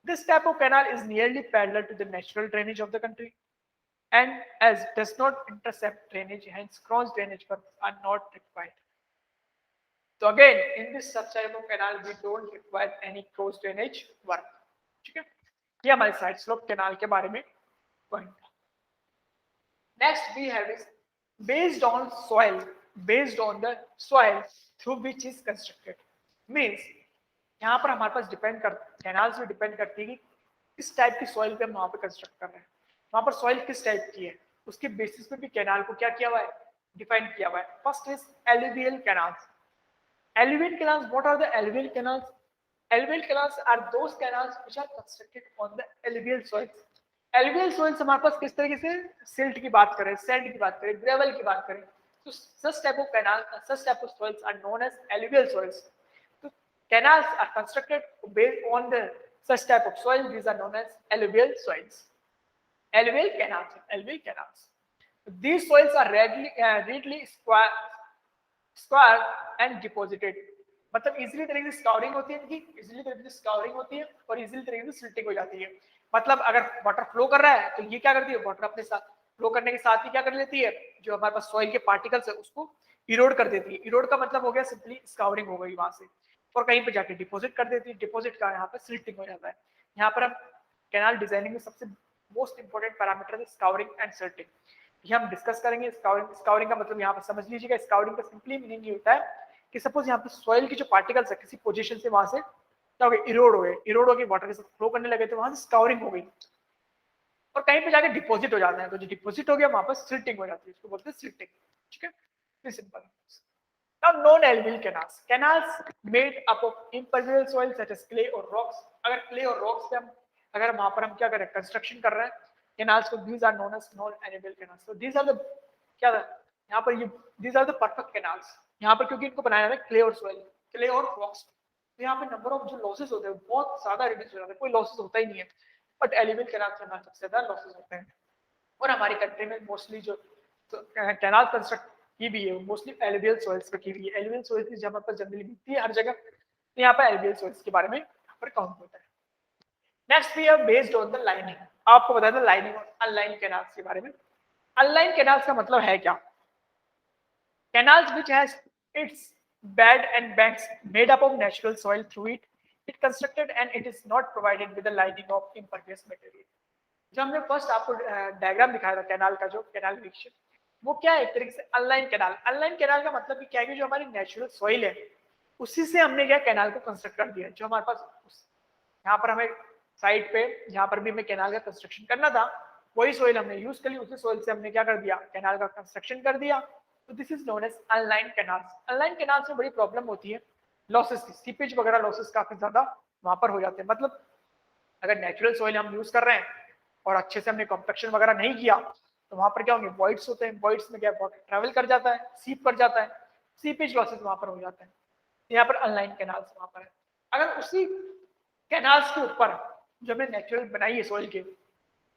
This type of canal is nearly parallel to the natural drainage of the country. and as does not intercept drainage, hence cross drainage works are not required. So again, in this such type of canal, we don't require any cross drainage work. ठीक है? ये हमारे side slope canal के बारे में point. Next we have is based on the soil through which is constructed. Means यहाँ पर हमारे पास कैनाल्स भी डिपेंड करती है कि किस टाइप की सॉइल पे हम वहां पे कंस्ट्रक्ट कर रहे हैं. वहां पर सॉइल किस टाइप की है उसके बेसिस पे भी कैनाल को क्या किया हुआ है, डिफाइन किया हुआ है. First is alluvial canals. Alluvial canals, what are the alluvial canals? Alluvial canals are those canals which are constructed on the alluvial soils. Alluvial soils हमारे पास किस तरीके से सिल्ट की बात करें, सैंड की बात करें, ग्रेवल की बात करें, तो such type of canal, such type of soils are known as alluvial soils. So canals are constructed based on the such type of soil. These are known as alluvial soils. Alluvial canals. These soils are readily square and deposited. मतलब easily तरीके से scouring होती है, easily तरीके से scouring होती है और इजीली तरीके से सिल्टिंग हो जाती है. मतलब अगर वाटर फ्लो कर रहा है तो ये क्या करती है, वाटर अपने साथ फ्लो करने के साथ ही क्या कर लेती है, जो हमारे पास सॉइल के पार्टिकल्स है उसको इरोड कर देती है. इरोड का मतलब हो गया सिंपली स्काउरिंग हो गई वहां से, और कहीं पे जाके डिपॉजिट कर देती है. डिपॉजिट का यहाँ पर सिल्टिंग हो जाता है. यहाँ पर हम कैनाल डिजाइनिंग में सबसे मोस्ट इंपोर्टेंट पैरामीटर है स्काउरिंग एंड सिल्टिंग. ये हम डिस्कस करेंगे. स्काउरिंग का मतलब यहाँ पर समझ लीजिएगा, स्काउरिंग का सिंपली मीनिंग ये होता है कि सपोज यहाँ पे सॉइल की जो पार्टिकल्स है किसी पोजीशन से वहां से क्या हो गए, इरोड हो गए, वाटर के साथ फ्लो करने लगे तो वहां से स्काउरिंग हो गई और कहीं पे जाके डिपॉजिट हो जाता है. तो जो डिपॉजिट हो गया वहां पर सिल्टिंग हो जाती है, इसको बोलते हैं सिल्टिंग. ठीक है, ये simple. Now non-alluvial canals made up of impermeable soil such as clay or rocks. अगर clay और rocks पे अगर वहां पर हम क्या कर रहे हैं, कंस्ट्रक्शन कर रहे हैं canals को, these are known as non-alluvial canals. So these are the क्या था यहाँ पर, ये these are the perfect canals. यहाँ पर क्योंकि इनको बनाया है क्ले और सॉइल, क्ले और रॉक्स, तो यहाँ पे नंबर ऑफ जो लॉसेस होते हैं बहुत ज्यादा रिड्यूस हो जाता है, कोई लॉसेस होता ही नहीं है. बट एल्यूवियल कैनाल से हमारे सबसे ज्यादा लॉसेस होते हैं. और हमारी कंट्री में मोस्टली जो कैनाल कंस्ट्रक्ट की भी है मोस्टली एल्यूवियल सॉइल्स पे की हुई है. एल्यूवियल सॉइल्स जहाँ पर जनरली मिलती है हर जगह, तो यहाँ पर एल्यूवियल सॉइल्स के बारे में यहाँ पर काउंट होता है. Next we have based on the lining. आपको बता दें लाइनिंग और अनलाइन कैनाल्स के बारे में. अनलाइन कैनाल्स का मतलब है क्या, canals which has its bed and banks made up of natural soil through it constructed and it is not provided with the lining of impervious material. जो हमने फर्स्ट आपको डायग्राम दिखाया था कैनाल का, जो कैनाल विक्शन, वो क्या है, एक तरीके से अनलाइन कैनाल. अनलाइन कैनाल का मतलब क्या है कि जो हमारी नेचुरल सॉइल है उसी से हमने क्या कैनाल को कंस्ट्रक्ट कर दिया. जो हमारे पास यहाँ पर हमें साइड पे जहाँ पर भी हमें कैनाल का कंस्ट्रक्शन करना था वही सॉइल हमने यूज कर ली, उसी सॉइल से हमने क्या कर दिया, कैनाल का कंस्ट्रक्शन कर दिया. तो this is known as unlined canals. Unlined canals में बड़ी प्रॉब्लम होती है लॉसेस की, सीपेज वगैरह लॉसेस काफी ज्यादा वहां पर हो जाते हैं. मतलब अगर नेचुरल सॉइल हम यूज कर रहे हैं और अच्छे से हमने कॉम्पैक्शन वगैरह नहीं किया तो वहां पर क्या होंगे, वॉइड्स होते हैं. वॉइड्स में क्या वाटर ट्रेवल कर जाता है, सीप कर जाता है, सीपेज लॉसेस वहां पर हो जाते हैं. यहाँ पर अनलाइन कैनाल्स वहां पर है. अगर उसी कैनाल्स के ऊपर जो हमने नेचुरल बनाई है सॉइल के,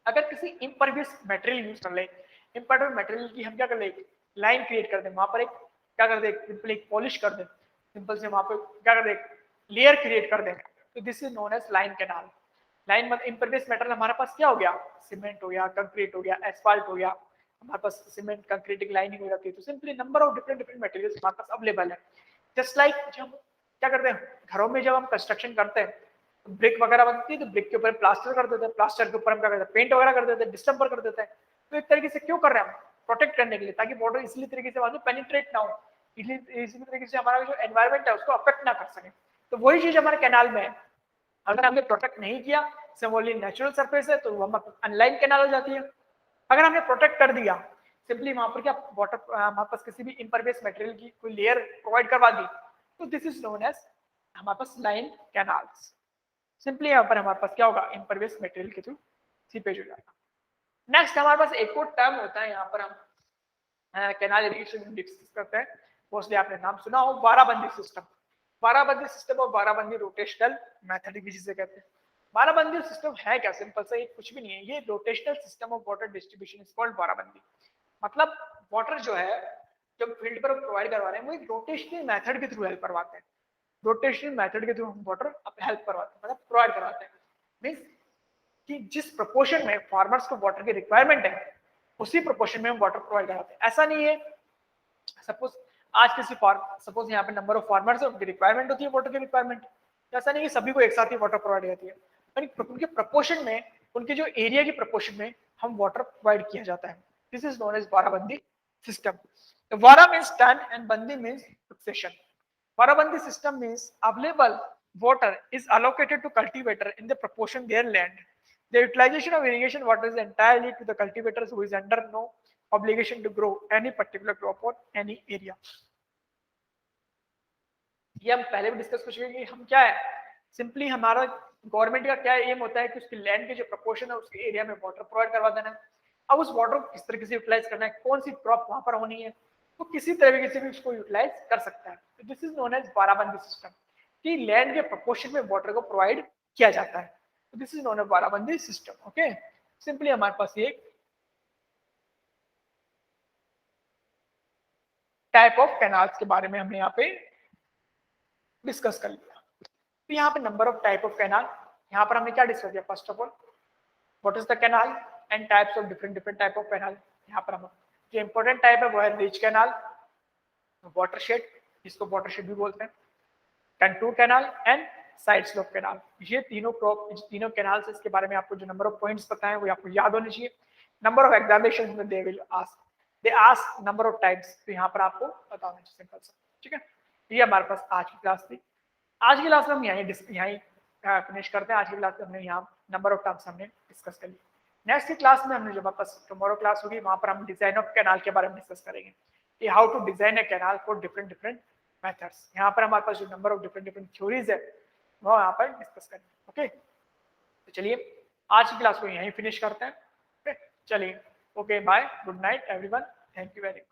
अगर किसी इम्परवियस मटेरियल यूज कर ले, इम्परवियस मटेरियल की हम क्या कर ले, लाइन क्रिएट कर दें वहां पर, एक क्या कर दे, सिंपल एक पॉलिश कर दें, सिंपल से वहां पर क्या कर दे, लेयर क्रिएट कर दें, तो this is known as line canal. Line मतलब इम्परवियस मटेरियल हमारे पास क्या हो गया, सीमेंट हो गया, कंक्रीट हो गया, एस्फाल्ट हो गया, हमारे पास सीमेंट कंक्रीट की लाइनिंग हो जाती है. तो simply number of different materials हमारे पास अवेलेबल है. जस्ट लाइक जब क्या करते हैं घरों में, जब हम कंस्ट्रक्शन करते हैं तो ब्रिक वगैरह बनती है, तो ब्रिक के ऊपर प्लास्टर कर देते हैं, प्लास्टर के ऊपर हम क्या करते हैं, पेंट वगैरह कर देते हैं, डिस्टेम्पर कर देते हैं. तो एक तरीके से क्यों कर रहे हैं हम, प्रोटेक्ट करने के लिए, ताकि वाटर इसीलिए तरीके से वहां पेनिट्रेट ना हो, इसी तरीके से हमारा जो एनवायरमेंट है उसको अफेक्ट ना कर सके. तो वही चीज हमारे कैनाल में है. अगर हमने प्रोटेक्ट नहीं किया, सिंपली नेचुरल सरफेस है तो हम अनलाइन कैनाल हो जाती है. अगर हमने प्रोटेक्ट कर दिया, सिंपली वहां पर क्या वाटर हमारे पास किसी भी इम्परवियस मटेरियल की कोई लेयर प्रोवाइड करवा दी, तो दिस इज नोन एज हमारे पास लाइन कैनाल्स. सिंपली यहाँ पर हमारे पास क्या होगा, इम्परवियस मटेरियल के थ्रू सीपेज हो जाएगा. नेक्स्ट हमारे पास एक और टर्म होता है, यहाँ पर हम कैनाल इरिगेशन डिस्कस करते हैं. मोस्टली आपने नाम सुना हो, बाराबंदी सिस्टम. बाराबंदी सिस्टम और बाराबंदी रोटेशनल मेथड भी जिसे कहते हैं. बाराबंदी सिस्टम है क्या, सिंपल सा, ये कुछ भी नहीं है, ये rotational system of water distribution is called barabandi. मतलब वाटर जो है जब फील्ड पर प्रोवाइड करवा रहे हैं वो एक रोटेशनल मेथड के थ्रू हेल्प करवाते हैं. रोटेशनल मेथड के थ्रू हम वाटर हेल्प करवाते हैं, मतलब प्रोवाइड करवाते हैं. मीन्स कि जिस प्रोपोर्शन में फार्मर्स को वाटर की रिक्वायरमेंट है उसी प्रोपोर्शन में हम वाटर प्रोवाइड कराते हैं। ऐसा नहीं है सपोज आज किसी सपोज यहाँ पे नंबर ऑफ फार्मर्स है, उनकी रिक्वायरमेंट होती है वाटर की रिक्वायरमेंट, ऐसा नहीं कि सभी को एक साथ ही वाटर प्रोवाइड करती है, उनके प्रोपोर्शन में, उनके जो एरिया की प्रोपोर्शन में हम वाटर प्रोवाइड किया जाता है। This is known as warabandi system. Vara means 10 and Bandi means succession. Varabandi system means available water is allocated to cultivator in the proportion their land. The utilization of irrigation water is entirely to the cultivators who is under no obligation to grow any particular crop or any area. ये हम पहले भी discuss कर चुके हैं कि हम क्या है, सिंपली हमारा गवर्नमेंट का क्या एम होता है कि उसकी लैंड के जो प्रोपोर्शन है उसके एरिया में वाटर प्रोवाइड करवा देना है। अब उस वाटर को किस तरीके से यूटिलाइज करना है, कौन सी क्रॉप वहां पर होनी है, तो किसी तरीके से भी उसको यूटिलाइज कर सकता है। तो this is known as barabandi system, कि लैंड के प्रोपोर्शन में वाटर को प्रोवाइड किया जाता है। तो this is known as barabandi system. Okay, simply हमारे पास ये टाइप ऑफ कैनाल्स के बारे में हमने यहाँ पे डिस्कस कर लिया। तो यहाँ पे number of type of canal, यहाँ पर हमने क्या डिस्कस किया, first of all what is the canal and types of different type of canal. यहाँ पर हम जो इंपॉर्टेंट टाइप है वो है रिच कैनाल, वाटरशेड, जिसको वाटरशेड भी बोलते हैं, contour canal and side slope canal. ये तीनों कैनाल इसके बारे में आपको जो नंबर ऑफ पॉइंट्स पता है वो आपको याद होने चाहिए। नंबर ऑफ एग्जामिनेशन में they ask number of types, तो यहाँ पर आपको पता होना चाहिए, सिंपल सा। ठीक है, ये हमारे पास आज की क्लास थी। आज की क्लास में हम यहीं फिनिश करते हैं। आज की क्लास में हमने यहाँ नंबर ऑफ टर्म्स हमने डिस्कस कर ली। नेक्स्ट की क्लास में हमने जो हमारे पास टुमारो क्लास होगी वहां पर हम डिजाइन ऑफ कैनाल के बारे में डिस्कस करेंगे कि how to design a canal for different methods. यहाँ पर हमारे पास जो नंबर ऑफ डिफरेंट थ्योरीज है वो यहाँ पर डिस्कस करेंगे। ओके, तो चलिए आज की क्लास को यहीं फिनिश करते हैं। चलिए, okay, bye, good night everyone, thank you very much.